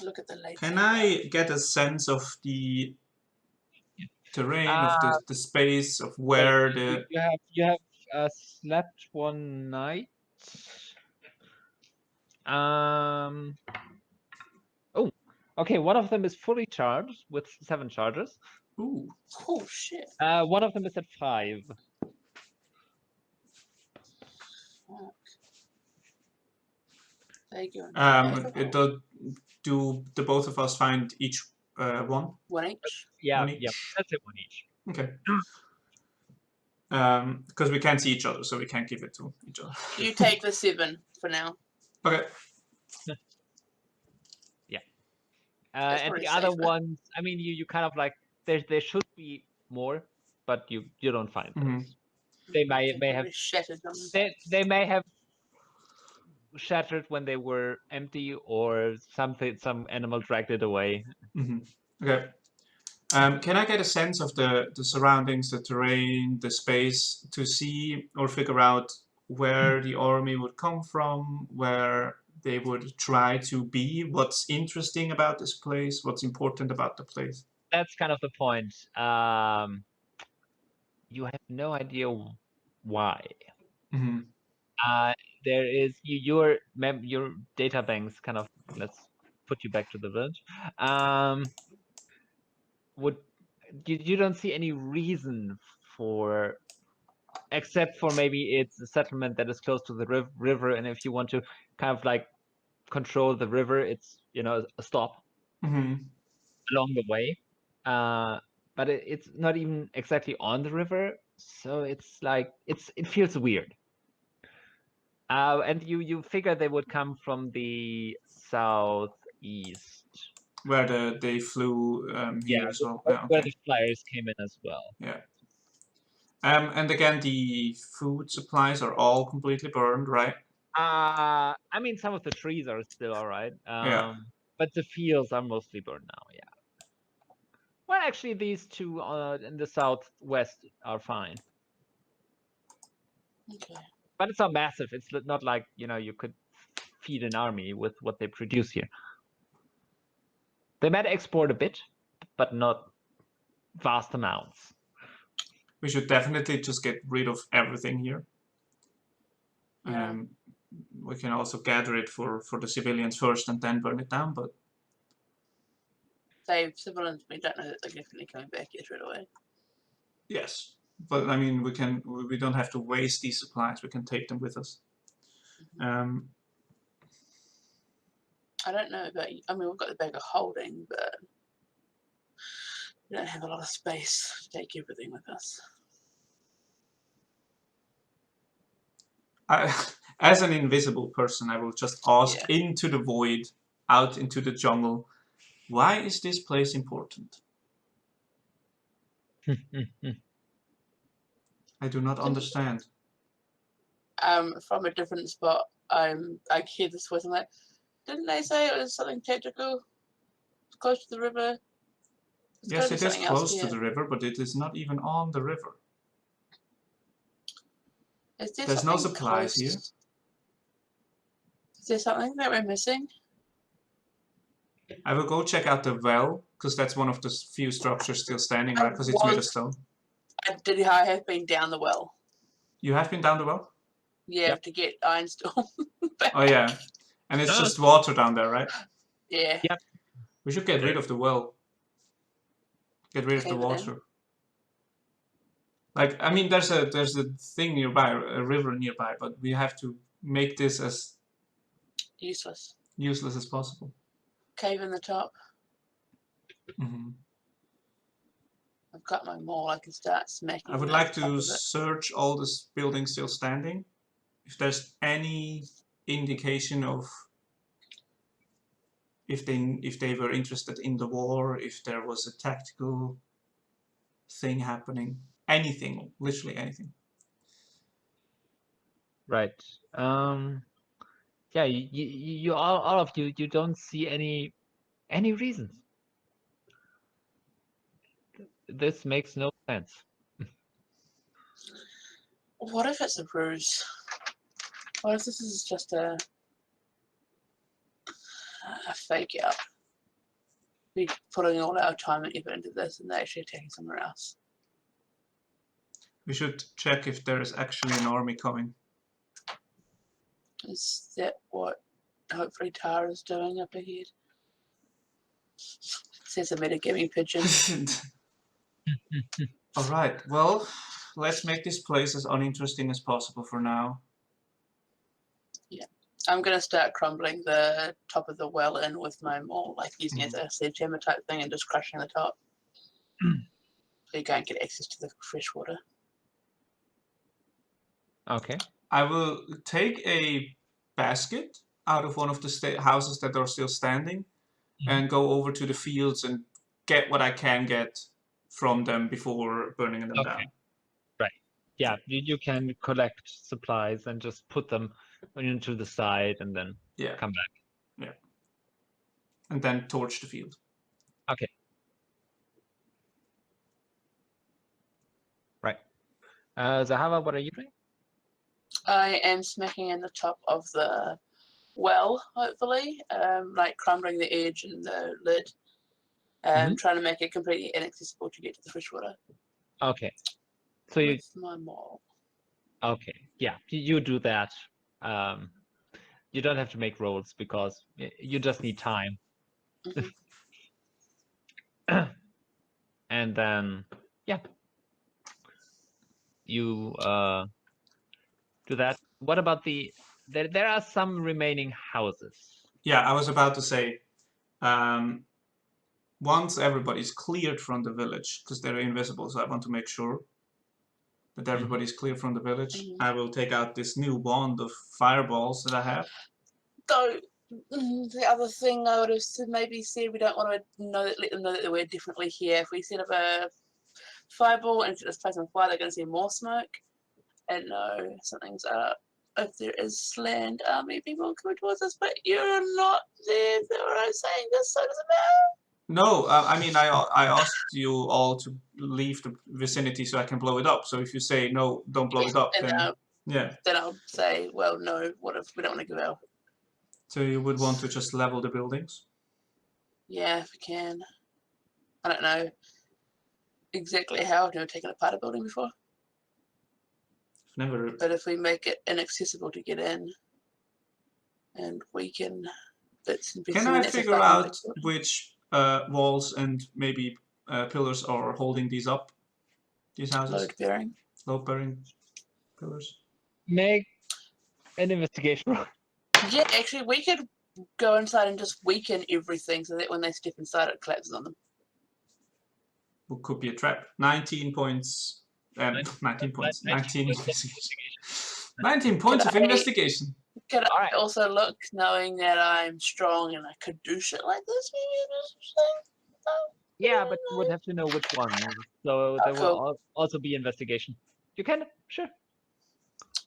Look at the lights.
Can I get a sense of the terrain, of the space, of where the...
You have slept one night. Oh, okay. One of them is fully charged with 7 charges.
Ooh.
Oh shit.
One of them is at 5.
Fuck. Thank you.
Do the both of us find each one?
One each?
Yeah,
One each?
yeah. That's it, one each.
Okay. Because we can't see each other, so we can't give it to each other.
You take the 7 for now.
Okay.
Yeah. And the other ones, I mean, you kind of like, there should be more, but you don't find those. They may have
shattered them.
They may have shattered when they were empty, or some animal dragged it away.
Okay. Can I get a sense of the surroundings, the terrain, the space, to see or figure out where the army would come from, where they would try to be, what's interesting about this place, what's important about the place?
That's kind of the point. You have no idea why. There is your data banks kind of, let's put you back to the village. You don't see any reason for, except for maybe it's a settlement that is close to the river, and if you want to kind of like control the river, it's a stop along the way. But it's not even exactly on the river, so it's like it feels weird. And you figure they would come from the southeast,
where they flew here as well.
Where the flyers came in as well.
Yeah. And again, the food supplies are all completely burned, right?
I mean, some of the trees are still all right. But the fields are mostly burned now. Yeah. Well, actually, these 2 in the southwest are fine.
Okay.
But it's not massive. It's not like you could feed an army with what they produce here. They might export a bit, but not vast amounts.
We should definitely just get rid of everything here.
Yeah.
We can also gather it for the civilians first and then burn it down, but
Save civilians, we don't know that they're definitely coming back here straight away.
yes. But I mean, we don't have to waste these supplies. We can take them with us.
I don't know about. I mean, we've got the bag of holding, but we don't have a lot of space to take everything with us.
As an invisible person, I will just ask into the void, out into the jungle, why is this place important? I do not understand.
From a different spot, I hear this voice. I'm like, didn't they say it was something tactical? Close to the river.
Yes, it is close to the river, but it is not even on the river. There's no supplies here.
Is there something that we're missing?
I will go check out the well, because that's one of the few structures still standing, right? Because it's made of stone.
I have been down the well.
You have been down the well?
Yeah, to get Ironstone back.
Oh yeah, and it's just water down there, right?
Yeah.
Yep.
We should get rid of the well. Get rid of the water. Like, I mean, there's a thing nearby, a river nearby, but we have to make this as
useless
as possible.
Cave in the top.
Mm-hmm.
I've got my maul. I can start smacking.
I would like to search all this buildings still standing. If there's any indication of if they were interested in the war, if there was a tactical thing happening, anything, literally anything.
Right. Yeah, you all of you don't see any reasons. This makes no sense.
What if it's a ruse? What if this is just a fake out? We're putting all our time and effort into this, and they're actually attacking somewhere else.
We should check if there is actually an army coming.
Is that what hopefully Tara's doing up ahead? Says a metagaming pigeon.
All right, well, let's make this place as uninteresting as possible for now.
Yeah, I'm gonna start crumbling the top of the well in with my maul, like using it as a sledgehammer type thing and just crushing the top. So you can't get access to the fresh water.
Okay.
I will take a basket out of one of the houses that are still standing and go over to the fields and get what I can get from them before burning them down.
Right. Yeah, you can collect supplies and just put them into the side and then come back.
Yeah. And then torch the field.
Okay. Right. Zahavah, what are you doing?
I am smacking in the top of the well, hopefully, like crumbling the edge and the lid, trying to make it completely inaccessible to get to the fresh water.
Okay. So you.
With my maul.
Okay. Yeah, you do that. You don't have to make rolls because you just need time. And then, yeah, you do that. What about there are some remaining houses.
Yeah, I was about to say, once everybody's cleared from the village, because they're invisible, so I want to make sure that everybody's clear from the village. I will take out this new wand of fireballs that I have.
So the other thing I would have maybe said, we don't want to let them know that we're definitely here. If we set up a fireball and set this place on fire, they're going to see more smoke. And no, something's up. If there is land army people coming towards us, but you're not there. Is that what I'm saying? This, so does it matter?
No, I mean, I asked you all to leave the vicinity so I can blow it up. So if you say no, don't blow it up, then
then I'll say, well, no. What if we don't want to go out?
So you would want to just level the buildings?
Yeah, if we can. I don't know. exactly how. I've never taken apart a building before.
Never.
But if we make it inaccessible to get in and weaken bits and pieces,
Can I
that's a
figure
fucking
out
big building.
which walls and maybe pillars are holding these up? These houses?
Load bearing.
Load bearing pillars?
Make an investigation roll.
Yeah, actually, we could go inside and just weaken everything so that when they step inside, it collapses on them.
What could be a trap? 19 points. 19 points. 19 investigation. 19 points of investigation.
Could
All
I
right.
also look, knowing that I'm strong and I could do shit like this, maybe?
Yeah, but you would have to know which one. So there will
Cool.
also be investigation. You can, sure.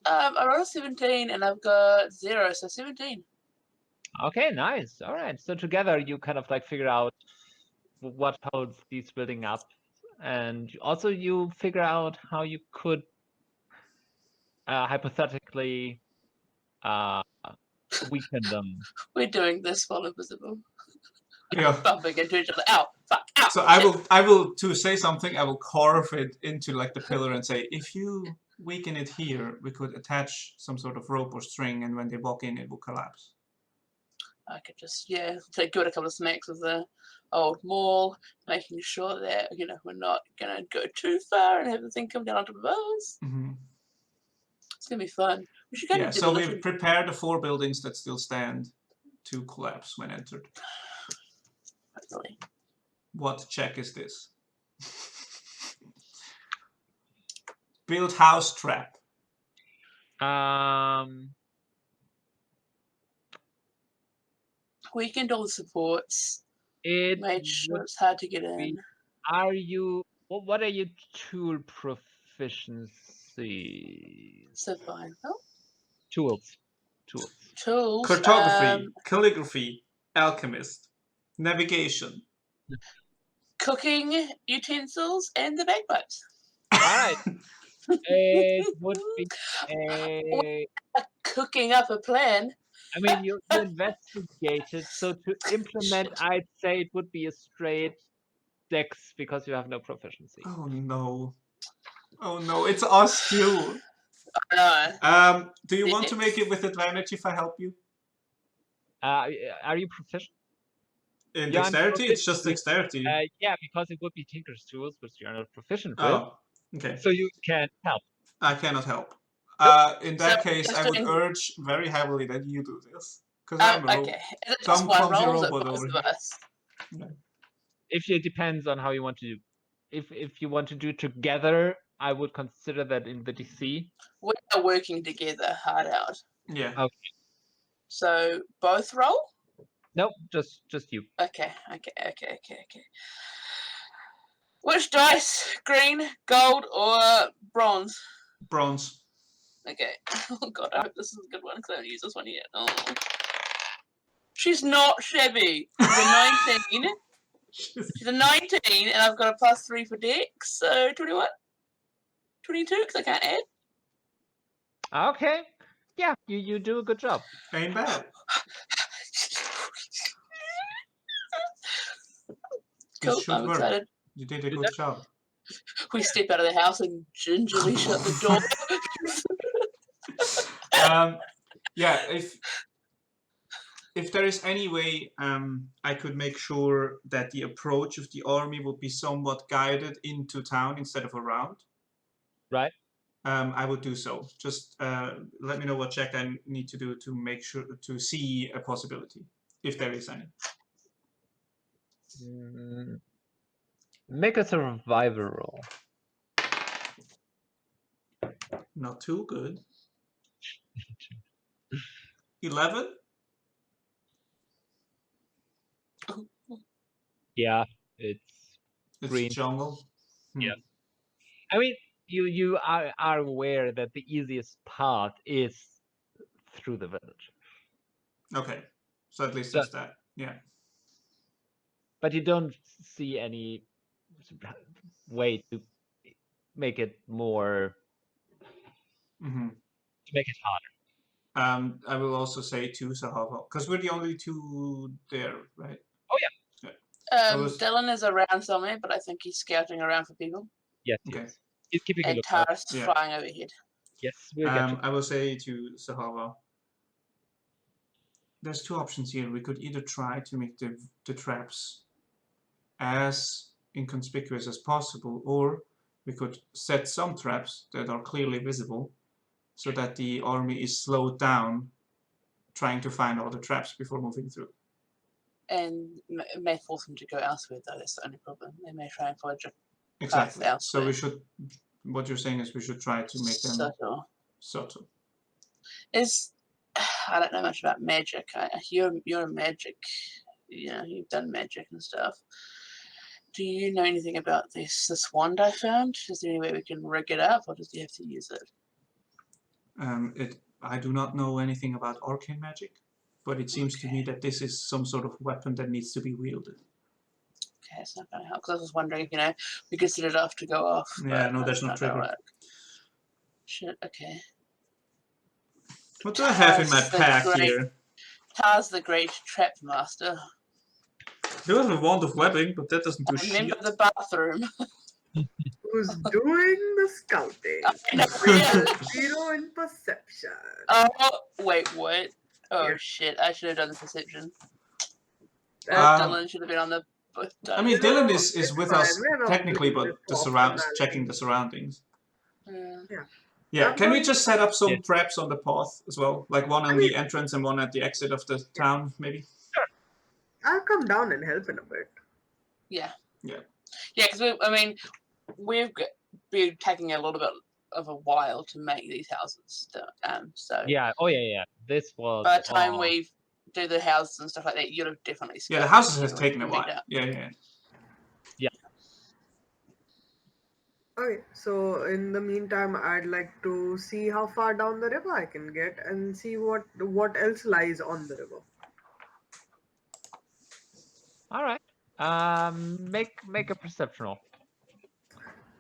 I rolled a 17 and I've got 0, so 17.
Okay, nice. All right. So together you kind of like figure out what holds these building up, and also you figure out how you could hypothetically weaken them.
We're doing this while invisible.
Yeah.
Bumping into each other. Ow, fuck, ow.
So I will to say something. I will carve it into like the pillar and say, if you weaken it here, we could attach some sort of rope or string, and when they walk in, it will collapse.
I could just, give it a couple of smacks with the old maul, making sure that, we're not going to go too far and have the thing come down on top of us.
Mm-hmm.
It's going to be fun. We should go to
So we
demolition.
prepare the 4 buildings that still stand to collapse when entered.
Hopefully.
What check is this? Build house trap.
Weakened all the supports.
It
Made sure
would
it's hard to get in.
be- Are you? What are your tool proficiencies?
Survival.
Tools.
Tools.
Cartography, calligraphy, alchemist, navigation.
Cooking utensils and the bagpipes.
All right. It would be a.
Cooking up a plan.
I mean, you investigated, so to implement, I'd say it would be a straight dex because you have no proficiency.
Oh no. Oh no, it's us too.
No.
Do you want to make it with advantage if I help you?
Are you proficient?
In
Yeah,
dexterity? It's just dexterity.
Yeah, because it would be Tinker's Tools, which you're not proficient with.
Oh, okay.
So you can help.
I cannot help.
Nope.
In that case, I would urge very heavily that you do this. Because I'm a
okay.
some
one
clumsy
roll
robot over here.
Yeah. If it depends on how you want to do. If you want to do together, I would consider that in the DC.
We are working together hard out.
Yeah.
Okay.
So both roll?
Nope, just you.
Okay. Which dice? Green, gold, or bronze?
Bronze.
Okay. Oh god, I hope this is a good one because I haven't used this one yet. Oh. She's not shabby. She's a 19. She's a 19, and I've got a +3 for dex, so 21. 22, because I can't add.
Okay. Yeah, you do a good job.
Ain't bad.
Cool, I'm excited.
You did a good job.
We step out of the house and gingerly shut the door.
Yeah, if there is any way I could make sure that the approach of the army would be somewhat guided into town instead of around,
right?
I would do so. Just let me know what check I need to do to make sure to see a possibility, if there is any.
Make a survivor roll.
Not too good. 11?
Yeah, it's green.
Jungle.
Yeah. I mean, you are aware that the easiest path is through the village.
Okay, so at least there's that. Yeah.
But you don't see any way to make it more.
Mm-hmm.
To make it harder.
I will also say to Zahavah, because we're the only two there, right?
Oh yeah.
Dyllan is around somewhere, but I think he's scouting around for people.
Yes,
Okay.
yes. He's keeping a
And
lookout.
Tara's
Yeah.
flying overhead.
Yes, we'll get to
I will say to Zahavah, there's two options here. We could either try to make the traps as inconspicuous as possible, or we could set some traps that are clearly visible so that the army is slowed down trying to find all the traps before moving through.
And it may force them to go elsewhere, though. That's the only problem. They may try and forge a
Exactly.
path
So
elsewhere.
we should, what you're saying is we should try to make them subtle.
I don't know much about magic. You're a magic. You've done magic and stuff. Do you know anything about this wand I found? Is there any way we can rig it up, or does he have to use it?
I do not know anything about arcane magic, but it seems to me that this is some sort of weapon that needs to be wielded.
Okay, it's not going to help, because I was just wondering if, we could set it off to go off.
Yeah, no, there's no trigger.
Shit, okay.
What do I have in my
Taz the
pack
Great.
here?
Taz the Great Trap Master.
There was a wand of webbing, but that doesn't do shit.
Remember the bathroom.
Who's doing the scouting?
Yeah.
0 in perception.
Oh, wait, what? Oh,
Yeah.
shit. I should have done the perception.
Um,
Dyllan should have been on the...
I mean, Dyllan is with
fine,
us
we're not
technically,
doing
but
this
the
formality.
checking the surroundings.
Yeah.
Yeah,
I'm
can we
going-
just set up some
Yeah.
traps on the path as well? Like one on the entrance and one at the exit of the town, maybe?
I'll come down and help in a bit.
Yeah.
Yeah.
Yeah, because we've been taking a little bit of a while to make these houses. So
Yeah. Oh yeah, yeah. This was.
by the time we do the houses and stuff like that, you'd have definitely.
Yeah, the
scoped
houses
it,
has
you know,
taken a
meet
while.
up.
Yeah.
Okay, so in the meantime, I'd like to see how far down the river I can get and see what else lies on the river.
All right. Make a perception roll.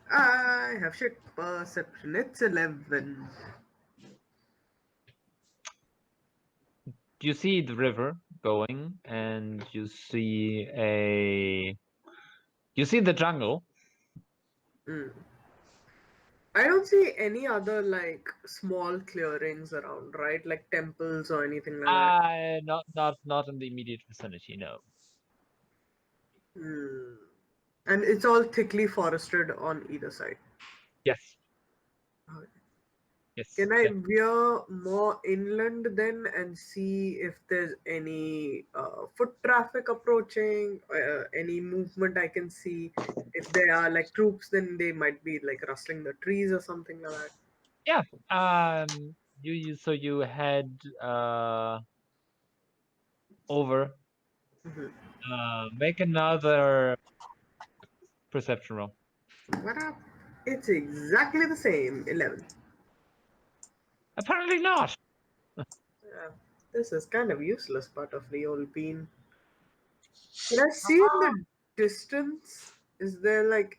I have shit perception. It's 11.
You see the river going, and you see the jungle.
Mm. I don't see any other like small clearings around, right? Like temples or anything like that.
Not in the immediate vicinity. No.
Hmm. And it's all thickly forested on either side.
Yes.
Okay.
Yes.
Can I
yeah.
veer more inland then and see if there's any foot traffic approaching, any movement I can see? If there are like troops, then they might be like rustling the trees or something like that.
Yeah. You head over. Make another perception roll.
What up? It's exactly the same. 11.
Apparently not.
This is kind of useless part of the old bean. Can I see in the distance? Is there like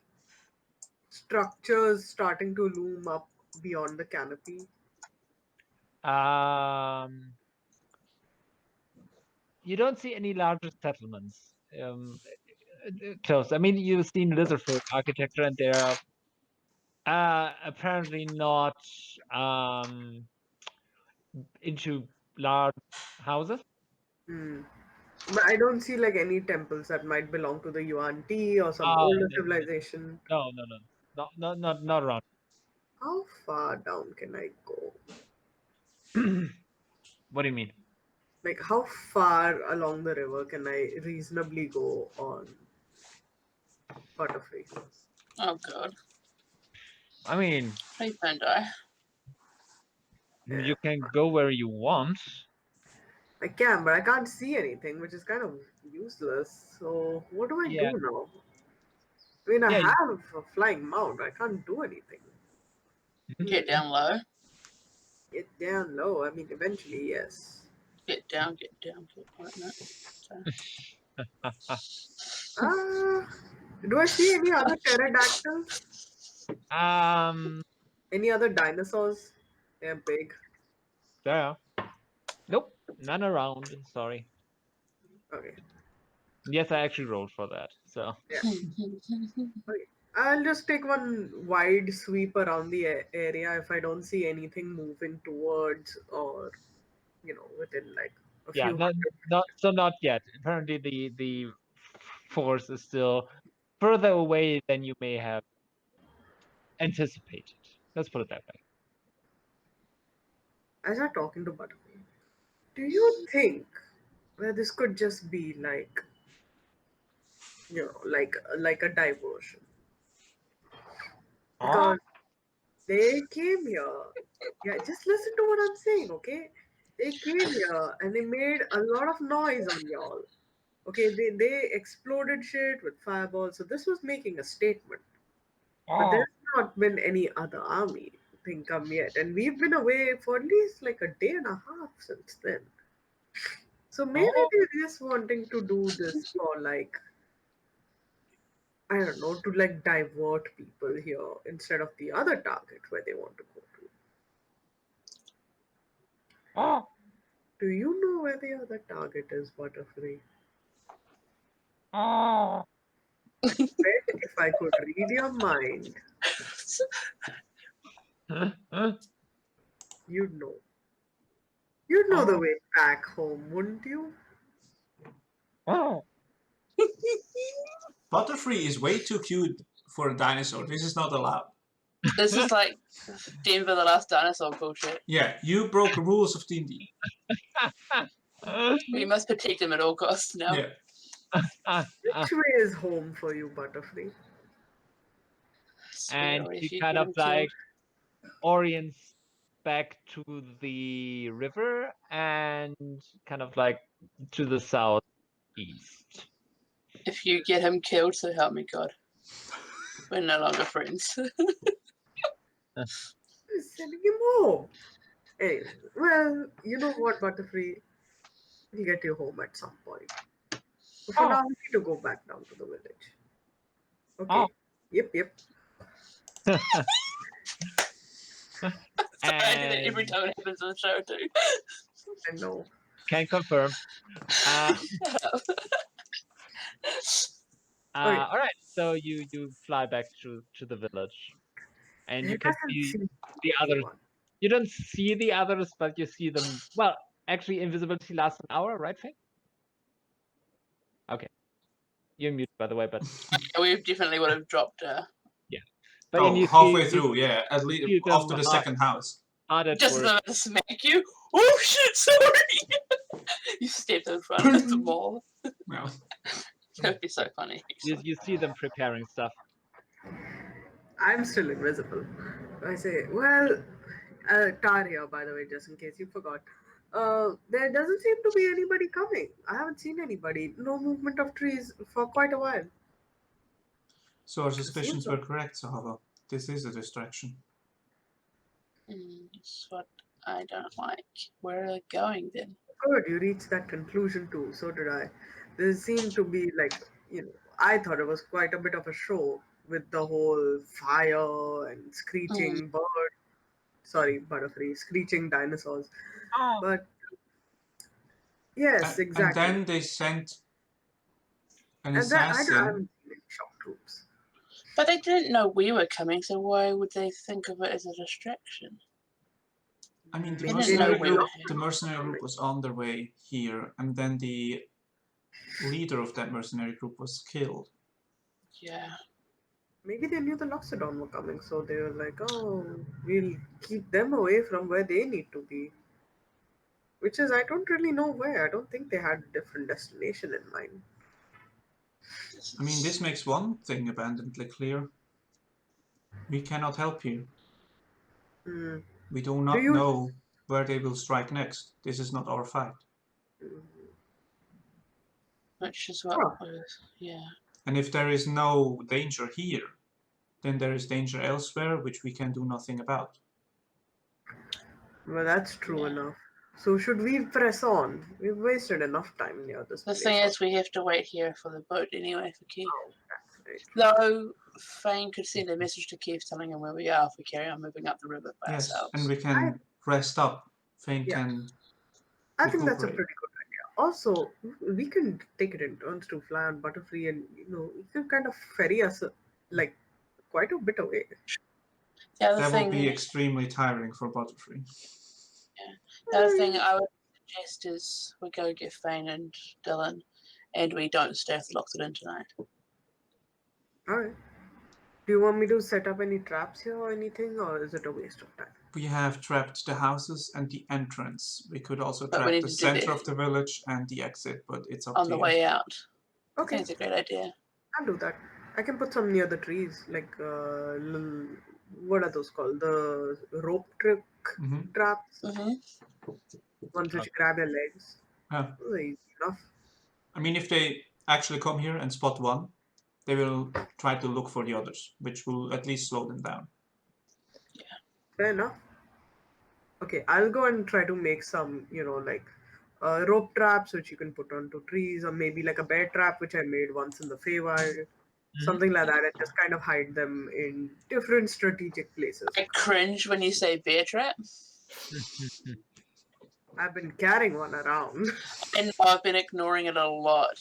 structures starting to loom up beyond the canopy?
You don't see any larger settlements close. I mean, you've seen Lizardfolk architecture, and they're apparently not into large houses.
But I don't see like any temples that might belong to the Yuan Ti or some older civilization.
No, not around.
How far down can I go?
What do you mean?
Like, how far along the river can I reasonably go on Butterfree?
Oh god.
I mean,
Please don't die.
you can go where you want.
I can, but I can't see anything, which is kind of useless. So, what do I
Yeah.
do now? I mean, I
Yeah,
have a flying mount. I can't do anything.
Get down low.
Get down low. I mean, eventually, yes.
Get down. Like that. So.
Do I see any other pterodactyls? Any other dinosaurs? They're big.
There. Nope, none around. Sorry.
Okay.
Yes, I actually rolled for that. So
I'll just take one wide sweep around the area if I don't see anything moving towards or, within like a
yeah,
few
not not yet. Apparently, the force is still further away than you may have anticipated. Let's put it that way.
As I'm talking to Butterfly, do you think that this could just be like, like a diversion? Because they came here. Yeah, just listen to what I'm saying, okay? They came here and they made a lot of noise on y'all. Okay, they exploded shit with fireballs, so this was making a statement. But there's not been any other army thing come yet, and we've been away for at least like a day and a half since then. So maybe they're just wanting to do this for like, I don't know, to like divert people here instead of the other target where they want to go to. Do you know where the other target is, Butterfree? Bet if I could read your mind, you'd know. You'd know the way back home, wouldn't you?
Butterfree is way too cute for a dinosaur. This is not allowed.
This is like Denver the Last Dinosaur bullshit.
Yeah, you broke the rules of D&D.
We must protect him at all costs now.
Yeah.
Which way is home for you, Butterfree?
And
Swear, if
he
you
kind
get
of
him
like
killed.
orients back to the river and kind of like to the southeast.
If you get him killed, so help me God. We're no longer friends.
Sending him home. Anyway, well, you know what, Butterfree? We'll get you home at some point. But for now, we need to go back down to the village. Okay. Yep.
I did it every
And
time it happens on the show too.
I know.
can confirm.
Okay.
All right, so you fly back to the village, and you
It
can
doesn't
see
seem
the others.
anyone.
You don't see the others, but you see them. Well, actually, invisibility lasts an hour, right, Phane? Okay, you're mute, by the way, but
We definitely would have dropped
but
Oh,
you
halfway
see,
through, yeah. At least
see them
after the second house.
hard at
just
work.
about to smack you. Oh shit, sorry! You stepped in front of the mall.
Well,
That would be so funny.
You see them preparing stuff.
I'm still invisible. I say, well, Tar here, by the way, just in case you forgot. There doesn't seem to be anybody coming. I haven't seen anybody. No movement of trees for quite a while.
so our suspicions were correct, Zahavah. This is a distraction.
That's what I don't like. Where are they going then?
Good, you reached that conclusion too. So did I. There seemed to be like, I thought it was quite a bit of a show with the whole fire and screeching bird. Sorry, Butterfree, screeching dinosaurs. But yes,
And
exactly.
then they sent an
And that I
assassin.
haven't seen any shock troops.
But they didn't know we were coming, so why would they think of it as a distraction?
I mean,
They didn't know we were here.
the mercenary group was on their way here, and then the leader of that mercenary group was killed.
Yeah.
Maybe they knew the Loxodon were coming, so they were like, oh, we'll keep them away from where they need to be. Which is, I don't really know where. I don't think they had a different destination in mind.
I mean, this makes one thing abundantly clear. We cannot help here.
Hmm.
We do not know where they will strike next. This is not our fight.
Which is what was, yeah.
And if there is no danger here, then there is danger elsewhere which we can do nothing about.
Well, that's true enough. So should we press on? We've wasted enough time near this
The
place.
thing is, we have to wait here for the boat anyway for Keith.
Oh, that's right.
Though Phane could send a message to Keith telling him where we are if we carry on moving up the river by ourselves.
And we can rest up. Phane can
I think that's a
recuperate.
pretty good idea. Also, we can take it in turns to fly on Butterfree, and you can kind of ferry us like quite a bit away.
The other
That will be
thing,
extremely tiring for Butterfree.
the other thing I would suggest is we go get Phane and Dyllan, and we don't stay with Loxodon tonight.
Alright. Do you want me to set up any traps here or anything, or is it a waste of time?
We have trapped the houses and the entrance. We could also
But we
trap
need
the
to do
center
that
of the village and the exit, but it's up
on
to
the
you.
way out. I
Okay,
think it's a great idea.
I'll do that. I can put some near the trees, like what are those called? The rope trick
Mhm.
traps,
Mm-hmm.
ones which grab your legs.
Yeah.
Those are easy enough.
I mean, if they actually come here and spot one, they will try to look for the others, which will at least slow them down.
Fair enough. Okay, I'll go and try to make some, like rope traps which you can put onto trees, or maybe like a bear trap which I made once in the Feywild, something like that, and just kind of hide them in different strategic places.
I cringe when you say bear trap.
I've been carrying one around.
And I've been ignoring it a lot.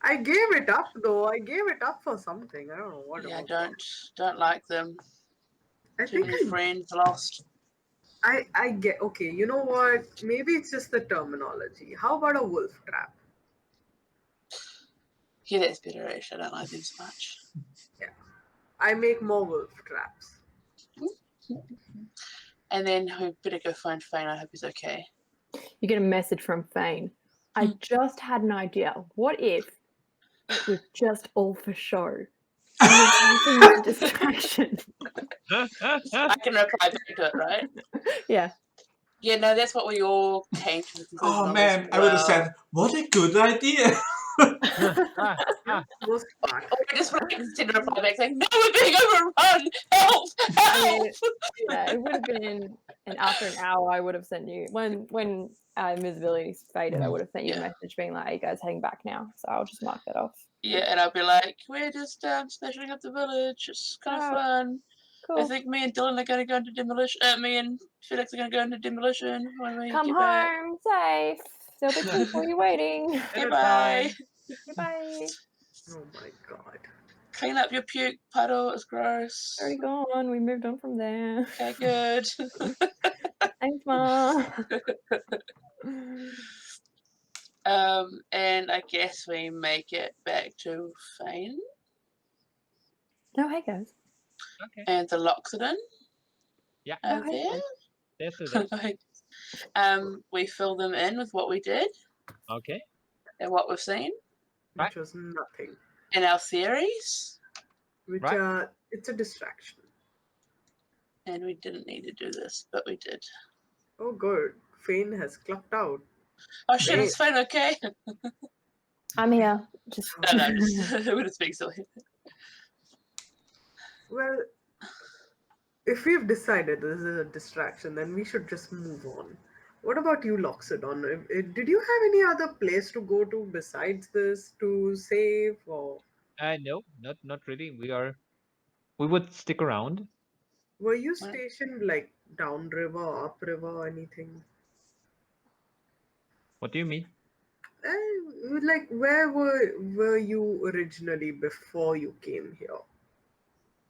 I gave it up though. I gave it up for something. I don't know what
Yeah,
it was.
don't like them.
I
Too
think
many friends lost.
I get okay. You know what? Maybe it's just the terminology. How about a wolf trap?
Yeah, that's better actually. I don't like them so much.
Yeah, I make more wolf traps.
And then we better go find Phane. I hope he's okay.
You get a message from Phane. I just had an idea. What if it was just all for show? And we're using the distraction.
I can reply back to it, right?
Yeah.
Yeah, no, that's what we all came to the conclusion
Oh
of
man,
as
I would have
well.
said, what a good idea!
Most part.
Or we just send a reply back saying, no, we're being overrun! Help!
I
Help!
mean, yeah, it would have been, and after an hour, I would have sent you, when invisibility faded, I would have sent you a message being like, hey guys, heading back now. So I'll just mark that off.
Yeah, and I'll be like, we're just smashing up the village. It's kind of fun.
Cool.
I think me and Dyllan are going to go into demolition. Me and Felix are going to go into demolition when we
Come
get back.
home safe. There'll be tea for you waiting.
Goodbye.
Goodbye.
Oh my god.
Clean up your puke puddle. It's gross.
Already gone. We moved on from there.
Okay, good.
Thanks, Mom.
And I guess we make it back to Phane
Oh, hey guys.
Okay.
and the Loxodon.
Yeah.
Are
Oh, hey,
there?
Yes,
We fill them in with what we did
Okay.
and what we've seen
Right.
Which was nothing.
and our theories.
Which
Right.
it's a distraction.
And we didn't need to do this, but we did.
Oh good. Phane has clocked out.
Oh shit,
Phane.
it's Phane, okay?
I'm here. Just
No, we're just being silly.
Well, if we've decided this is a distraction, then we should just move on. What about you, Loxodon? Did you have any other place to go to besides this to save, or
No, not really. We would stick around.
were you stationed like downriver, upriver, or anything?
What do you mean?
Like where were you originally before you came here?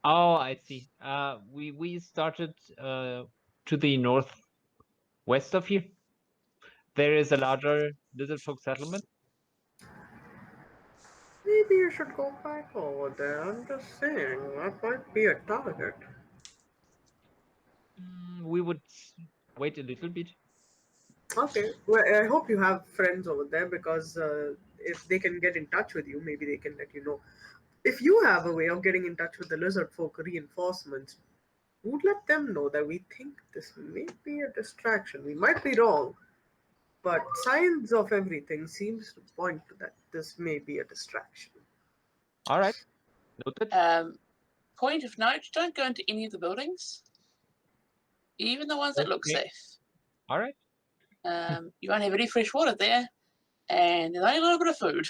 Oh, I see. We started to the northwest of here. There is a larger lizard folk settlement.
Maybe you should go back over there. I'm just saying that might be a target.
We would wait a little bit.
Okay. Well, I hope you have friends over there because if they can get in touch with you, maybe they can let you know. If you have a way of getting in touch with the lizard folk reinforcements, would let them know that we think this may be a distraction. We might be wrong, but signs of everything seems to point to that this may be a distraction.
All right. Noted.
Point of note, don't go into any of the buildings. Even the ones that look
Okay.
safe.
All right.
You won't have any fresh water there. And there's only a little bit of food.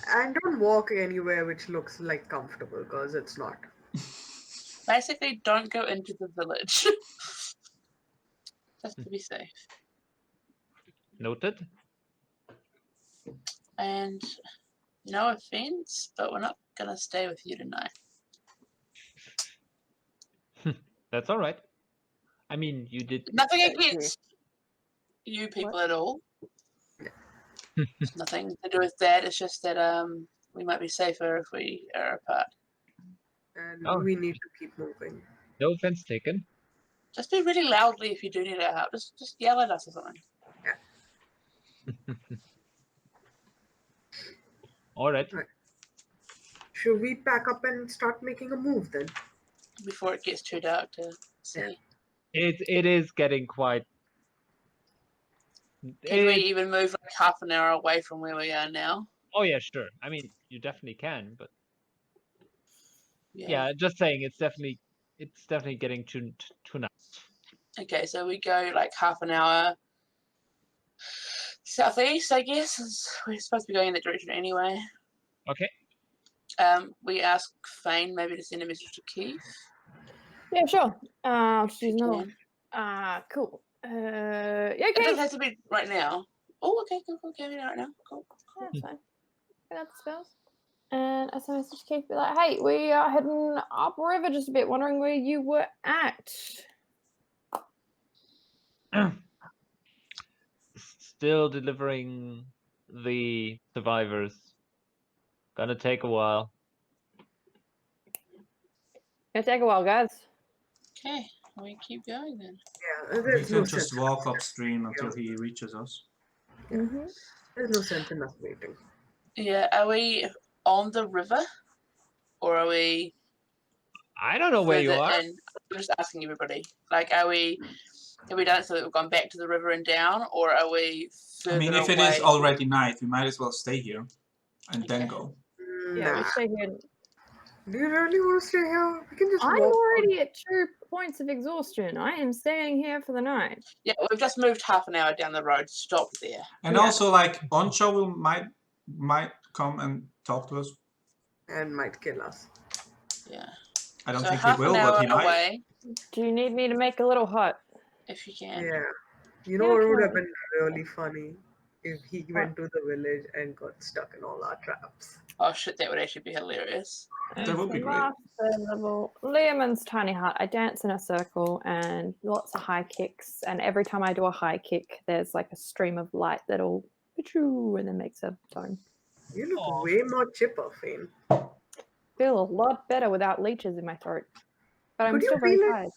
And don't walk anywhere which looks like comfortable because it's not.
Basically, don't go into the village. Just to be safe.
Noted.
And no offense, but we're not gonna stay with you tonight.
That's all right. I mean, you did.
Nothing
Thank you.
against you people at all. It's nothing to do with that. It's just that we might be safer if we are apart.
And
Oh.
we need to keep moving.
No offense taken.
Just be really loudly if you do need our help. Just yell at us or something.
All right.
Should we pack up and start making a move then?
Before it gets too dark to see.
It is getting quite.
Can we even move like half an hour away from where we are now?
Oh yeah, sure. I mean, you definitely can, but yeah, just saying, it's definitely getting too nice.
Okay, so we go like half an hour southeast, I guess. We're supposed to be going in that direction anyway.
Okay.
We ask Phane maybe to send a message to Keith.
Yeah, sure. I'll just use
If you
another
can.
one. Cool. Yeah,
It
okay.
doesn't have to be right now. Oh, okay, cool. Okay, right now. Cool.
Yeah, that's fine. I got the spells. And I sent a message to Keith, be like, hey, we are heading upriver just a bit, wondering where you were at.
Still delivering the survivors. Gonna take a while.
Gonna take a while, guys.
Okay, we keep going then.
Yeah,
We
there's
can
no
just
sense.
walk upstream until he reaches us.
Mm-hmm.
There's no sense in us waiting.
Yeah, are we on the river? Or are we
I don't know where you
further
are.
in? I'm just asking everybody. Like, have we done it so that we've gone back to the river and down? Or are we further
I mean, if
away?
it is already night, we might as well stay here and then
Okay.
go.
Yeah, we
Nah.
stay here.
Do you really want to stay here? We can just
I'm
walk.
already at 2 points of exhaustion. I am staying here for the night.
Yeah, we've just moved half an hour down the road. Stop there.
And
Yeah.
also, like, Oncho will might come and talk to us.
And might kill us.
Yeah.
I don't
So
think he
half
will,
an hour
but he might.
away,
Do you need me to make a little hut?
if you can.
Yeah. You know what would
Okay.
have been really funny? If he went to the village and got stuck in all our traps.
Oh shit, that would actually be hilarious.
That would be
It's a
great.
master level Leomund's tiny hut. I dance in a circle and lots of high kicks. And every time I do a high kick, there's like a stream of light that'll achoo, and then makes a tone.
You look
Aw.
way more chipper, Phane.
Feel a lot better without leeches in my throat. But I'm
Could you
still very
feel it?
tired.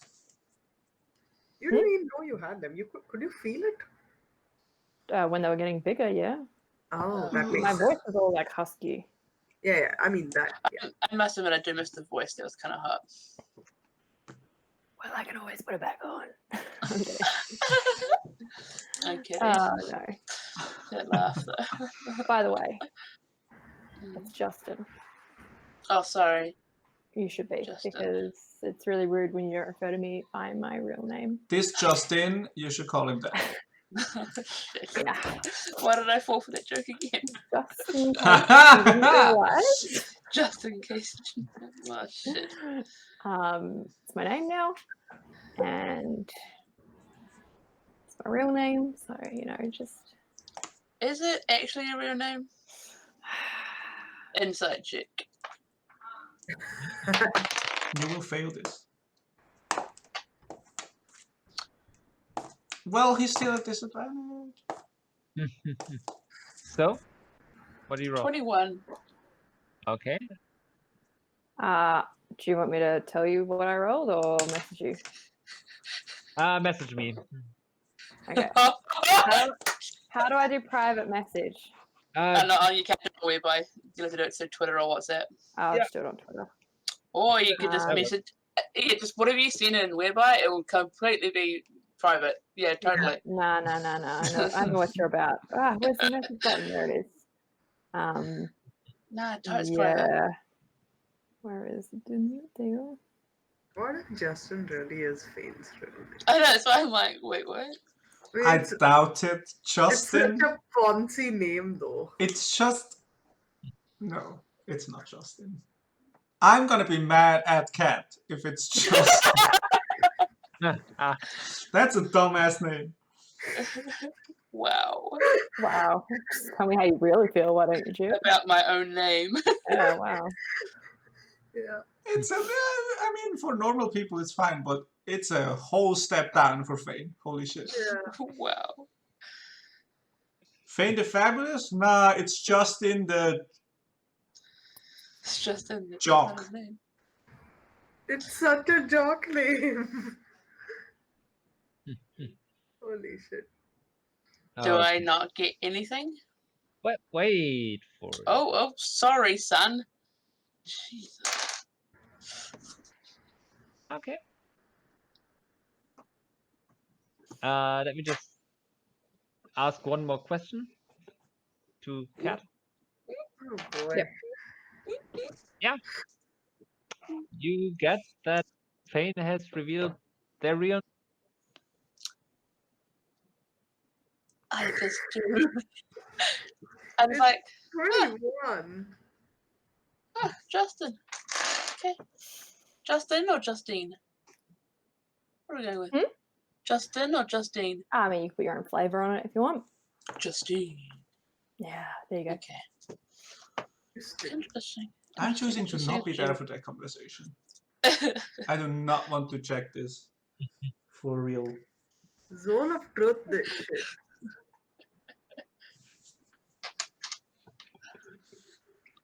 You didn't even know you had them. Could you feel it?
When they were getting bigger, yeah.
Oh, that makes
My
sense.
voice was all like husky.
Yeah, I mean that. Yeah.
I must admit, I do miss the voice. That was kind of hot.
Well, I can always put it back on. I'm kidding.
I'm kidding.
No.
That laugh though.
By the way, it's Justin.
Oh, sorry.
You should be,
Justin.
because it's really rude when you don't refer to me by my real name.
This Justin, you should call him that.
Shit.
Yeah.
Why did I fall for that joke again?
Just in case you didn't realize.
Just in case. Oh shit.
It's my name now, and it's my real name. So just
Is it actually your real name? Inside check.
You will fail this. Well, he's still at disadvantage.
So, what do you roll?
21.
Okay.
do you want me to tell you what I rolled or message you?
Message me.
Okay. How do I do private message?
No, you can't do it whereby you have to do it through Twitter or WhatsApp.
I'll
Yeah.
just do it on Twitter.
Or you could just message. Yeah, just whatever you send in whereby it will completely be private. Yeah, totally.
No. I know what you're about. Where's the message button? There it is.
Nah, it's private.
Yeah. Where is it? There.
What if Justin really is Phane's real name?
I know, so I'm like, wait, what?
I
It's
doubt it.
such
Justin.
a Ponzi name, though.
It's just. No, it's not Justin. I'm gonna be mad at Cat if it's Justin. That's a dumbass name.
Wow.
Wow. Just tell me how you really feel, why don't you, Jip?
About my own name.
Oh, wow.
Yeah.
It's a, I mean, for normal people it's fine, but it's a whole step down for Phane. Holy shit.
Yeah.
Wow.
Phane the Phabulous? Nah, it's Justin the
It's just in the
Jock.
his name.
It's such a jock name. Holy shit.
Do
Oh,
I not get anything?
wait for it.
Oh, sorry, son. Jesus.
Okay. Let me just ask one more question to Kat.
Oh boy.
Yep.
You get that Phane has revealed their real.
I just do. I was
It's
like,
21.
Justin. Okay. Justin or Justine? What are we going with?
Hmm?
Justin or Justine?
I mean, you can put your own flavour on it if you want.
Justine.
Yeah, there you go.
Okay. Interesting.
I'm choosing to not be there
Interesting.
for that conversation. I do not want to check this. For real.
Zone of truth, this shit.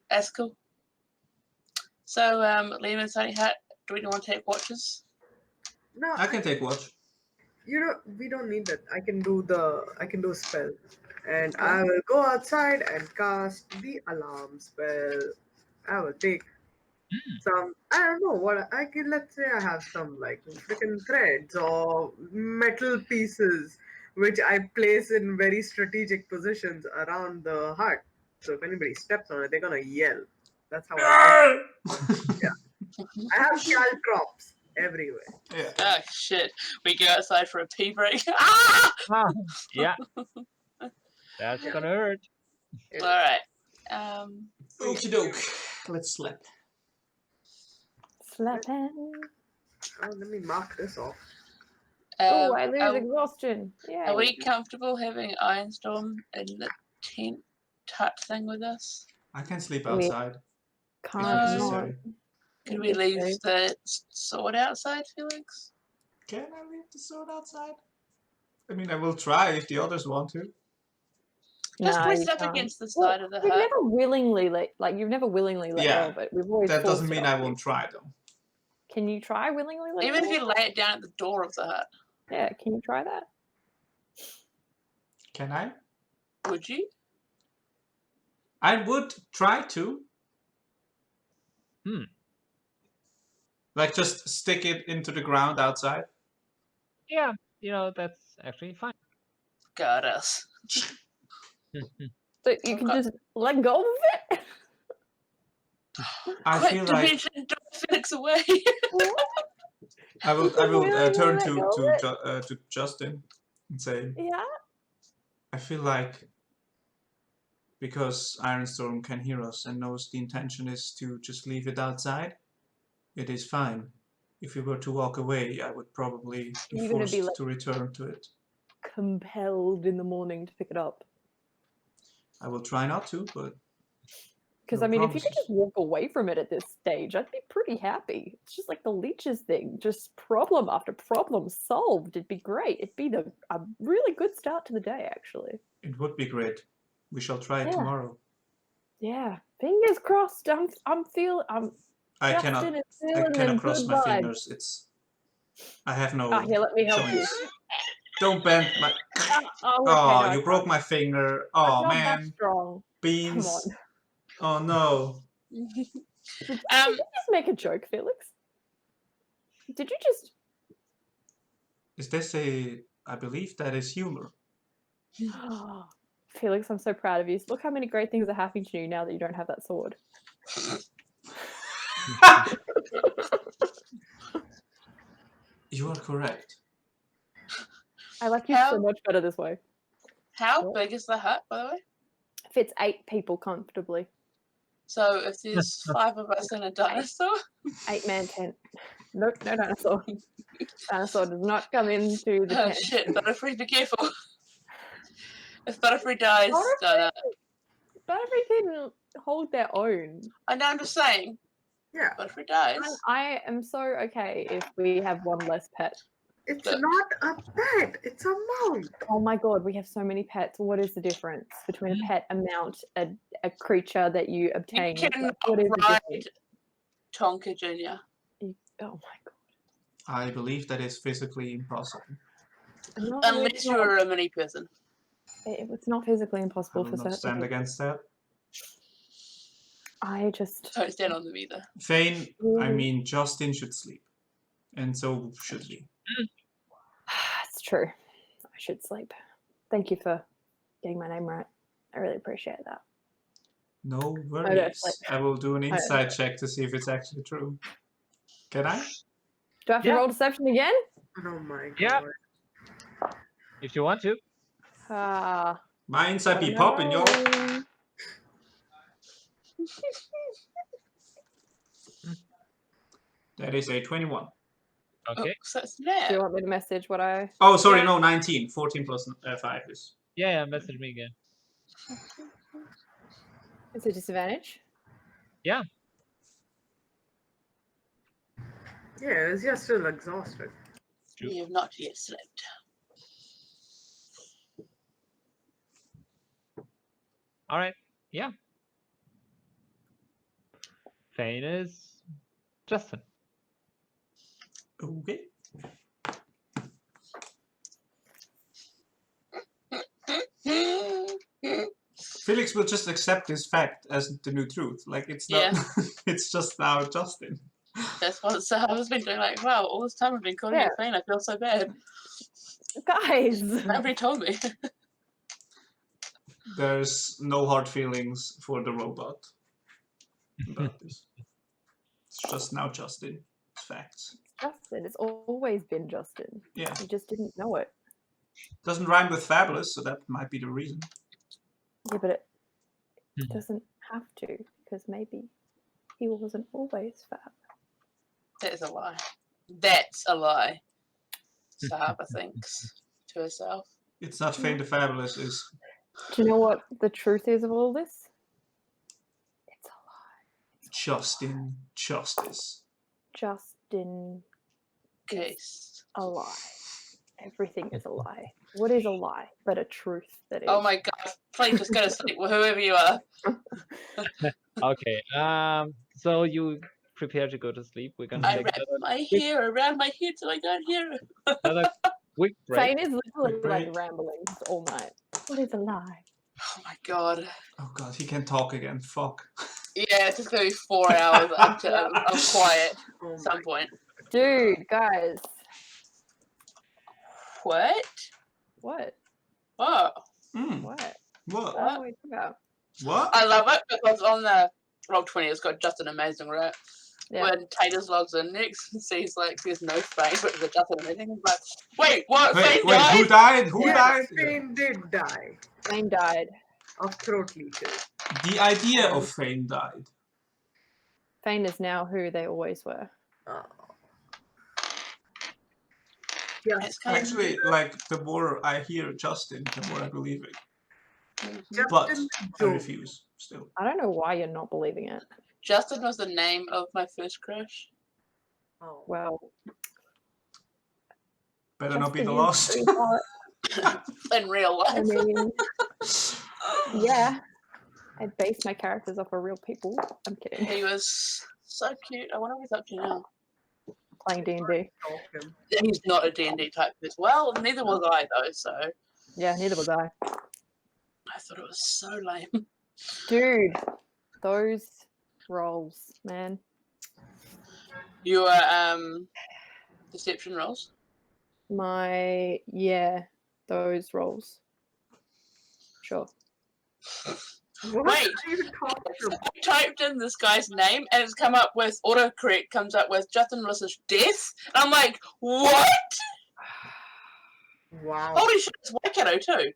That's cool. So, Liam and Sunny Hat, do we want to take watches?
No,
I can take watch.
you know, we don't need that. I can do a spell. And
Okay.
I will go outside and cast the alarm spell. I will take some, I don't know what I can, let's say I have some like freaking threads or metal pieces which I place in very strategic positions around the hut. So if anybody steps on it, they're gonna yell. That's how I have caltrops everywhere.
Yeah.
Oh, shit. We go outside for a pee break. Ah!
Yeah. That's gonna hurt.
All right.
Okie doke. Let's slap.
Slapping.
Oh, let me mark this off.
Oh, I lose
are,
exhaustion. Yeah.
are we comfortable having Ironstorm in the tent hut thing with us?
I can sleep
We
outside if
can't
necessary.
Could we leave the sword outside, Felix?
Can I leave the sword outside? I mean, I will try if the others want to.
Just
No,
press
you
up
can't.
against the side of the
We've
hut.
never willingly you've never willingly let go of it. We've always
That doesn't
forced it
mean
on
I
you.
won't try though.
Can you try willingly letting
Even
go?
if you lay it down at the door of the hut,
Yeah, can you try that?
Can I?
would you?
I would try to. Like just stick it into the ground outside.
Yeah, that's actually fine.
Got us.
So you can just let go of it?
I
Quick,
feel like
dimension, don't Felix away.
I will
Willingly
turn
let go of it?
to Justin and say
Yeah.
I feel like because Ironstorm can hear us and knows the intention is to just leave it outside, it is fine. If you were to walk away, I would probably be
You're gonna
forced
be, like,
to return to it.
compelled in the morning to pick it up.
I will try not to, but
Because,
no
I mean, if you could
promises.
just walk away from it at this stage, I'd be pretty happy. It's just like the leeches thing, just problem after problem solved. It'd be great. It'd be a really good start to the day, actually.
It would be great. We shall try it
Yeah.
tomorrow.
Yeah, fingers crossed. I'm
I
Justin is feeling them
cannot cross
good
my
vibes.
fingers. I have no
Here, let me help you.
choice. Don't bend my.
Oh,
Oh,
okay, no,
you broke my finger.
I'm
Oh
not that
man,
strong.
beans.
Come on.
Oh no.
Did you just make a joke, Felix? Did you just?
Is this I believe that is humor.
Felix, I'm so proud of you. Look how many great things are happening to you now that you don't have that sword.
You are correct.
I like you so much better this way.
How big is the hut, by the way?
Fits 8 people comfortably.
So if there's 5 of us in a dinosaur?
8-man tent. Nope, no dinosaur. Dinosaur does not come into the
Oh
tent.
shit, better free, be careful. If Butterfree dies,
Butterfree can hold their own.
I know, I'm just saying.
Yeah.
Butterfree dies.
I am so okay if we have one less pet.
It's
Look.
not a pet. It's a mount.
Oh my god, we have so many pets. What is the difference between a pet, a mount, a creature that you obtain?
You can
What is the
ride
difference?
Tonka Jr.
Oh my god.
I believe that is physically impossible.
No,
Unless
it's
you're
not.
a mini person.
It's not physically
I
impossible
will
for
not
certain
stand
people.
against that.
I just
Don't stand on them either.
Phane, I
really-
mean, Justin should sleep. And so should we.
It's true. I should sleep. Thank you for getting my name right. I really appreciate that.
No
don't
worries.
like-
I will do an
don't
inside check to see if it's actually true. Can I?
Do I have to
Yeah.
roll deception again?
Oh my god.
Yeah. If you want to.
Ah.
My inside be
Oh
popping, yo.
no.
That is a 21.
Okay.
Oh, so it's
Do
there.
you want me to message what I...
Oh, sorry,
Yeah.
no, 19. 14 plus 5 is.
Yeah, message me again.
Is it disadvantage?
Yeah, it's just still exhausted.
True.
You have not yet slept.
All right. Yeah. Phane is Justin.
Okay. Felix will just accept this fact as the new truth. Like, it's not.
Yeah.
It's just now Justin.
That's what Zahavah's been doing. Like, wow, all this time I've been calling you Phane. I feel so bad.
Guys!
Nobody told me.
There's no hard feelings for the robot about this. It's just now Justin. It's facts.
Justin. It's always been Justin.
Yeah.
You just didn't know it.
Doesn't rhyme with fabulous, so that might be the reason.
Yeah, but it doesn't have to, because maybe he wasn't always fab.
That is a lie. That's a lie. Zahavah thinks to herself.
It's not Phane the Phabulous, is
Do you know what the truth is of all this? It's a lie.
Justin Justice.
Justin
Case.
a lie. Everything is a lie. What is a lie but a truth that is?
Oh my god. Please just go to sleep, whoever you are.
Okay. So you prepare to go to sleep. We're gonna
I
take
wrap my hair around my head so I can't hear it.
another quick break.
Phane is literally
Quick break.
like rambling all night. What is a lie?
Oh my god.
Oh god, he can talk again. Fuck.
Yeah, it's just gonna be 4 hours of quiet
Oh
at some
my
point.
Dude, guys.
What?
What?
Oh.
Mm.
What?
What?
What are we talking about?
What?
I love it because on the Roll20 it's got Justin Amazing, right?
Yeah.
When Taters logs in next and sees like there's no Phane, but there's a Justin Amazing, he's like, wait, what?
Wait,
Phane
wait,
died?
who died? Who
Yes,
died?
Phane did die
Phane died.
of throat leakage.
The idea of Phane died.
Phane is now who they always were.
Oh. Yes,
It's kind of
Actually, like, the more I hear Justin, the more I believe it.
Justin
But I
Jones.
refuse, still.
I don't know why you're not believing it.
Justin was the name of my first crush.
Oh.
Well,
Better not be
Justin
the
is
last.
pretty hot.
In real
I
life.
mean, yeah. I base my characters off of real people. I'm kidding.
He was so cute. I wonder what he's up to now.
Playing D&D.
Talk him.
He's not a D&D type person. Well, neither was I though, so
Yeah, neither was I.
I thought it was so lame.
Dude, those rolls, man.
Your deception rolls.
Those rolls. Sure.
What
Wait.
are you talking about?
I typed in this guy's name and it's come up with autocorrect comes up with Justin Melissa's death. And I'm like, what?
Wow.
Holy shit, it's Waikato too.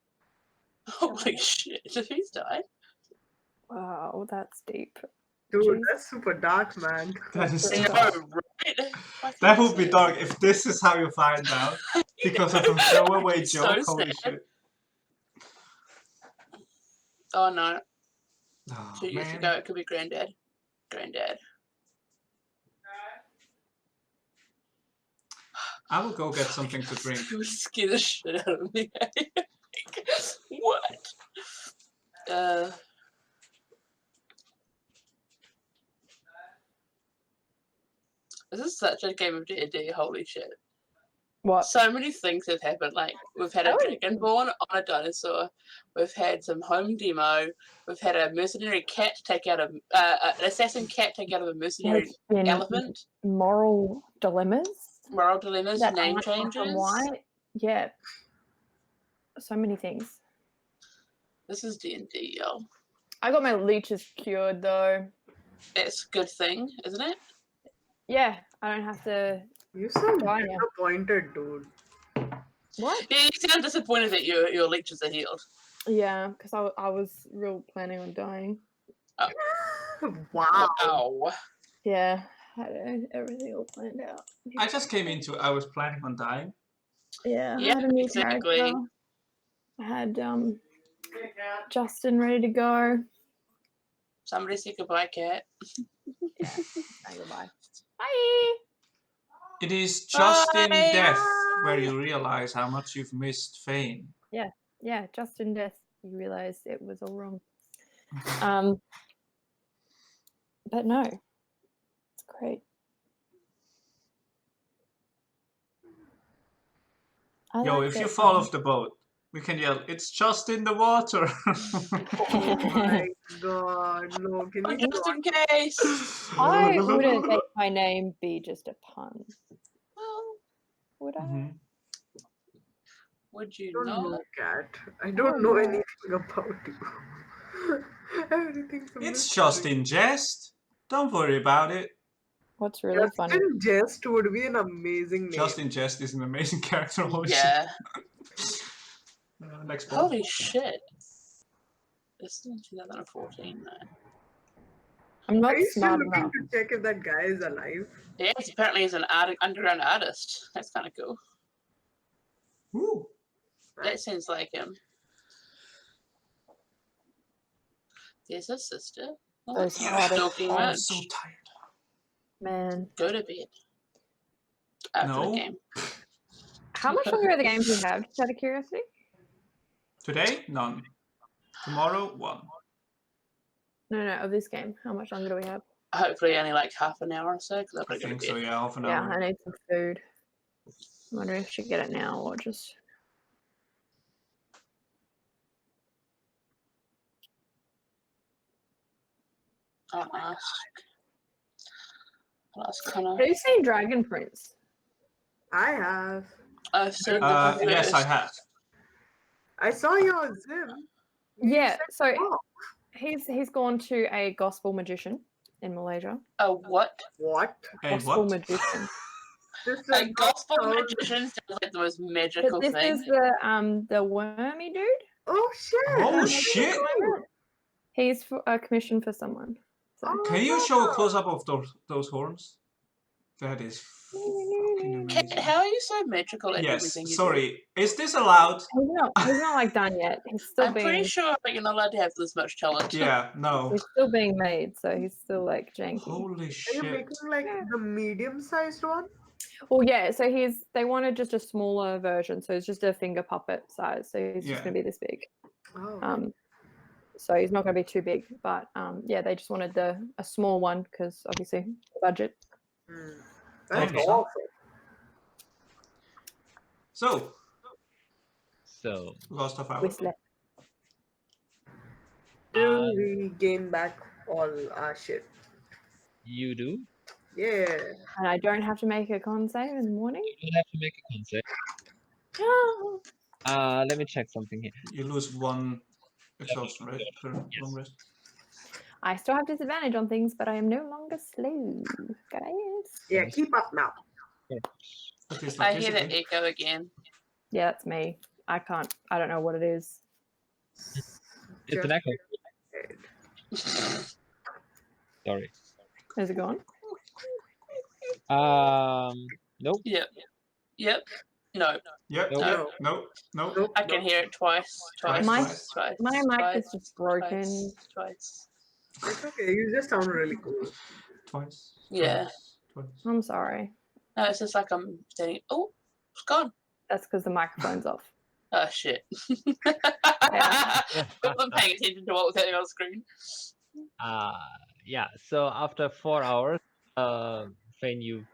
Holy shit, he's died.
Wow, that's deep.
Dude,
Jeez.
that's super dark, man.
That is
I know,
dark.
right?
That would be dark if this is how you find out. Because of a throwaway
It's so
joke, holy
sad.
shit.
Oh no.
Oh,
2 years
man.
ago, it could be Granddad. Granddad.
I will go get something to drink.
You would scare the shit out of me. What? This is such a game of D&D. Holy shit.
What?
So many things have happened. Like, we've had a
Oh.
dragonborn on a dinosaur. We've had some home demo. We've had a mercenary cat take out an assassin cat take out of a mercenary
There's been
elephant.
moral dilemmas
Moral dilemmas,
that
name
aren't black
changes.
and white. Yeah. So many things.
This is D&D, y'all.
I got my leeches cured though.
It's a good thing, isn't it?
Yeah, I don't have to.
You sound
Why now?
disappointed, dude.
What?
Yeah, you sound disappointed that your leeches are healed.
Yeah, because I was real planning on dying.
Wow.
Wow.
Yeah, had everything all planned out.
I just came into I was planning on dying.
Yeah, I
Yeah,
had a new
exactly.
character. I had Justin ready to go.
Somebody say goodbye, cat.
Say goodbye. Bye.
It is just in
Bye.
death where you realize how much you've missed Phane.
Yeah, just in death, you realize it was all wrong. But no, it's great. I
Yo,
like
if you
it.
fall off the boat, we can yell, "It's just in the water!"
Oh my god, no, can you
Just in case.
I wouldn't make my name be just a pun.
Well,
Would I?
Mhm.
would you
don't
know?
know, cat. I don't know anything about you. Everything's a
It's
mystery.
just in jest. Don't worry about it.
What's really funny?
Justin Jest would be an amazing name.
Just in jest is an amazing character. Holy
Yeah.
shit. Next one.
Holy shit. This is in 2014, though.
I'm not
Are you still
smart
looking
enough.
to check if that guy is alive?
Yes, apparently he's an underground artist. That's kind of cool.
Ooh.
That sounds like him. There's his sister. Oh,
Those
you're
artists
stalking
are-
I'm
much.
so tired.
Man,
Go to bed. After
No.
the game.
how much longer are the games we have? Just out of curiosity.
Today, none. Tomorrow, 1.
No, of this game. How much longer do we have?
Hopefully only like half an hour or so, because I've got
I
to go to
think
bed.
so, yeah, half an
Yeah,
hour.
I need some food. I'm wondering if I should get it now or just.
I'll ask Connor.
Have you seen Dragon Prince?
I have.
I've seen the
Yes, I
first.
have.
I saw your Zim. You
Yeah,
said,
so
oh,
he's gone to a gospel magician in Malaysia.
A what?
what?
Hey,
Gospel
what?
magician.
This
A
does not
gospel
sound-
magician sounds like the most
But
magical
this
thing.
is the wormy dude.
Oh shit!
Oh,
that's
shit.
cool.
He's for a commission for someone. So.
Oh,
Can you show a
wow.
close-up of those horns? That is fucking
Kat,
amazing.
how are you so magical at
Yes,
everything you
sorry. Is this allowed?
He's not like done yet. He's
do?
still
I'm
being
pretty sure that you're not allowed to have this much talent.
Yeah, no.
he's still being made, so he's still like janky.
Holy
Are you
shit.
making like the medium-sized one?
Well, yeah. So they wanted just a smaller version, so it's just a finger puppet size. So he's
Yeah.
just gonna be this big.
Oh.
So he's not gonna be too big, but yeah, they just wanted a small one because obviously budget.
That's
Okay.
awesome.
So,
So,
Lost of Hour.
Whistler.
Till we gain back all our shit.
you do?
Yeah.
And I don't have to make a con save in the morning.
You don't have to make a concept. Let me check something here.
You lose 1 exhaustion, right? Per long rest.
I still have disadvantage on things, but I am no longer slow, guys.
Yeah, keep up now.
At least
I
not
hear that
physically.
echo again.
Yeah, that's me. I don't know what it is.
It's an echo. Sorry.
Is it gone?
Nope.
Yep. Yep. No,
Yep.
Nope.
Yep. No. No.
Nope.
I can hear it twice.
My mic is
twice,
just broken.
Twice.
It's okay. You just sound really cool.
Twice.
Yeah.
Twice.
I'm sorry.
No, it's just like I'm saying, oh, it's gone.
That's because the microphone's off.
Oh, shit.
Yeah.
Wasn't paying attention to what was happening on the screen.
Yeah. So after 4 hours, Phane, you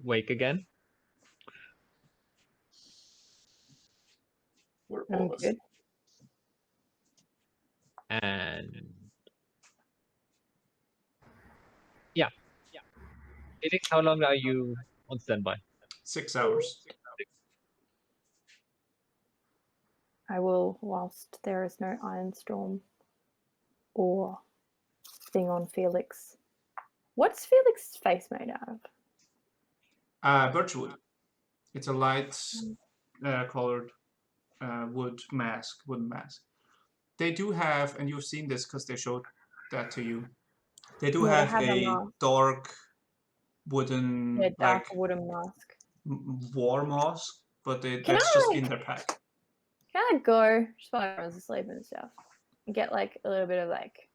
wake again.
We're
I'm
all
good.
And yeah. Felix, how long are you on standby?
6 hours.
I will, whilst there is no iron storm or thing on Felix. What's Felix's face made out of?
Birchwood. It's a light colored wooden mask. They do have, and you've seen this because they showed that to you. They do
Yeah, they
have
have a
a
mask.
dark wooden
Yeah, dark
like
wooden mask.
war mask, but
Can
that's
I,
just
like-
in their pack.
Can I go just while everyone's asleep and stuff and get like a little bit of like,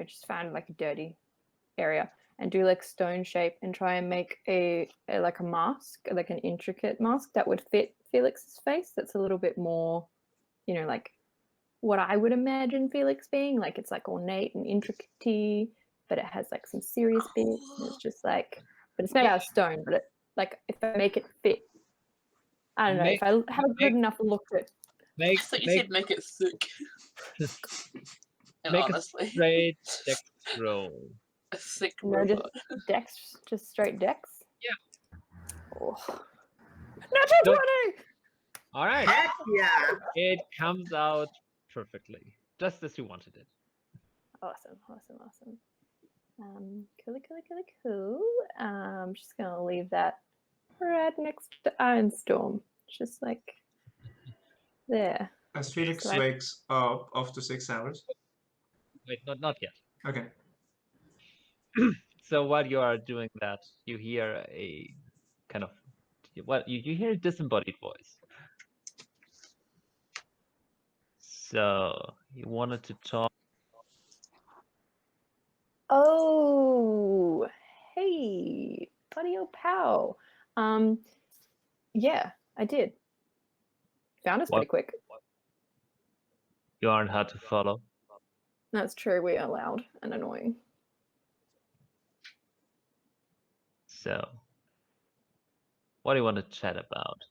just find like a dirty area and do like stone shape and try and make a like a mask, like an intricate mask that would fit Felix's face. That's a little bit more, like what I would imagine Felix being. Like it's like ornate and intricate, but it has like some serious bits. And it's just like, but it's made out of stone. But it, like if I make it fit, I don't know. If I have a good enough look at.
I thought you said make it thick. And
make
honestly,
a straight dex roll.
a thick
No, just
robot.
dex, just straight dex.
Yeah.
Oh. Natural 20.
All right.
Heck yeah.
It comes out perfectly, just as you wanted it.
Awesome. Cool. I'm just gonna leave that right next to Ironstorm, just like there.
As Felix
So I-
wakes up after 6 hours.
Wait, not yet.
Okay.
So while you are doing that, you hear a kind of you hear a disembodied voice. So you wanted to talk.
Oh, hey, buddy, oh pal. Yeah, I did. Found us
What?
pretty quick.
You aren't hard to follow.
That's true. We are loud and annoying.
So, what do you want to chat about?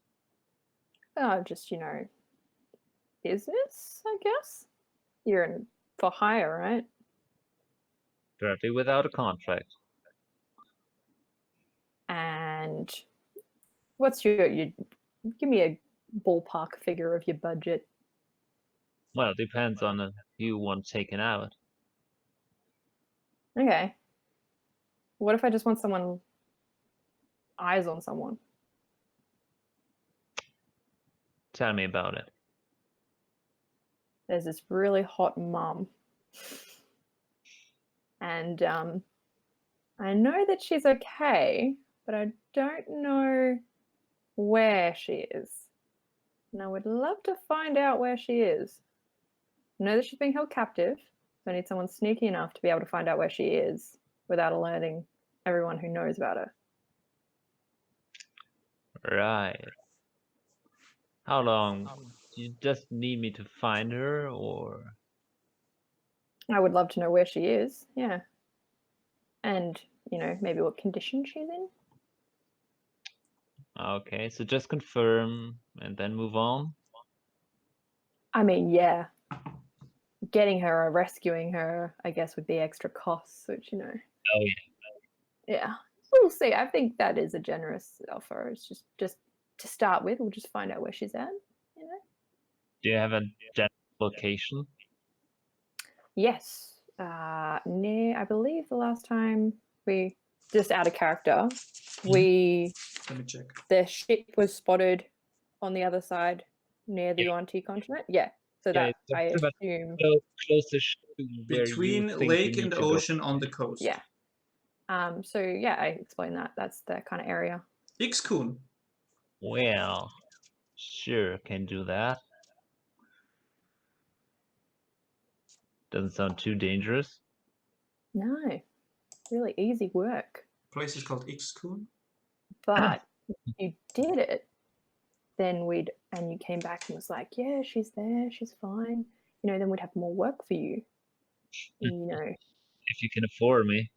Just business, I guess. You're in for hire, right?
Currently without a contract.
And what's your give me a ballpark figure of your budget?
Well, it depends on who you want taken out.
Okay. What if I just want someone eyes on someone?
Tell me about it.
There's this really hot mum. And I know that she's okay, but I don't know where she is. And I would love to find out where she is. I know that she's being held captive, so I need someone sneaky enough to be able to find out where she is without alerting everyone who knows about her.
Right. How long? Do you just need me to find her, or?
I would love to know where she is, yeah. And, maybe what condition she's in.
Okay, so just confirm and then move on.
I mean, yeah. Getting her or rescuing her, I guess, would be extra costs, which,
Oh yeah.
Yeah. We'll see. I think that is a generous offer. It's just to start with, we'll just find out where she's at,
Do you have a general location?
Yes. I believe the last time we, just out of character,
Let me check.
the ship was spotted on the other side near the Yuan-Ti continent. Yeah. So
Yeah,
that,
it's
I
pretty much
assume.
Closest to where
Between
you think
lake
you
and
need to go.
ocean on the coast.
Yeah. So yeah, I explained that. That's that kind of area.
Ixkun.
Well, sure, can do that. Doesn't sound too dangerous.
No, really easy work.
Place is called Ixkun.
But if you did it, then and you came back and was like, yeah, she's there, she's fine. You know, then we'd have more work for you. You know,
If you can afford me.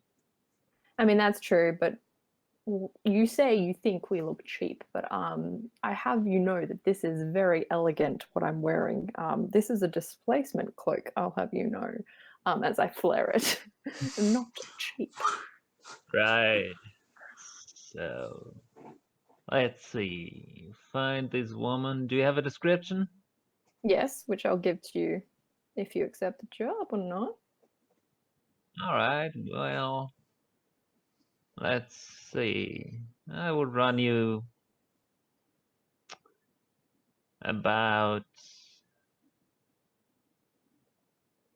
I mean, that's true, but you say you think we look cheap, but I have you know that this is very elegant what I'm wearing. This is a displacement cloak, I'll have you know, as I flare it. Not cheap.
Right. So, let's see. Find this woman. Do you have a description?
Yes, which I'll give to you if you accept the job or not.
All right. Well, let's see. I would run you about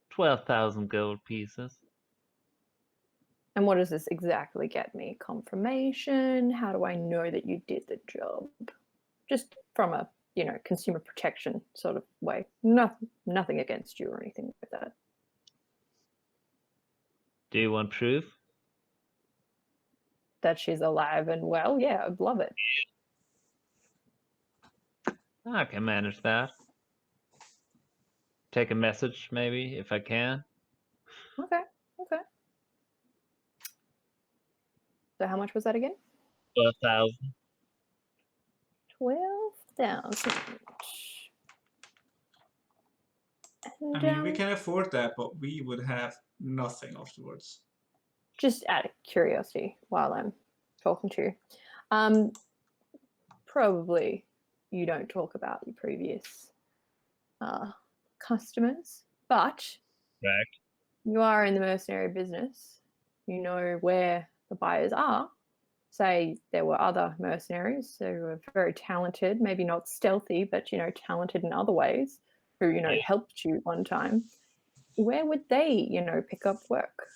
12,000 gold pieces.
And what does this exactly get me? Confirmation? How do I know that you did the job? Just from a, you know, consumer protection sort of way. Nothing against you or anything like that.
Do you want proof?
That she's alive and well, yeah, I'd love it.
I can manage that. Take a message, maybe, if I can.
Okay. So how much was that again?
12,000.
12,000.
I mean, we can afford that, but we would have nothing afterwards.
Just out of curiosity, while I'm talking to you, probably you don't talk about your previous customers, but
Right.
you are in the mercenary business. You know where the buyers are. Say there were other mercenaries who were very talented, maybe not stealthy, but you know, talented in other ways, who, you know, helped you one time. Where would they, you know, pick up work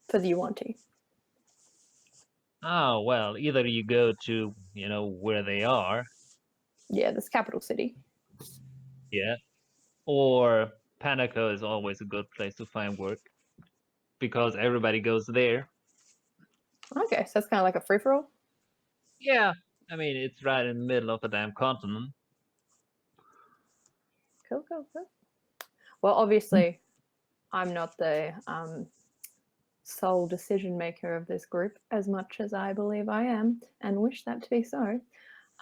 for the Yuanti?
Oh, well, either you go to, you know, where they are.
Yeah, this capital city.
Yeah. Or Panaco is always a good place to find work because everybody goes there.
Okay, so that's kind of like a free-for-all?
Yeah. I mean, it's right in the middle of the damn continent.
Cool. Well, obviously, I'm not the sole decision maker of this group, as much as I believe I am and wish that to be so.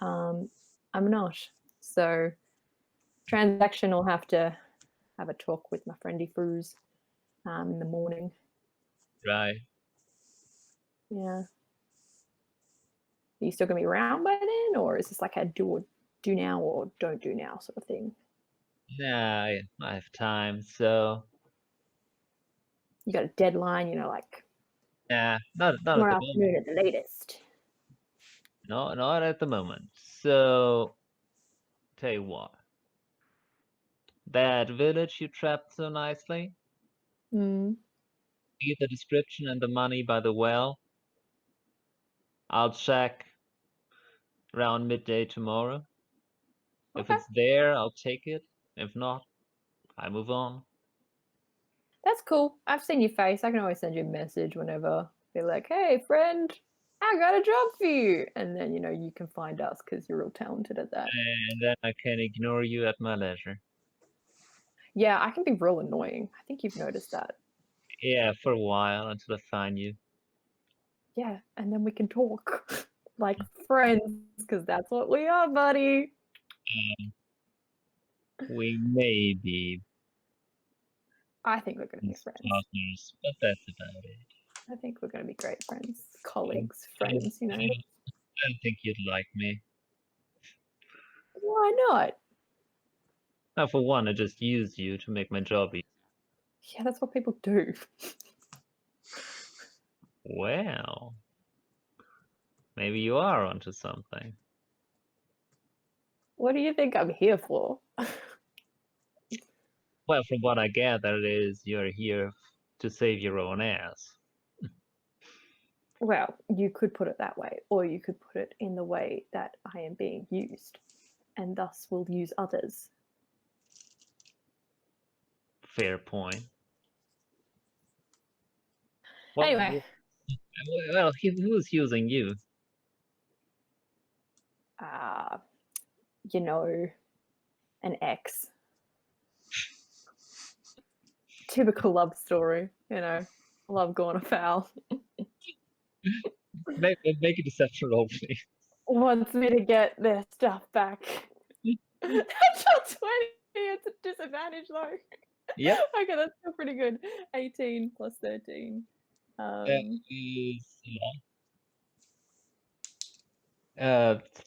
I'm not. So, transaction will have to have a talk with my friendy Fruz in the morning.
Right.
Yeah. Are you still going to be around by then, or is this like a do now or don't do now sort of thing?
Yeah, I have time, so
You got a deadline, you know, like
yeah, not at
tomorrow
the moment.
afternoon at the latest.
No, not at the moment. So, tell you what, that village you trapped so nicely,
Mm.
see the description and the money by the well. I'll check around midday tomorrow. If
Okay.
it's there, I'll take it. If not, I move on.
That's cool. I've seen your face. I can always send you a message whenever. Be like, hey, friend, I got a job for you. And then, you know, you can find us because you're real talented at that.
And then I can ignore you at my leisure.
Yeah, I can be real annoying. I think you've noticed that.
Yeah, for a while until I find you.
Yeah, and then we can talk like friends because that's what we are, buddy.
We may be
I think we're going to be friends.
partners, but that's about it.
I think we're going to be great friends, colleagues, friends, you know.
I don't think you'd like me.
Why not?
Now, for one, I just used you to make my job easy.
Yeah, that's what people do.
Well, maybe you are onto something.
What do you think I'm here for?
Well, from what I gather is you're here to save your own ass.
Well, you could put it that way, or you could put it in the way that I am being used, and thus will use others.
Fair point. Well,
Anyway.
well, who's using you?
You know, an ex. Typical love story, you know. Love gone afoul.
Make a deception roll, please.
Wants me to get their stuff back. Natural 20. It's a disadvantage though.
Yep.
Okay, that's still pretty good. 18 plus 13.
That is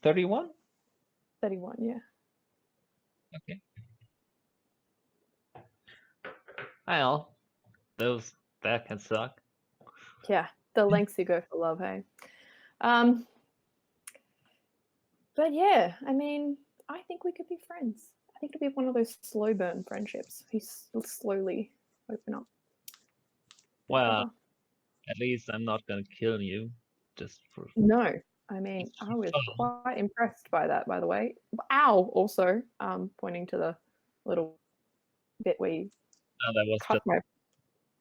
31.
31, yeah.
Okay. Well, that can suck.
Yeah, the lengths you go for love, hey. But yeah, I mean, I think we could be friends. I think it'd be one of those slow burn friendships. He's slowly open up.
Well, at least I'm not gonna kill you. Just for
no. I mean, I was quite impressed by that, by the way. Ow! Also, pointing to the little bit where you
that was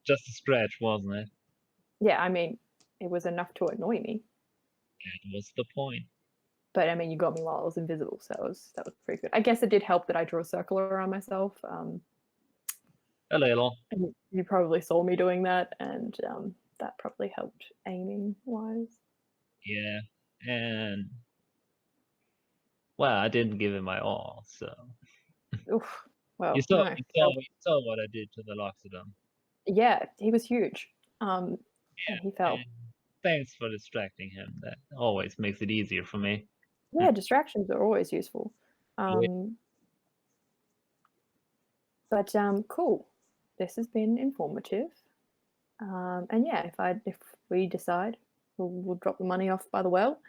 just a scratch, wasn't it?
Yeah, I mean, it was enough to annoy me.
That was the point.
But I mean, you got me while I was invisible, so that was pretty good. I guess it did help that I drew a circle around myself.
A little.
You probably saw me doing that, and that probably helped aiming wise.
Yeah, and well, I didn't give it my all, so.
Oof. Well,
you saw
no.
what I did to the Loxodon.
Yeah, he was huge. And he fell.
And thanks for distracting him. That always makes it easier for me.
Yeah, distractions are always useful. But cool. This has been informative. And yeah, if we decide, we'll drop the money off by the well.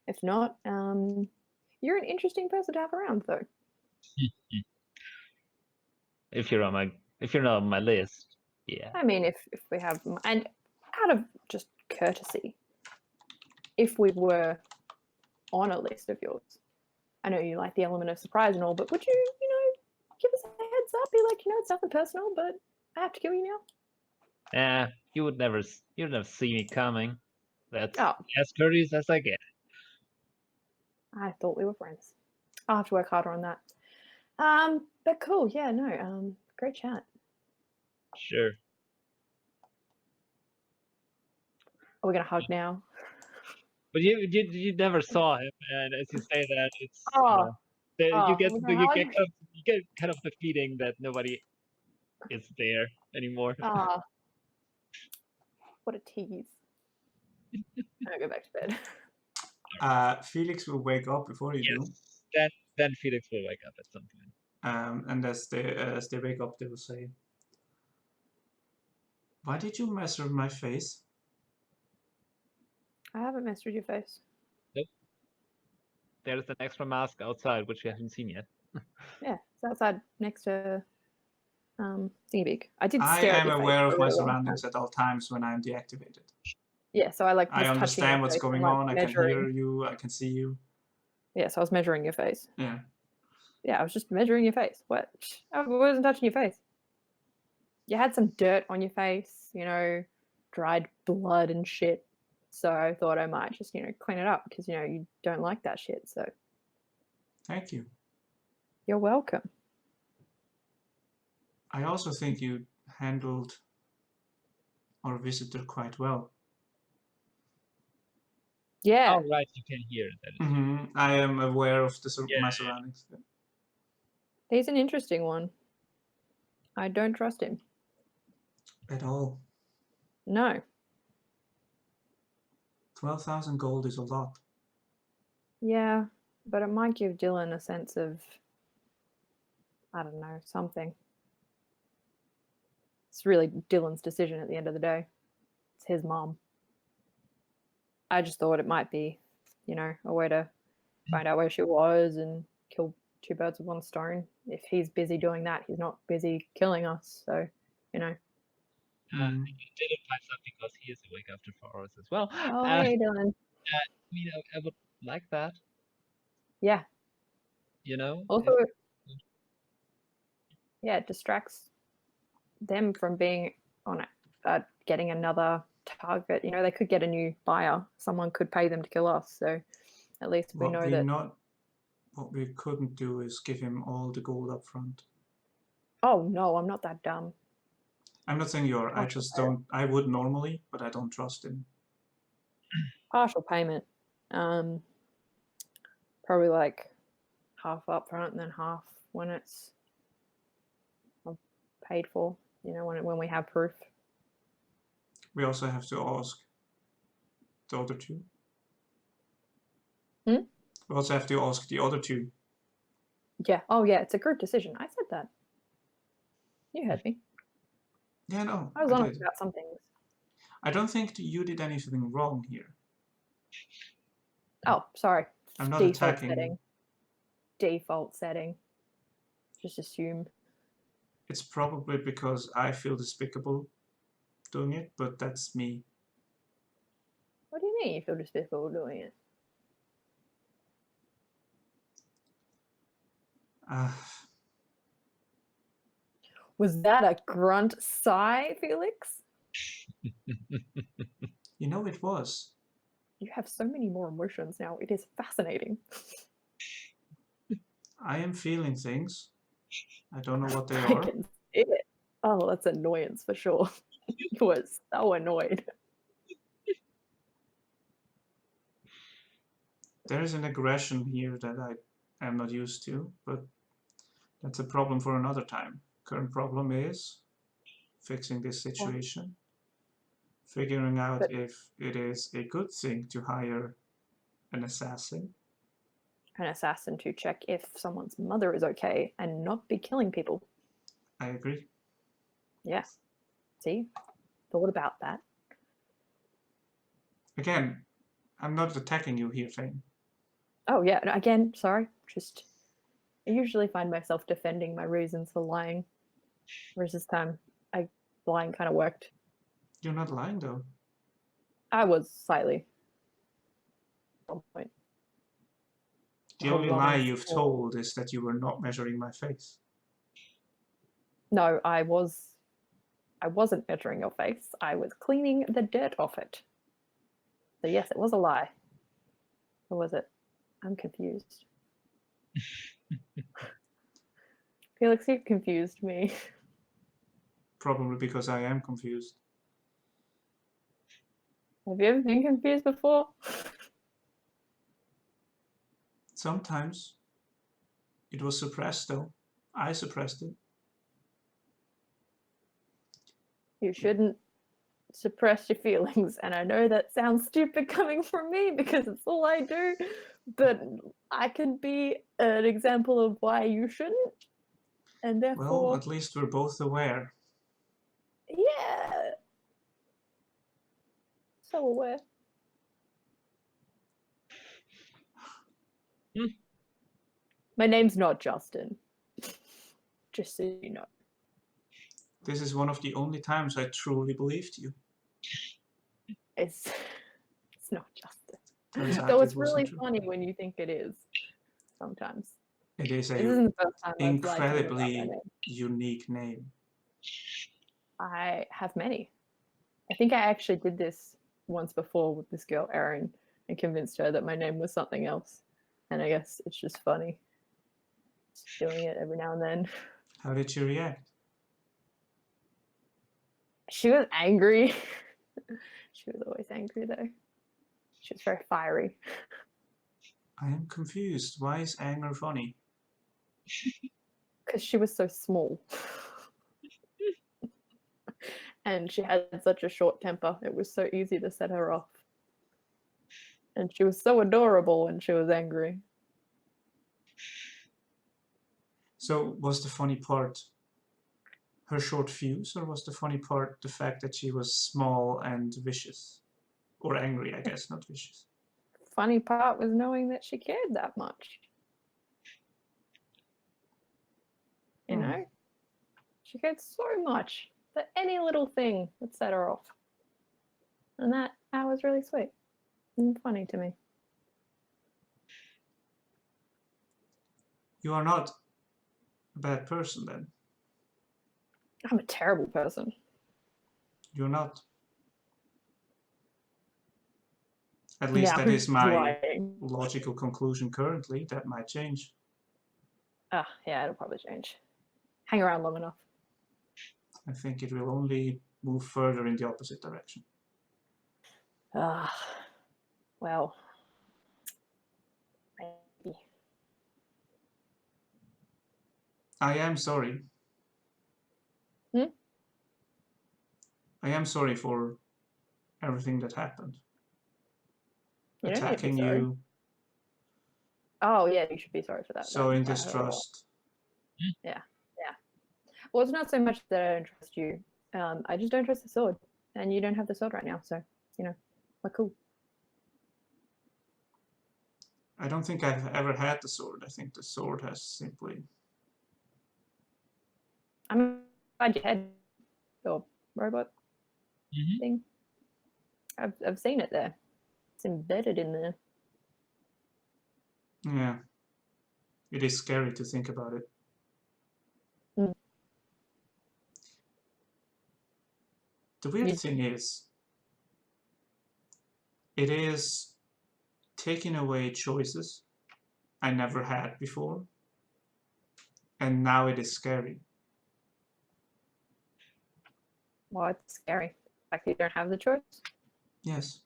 If not, you're an interesting person to have around, though.
If you're not on my list, yeah.
I mean, if we have, and out of just courtesy, if we were on a list of yours, I know you like the element of surprise and all, but would you, give us a heads up? Be like, it's nothing personal, but I have to kill you now.
You would never see me coming. That's
Oh.
as courteous as I get.
I thought we were friends. I'll have to work harder on that. But cool, yeah, no, great chat.
Sure.
Are we gonna hug now?
But you never saw him, and as you say that, it's you get kind of the feeling that nobody is there anymore.
What a tease. I'll go back to bed.
Felix will wake up before you do.
Then Felix will wake up at some point.
And as they wake up, they will say, "Why did you mess with my face?"
I haven't messed with your face.
Nope. There is an extra mask outside, which you haven't seen yet.
Yeah, it's outside next to Thingybeak. I
am aware of my surroundings at all times when I'm deactivated.
Yeah, so I
understand what's going on. I can hear you. I can see you.
Yeah, so I was measuring your face.
Yeah.
Yeah, I was just measuring your face. What? I wasn't touching your face. You had some dirt on your face, dried blood and shit. So I thought I might just, clean it up because, you don't like that shit. So.
Thank you.
You're welcome.
I also think you handled our visitor quite well.
Yeah.
Oh, right, you can hear that.
I am aware of my surroundings.
He's an interesting one. I don't trust him.
At all.
No.
12,000 gold is a lot.
Yeah, but it might give Dyllan a sense of, I don't know, something. It's really Dyllan's decision at the end of the day. It's his mom. I just thought it might be, a way to find out where she was and kill two birds with one stone. If he's busy doing that, he's not busy killing us. So,
Mm.
Dyllan pipes up because he is awake after 4 hours as well.
Oh,
I
hey, Dyllan.
mean, I would like that,
Yeah.
you know?
Also, yeah, it distracts them from being on it, getting another target. You know, they could get a new buyer. Someone could pay them to kill us. So at least we know that.
What we couldn't do is give him all the gold up front.
Oh no, I'm not that dumb.
I'm not saying you are. I
Partial
just
payment.
don't. I would normally, but I don't trust him.
Partial payment. Probably like half up front and then half when it's paid for. You know, when we have proof.
We also have to ask the other two.
Hmm?
We also have to ask the other two.
Yeah. Oh yeah, it's a group decision. I said that. You heard me.
Yeah, no,
I was honest
did.
about some things.
I don't think you did anything wrong here.
Oh, sorry.
I'm not
Default
attacking
setting.
you.
Default setting. Just assume.
It's probably because I feel despicable doing it, but that's me.
What do you mean you feel despicable doing it? Was that a grunt sigh, Felix?
You know it was.
You have so many more emotions now. It is fascinating.
I am feeling things. I don't know what they
I
are.
can see it. Oh, that's annoyance for sure. You were so annoyed.
There is an aggression here that I am not used to, but that's a problem for another time. Current problem is fixing this situation, figuring out
But
if it is a good thing to hire an assassin.
an assassin to check if someone's mother is okay and not be killing people.
I agree.
Yeah. See? Thought about that.
Again, I'm not attacking you here, Phane.
Oh yeah, again, sorry. Just I usually find myself defending my reasons for lying. Whereas this time lying kind of worked.
You're not lying though.
I was slightly at one point.
The only lie you've told is that you were not measuring my face.
No, I wasn't measuring your face. I was cleaning the dirt off it. So yes, it was a lie. Or was it? I'm confused. Felix, you've confused me.
Probably because I am confused.
Have you ever been confused before?
Sometimes. It was suppressed though. I suppressed it.
You shouldn't suppress your feelings. And I know that sounds stupid coming from me because it's all I do, but I can be an example of why you shouldn't. And therefore...
Well, at least we're both aware.
Yeah. So aware. My name's not Justin. Just so you know.
This is one of the only times I truly believed you.
It's not Justin.
Turns out
Though
it
it's
wasn't
really
true.
funny when you think it is. Sometimes.
It is
This
a
isn't the first time I've lied to you about my
incredibly
name.
unique name.
I have many. I think I actually did this once before with this girl, Erin, and convinced her that my name was something else. And I guess it's just funny. Just doing it every now and then.
How did she react?
She was angry. She was always angry though. She was very fiery.
I am confused. Why is anger funny?
Because she was so small. And she had such a short temper. It was so easy to set her off. And she was so adorable when she was angry.
So was the funny part her short fuse, or was the funny part the fact that she was small and vicious? Or angry, I guess, not vicious.
Funny part was knowing that she cared that much. You know? She cared so much for any little thing that set her off. And that was really sweet and funny to me.
You are not a bad person then.
I'm a terrible person.
You're not. At least
Yeah,
that is my
lying.
logical conclusion currently. That might change.
Yeah, it'll probably change. Hang around long enough.
I think it will only move further in the opposite direction.
Well, maybe.
I am sorry.
Hmm?
I am sorry for everything that happened.
You don't need to be
Attacking
sorry.
you,
Oh, yeah, you should be sorry for that.
sowing
That hurt a lot.
distrust.
Yeah. Well, it's not so much that I don't trust you. I just don't trust the sword. And you don't have the sword right now, so, we're cool.
I don't think I've ever had the sword. I think the sword has simply...
I'm glad you had your robot thing. I've seen it there. It's embedded in there.
Yeah. It is scary to think about it.
Mm.
The weird thing is, it is taking away choices I never had before, and now it is scary.
Well, it's scary. Like you don't have the choice.
Yes.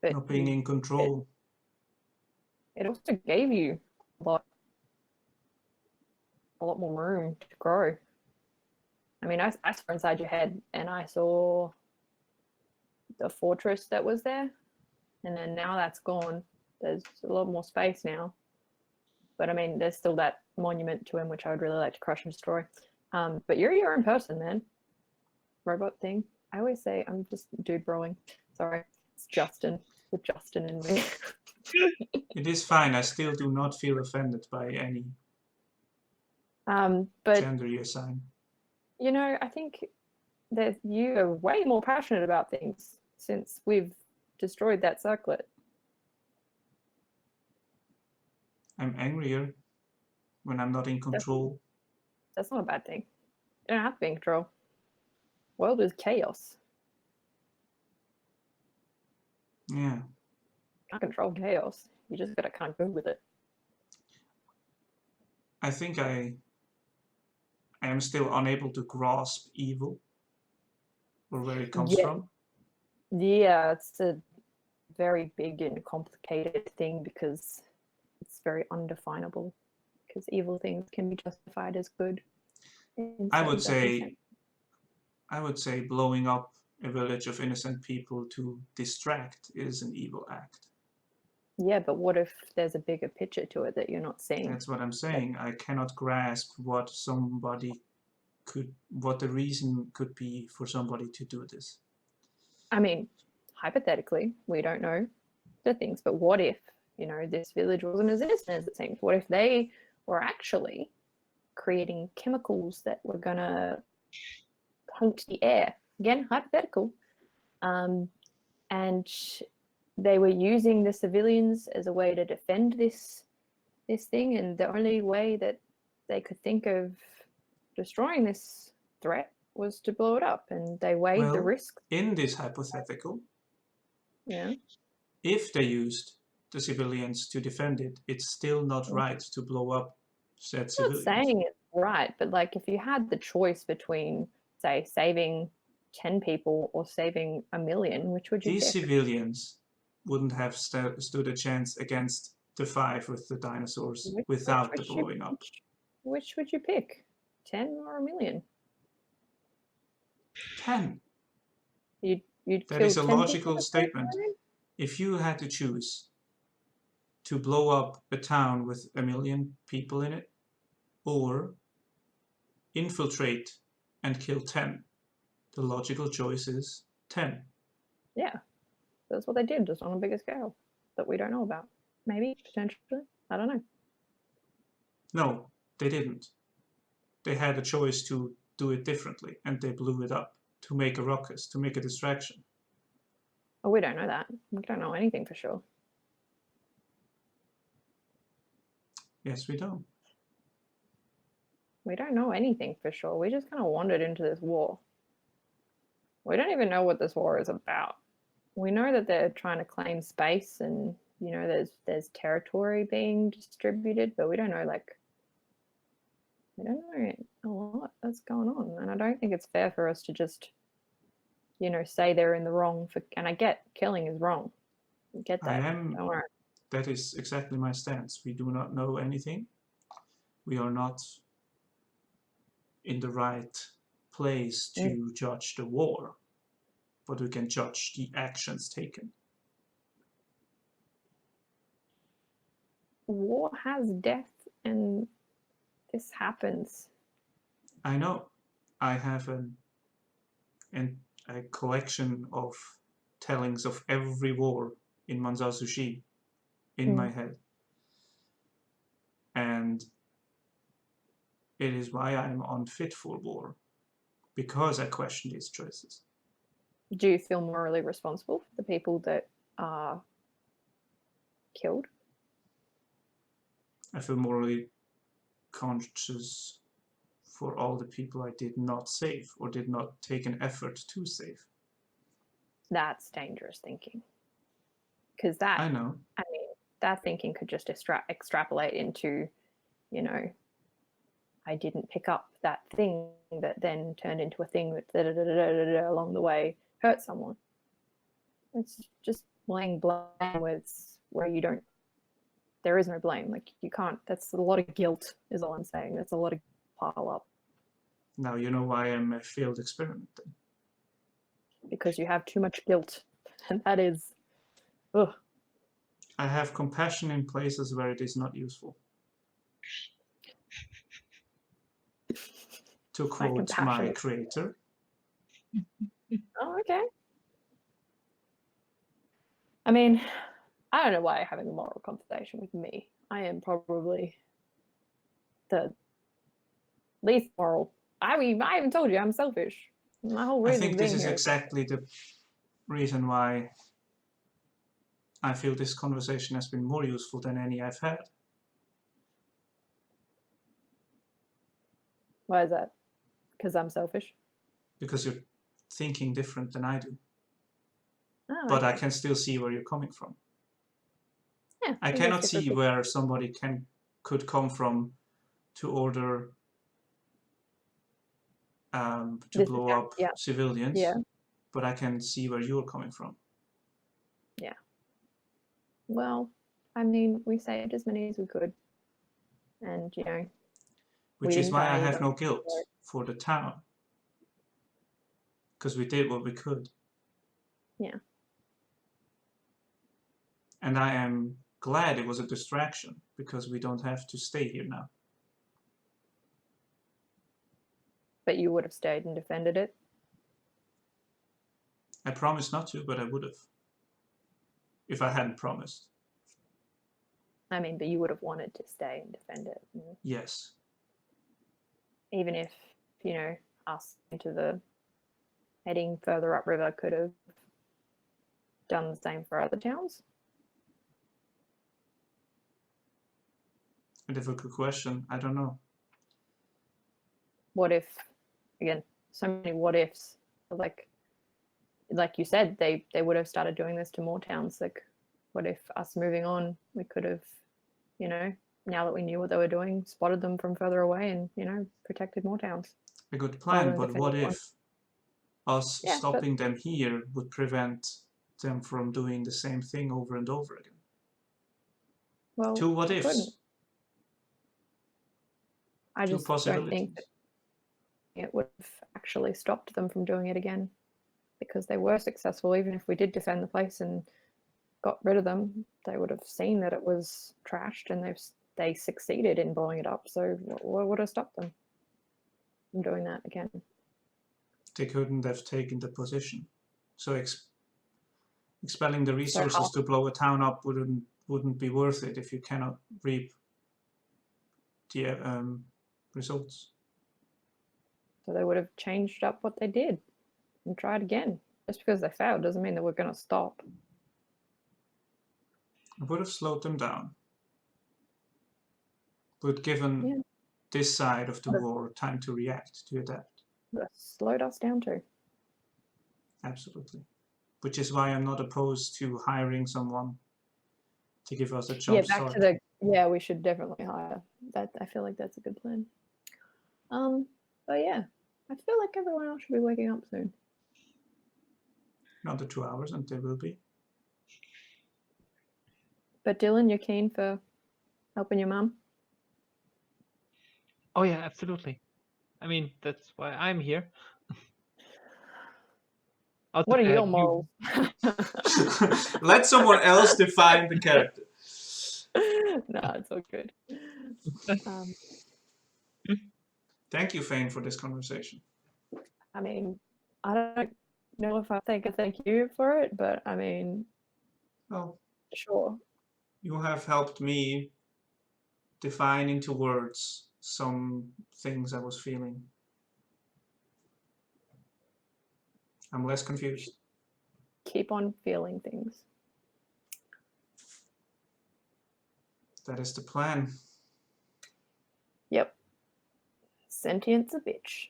But
Not being in control.
it also gave you a lot more room to grow. I mean, I saw inside your head and I saw the fortress that was there, and then now that's gone. There's a lot more space now. But I mean, there's still that monument to him, which I would really like to crush and destroy. But you're your own person, man. Robot thing. I always say I'm just dude broing. Sorry, it's Justin. The Justin in me.
It is fine. I still do not feel offended by any
But
gender you assign.
I think that you are way more passionate about things since we've destroyed that circlet.
I'm angrier when I'm not in control.
That's not a bad thing. You don't have to be in control. World is chaos.
Yeah.
You can't control chaos. You just gotta kind of go with it.
I think I am still unable to grasp evil or where it comes from.
Yeah, it's a very big and complicated thing because it's very undefinable. Because evil things can be justified as good.
I would say blowing up a village of innocent people to distract is an evil act.
Yeah, but what if there's a bigger picture to it that you're not seeing?
That's what I'm saying. I cannot grasp what the reason could be for somebody to do this.
I mean, hypothetically, we don't know the things, but what if, this village wasn't as innocent as it seems? What if they were actually creating chemicals that were gonna paint the air? Again, hypothetical. And they were using the civilians as a way to defend this thing, and the only way that they could think of destroying this threat was to blow it up, and they weighed the risk.
In this hypothetical, if they used the civilians to defend it, it's still not right to blow up said civilians.
I'm not saying it's right, but like if you had the choice between, say, saving 10 people or saving 1 million, which would you pick?
These civilians wouldn't have stood a chance against the 5 with the dinosaurs without the blowing up.
Which would you pick? 10 or 1 million?
10.
That
is a logical statement. If you had to choose to blow up a town with 1 million people in it, or infiltrate and kill 10, the logical choice is 10.
Yeah, that's what they did, just on a bigger scale that we don't know about. Maybe, potentially, I don't know.
No, they didn't. They had a choice to do it differently, and they blew it up to make a ruckus, to make a distraction.
Oh, we don't know that. We don't know anything for sure.
Yes, we don't.
We don't know anything for sure. We just kind of wandered into this war. We don't even know what this war is about. We know that they're trying to claim space and, you know, there's territory being distributed, but we don't know, like, we don't know a lot that's going on. And I don't think it's fair for us to just, you know, say they're in the wrong for, and I get killing is wrong. I get that. Don't worry.
That is exactly my stance. We do not know anything. We are not in the right place to judge the war, but we can judge the actions taken.
War has death and this happens.
I know. I have a collection of tellings of every war in Manzasushi in my head. And it is why I'm unfit for war, because I question these choices.
Do you feel morally responsible for the people that are killed?
I feel morally conscious for all the people I did not save or did not take an effort to save.
That's dangerous thinking. Because that,
I know.
I mean, that thinking could just extrapolate into, you know, I didn't pick up that thing that then turned into a thing that along the way hurt someone. It's just laying blame where you don't, there is no blame. Like you can't, that's a lot of guilt is all I'm saying. That's a lot of pile up.
Now you know why I'm a failed experiment then.
Because you have too much guilt. And that is, ugh.
I have compassion in places where it is not useful. To quote my creator.
Oh, okay. I mean, I don't know why you're having a moral conversation with me. I am probably the least moral. I even told you I'm selfish. My whole reason
I think this is
here
exactly the reason why I feel this conversation has been more useful than any I've had.
Why is that? Because I'm selfish?
Because you're thinking different than I do.
Oh,
but
okay.
I can still see where you're coming from.
Yeah,
I cannot see where somebody could come from to order to blow up civilians, but I can see where you're coming from.
Yeah. Well, I mean, we saved as many as we could, and you know,
which is why I have no guilt for the town, because we did what we could.
Yeah.
And I am glad it was a distraction, because we don't have to stay here now.
But you would have stayed and defended it?
I promised not to, but I would have. If I hadn't promised.
I mean, but you would have wanted to stay and defend it.
Yes.
Even if, you know, us into the heading further upriver could have done the same for other towns?
A difficult question. I don't know.
What if, again, so many what ifs. Like you said, they would have started doing this to more towns. Like, what if us moving on, we could have, you know, now that we knew what they were doing, spotted them from further away and, you know, protected more towns.
A good plan, but what if us stopping them here would prevent them from doing the same thing over and over again?
Well,
two what ifs.
I just don't think that it would have actually stopped them from doing it again, because they were successful. Even if we did defend the place and got rid of them, they would have seen that it was trashed, and they succeeded in blowing it up. So what would have stopped them from doing that again?
They couldn't have taken the position. So expelling the resources to blow a town up wouldn't be worth it if you cannot reap the results.
So they would have changed up what they did and tried again. Just because they failed doesn't mean that we're going to stop.
I would have slowed them down. But given this side of the war time to react, to adapt.
That slowed us down too.
Absolutely. Which is why I'm not opposed to hiring someone to give us a jump start.
We should definitely hire that. I feel like that's a good plan. But yeah, I feel like everyone else should be waking up soon.
Another 2 hours and they will be.
But Dyllan, you're keen for helping your mum?
Oh yeah, absolutely. I mean, that's why I'm here.
What are your morals?
Let someone else define the character.
No, it's all good.
Thank you, Phane, for this conversation.
I mean, I don't know if I think a thank you for it, but I mean,
well,
sure.
You have helped me define into words some things I was feeling. I'm less confused.
Keep on feeling things.
That is the plan.
Yep. Sentience a bitch.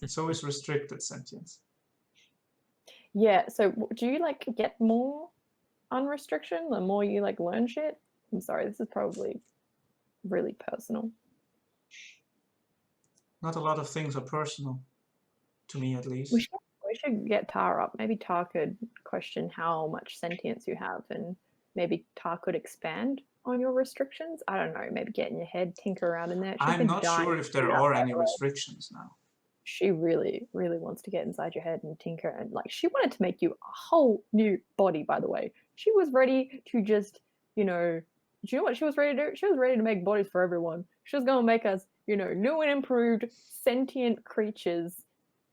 So is restricted sentience.
Yeah, so do you like get more unrestriction the more you like learn shit? I'm sorry, this is probably really personal.
Not a lot of things are personal, to me at least.
We should get Tar up. Maybe Tar could question how much sentience you have, and maybe Tar could expand on your restrictions. I don't know, maybe get in your head, tinker around in there.
I'm not sure if there are any restrictions now.
She really, really wants to get inside your head and tinker, and like she wanted to make you a whole new body, by the way. She was ready to just, do you know what she was ready to do? She was ready to make bodies for everyone. She was gonna make us, new and improved sentient creatures,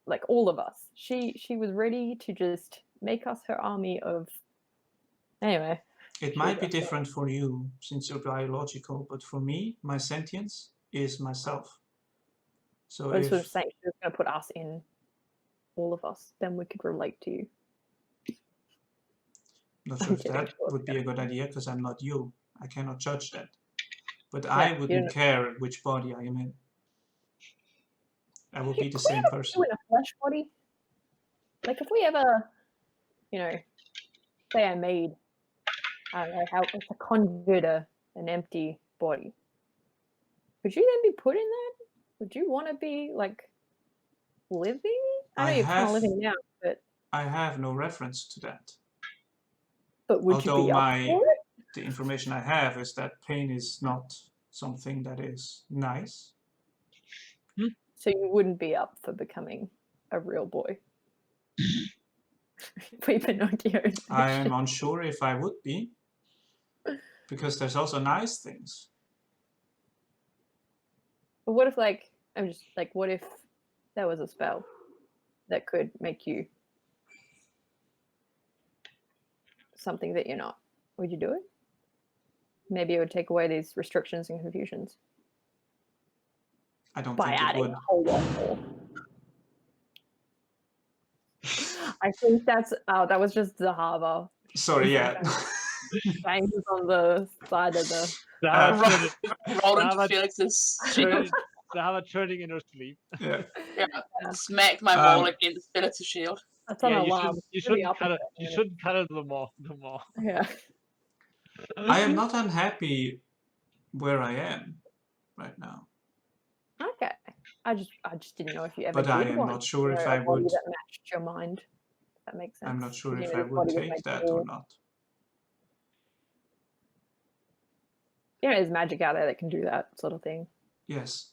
like all of us. She was ready to just make us her army of. Anyway.
It might be different for you since you're biological, but for me, my sentience is myself. So
I was sort of saying she was going to put us in, all of us, then we could relate to you.
Not sure if that would be a good idea because I'm not you. I cannot judge that. But I wouldn't care which body I am in. I will be the same person.
In a flesh body? Like if we ever, say I made, I don't know, how it's a convert an empty body. Could you then be put in that? Would you want to be like living? I know you're kind of living now, but
I have no reference to that.
But would you be up for it?
The information I have is that pain is not something that is nice.
So you wouldn't be up for becoming a real boy?
I am unsure if I would be, because there's also nice things.
But what if, what if there was a spell that could make you something that you're not? Would you do it? Maybe it would take away these restrictions and confusions.
I don't
by
think
adding
it would.
a whole lot more. I think that was just Zahavah.
Sorry, yeah.
James is on the side of the.
Rolled into Felix's shield.
Zahavah turning in her sleep.
Yeah.
Smacked my ball against Felix's shield.
That's on alarm.
You shouldn't cut it the more.
Yeah.
I am not unhappy where I am right now.
Okay. I just didn't know if you ever
But
did
I am
one,
not sure if I would.
That matched your mind. If that makes sense.
I'm not sure if I would take that or not.
There's magic out there that can do that sort of thing.
Yes.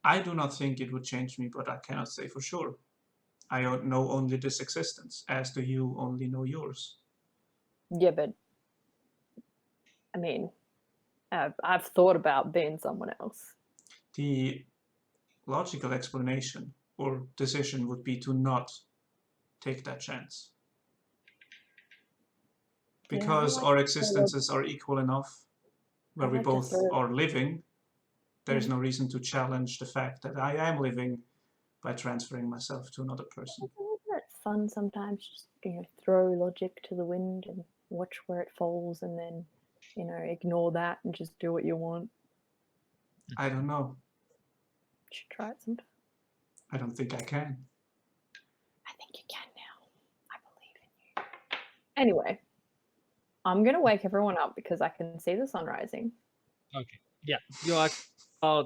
I do not think it would change me, but I cannot say for sure. I know only this existence, as do you only know yours.
Yeah, but I mean, I've thought about being someone else.
The logical explanation or decision would be to not take that chance. Because our existences are equal enough, where we both are living, there is no reason to challenge the fact that I am living by transferring myself to another person.
It's fun sometimes, just throw logic to the wind and watch where it falls, and then ignore that and just do what you want.
I don't know.
You should try it sometime.
I don't think I can.
I think you can now. I believe in you. Anyway, I'm gonna wake everyone up because I can see the sun rising.
Okay. Yeah. You are.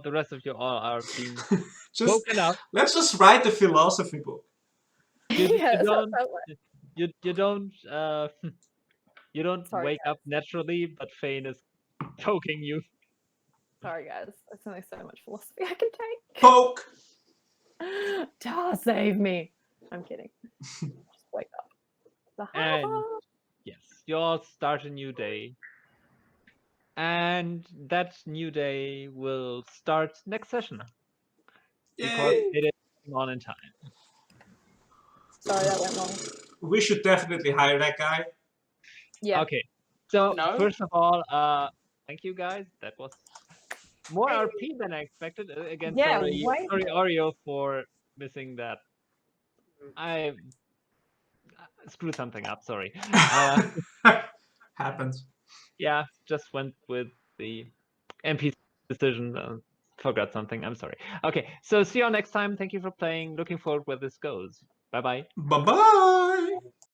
The rest of you all are being
Just
woken up.
let's just write the philosophy book.
You
Yeah,
don't.
that way.
You don't. You don't
Sorry,
wake up naturally, but Phane is poking you.
Sorry, guys. There's only so much philosophy I can take.
Poke!
Ta, save me. I'm kidding. Just wake up.
And
Zahavah.
yes, you all start a new day. And that new day will start next session. Because
Yay!
it is on in time.
Sorry, that went wrong.
We should definitely hire that guy.
Yeah.
Okay. So
No.
first of all, thank you guys. That was more RP than I expected. Again,
Yeah,
sorry,
way
sorry,
more.
Oreo, for missing that. I screwed something up. Sorry.
Happens.
Yeah, just went with the NPC decision. Forgot something. I'm sorry. Okay, so see you all next time. Thank you for playing. Looking forward where this goes. Bye bye.
Bye bye!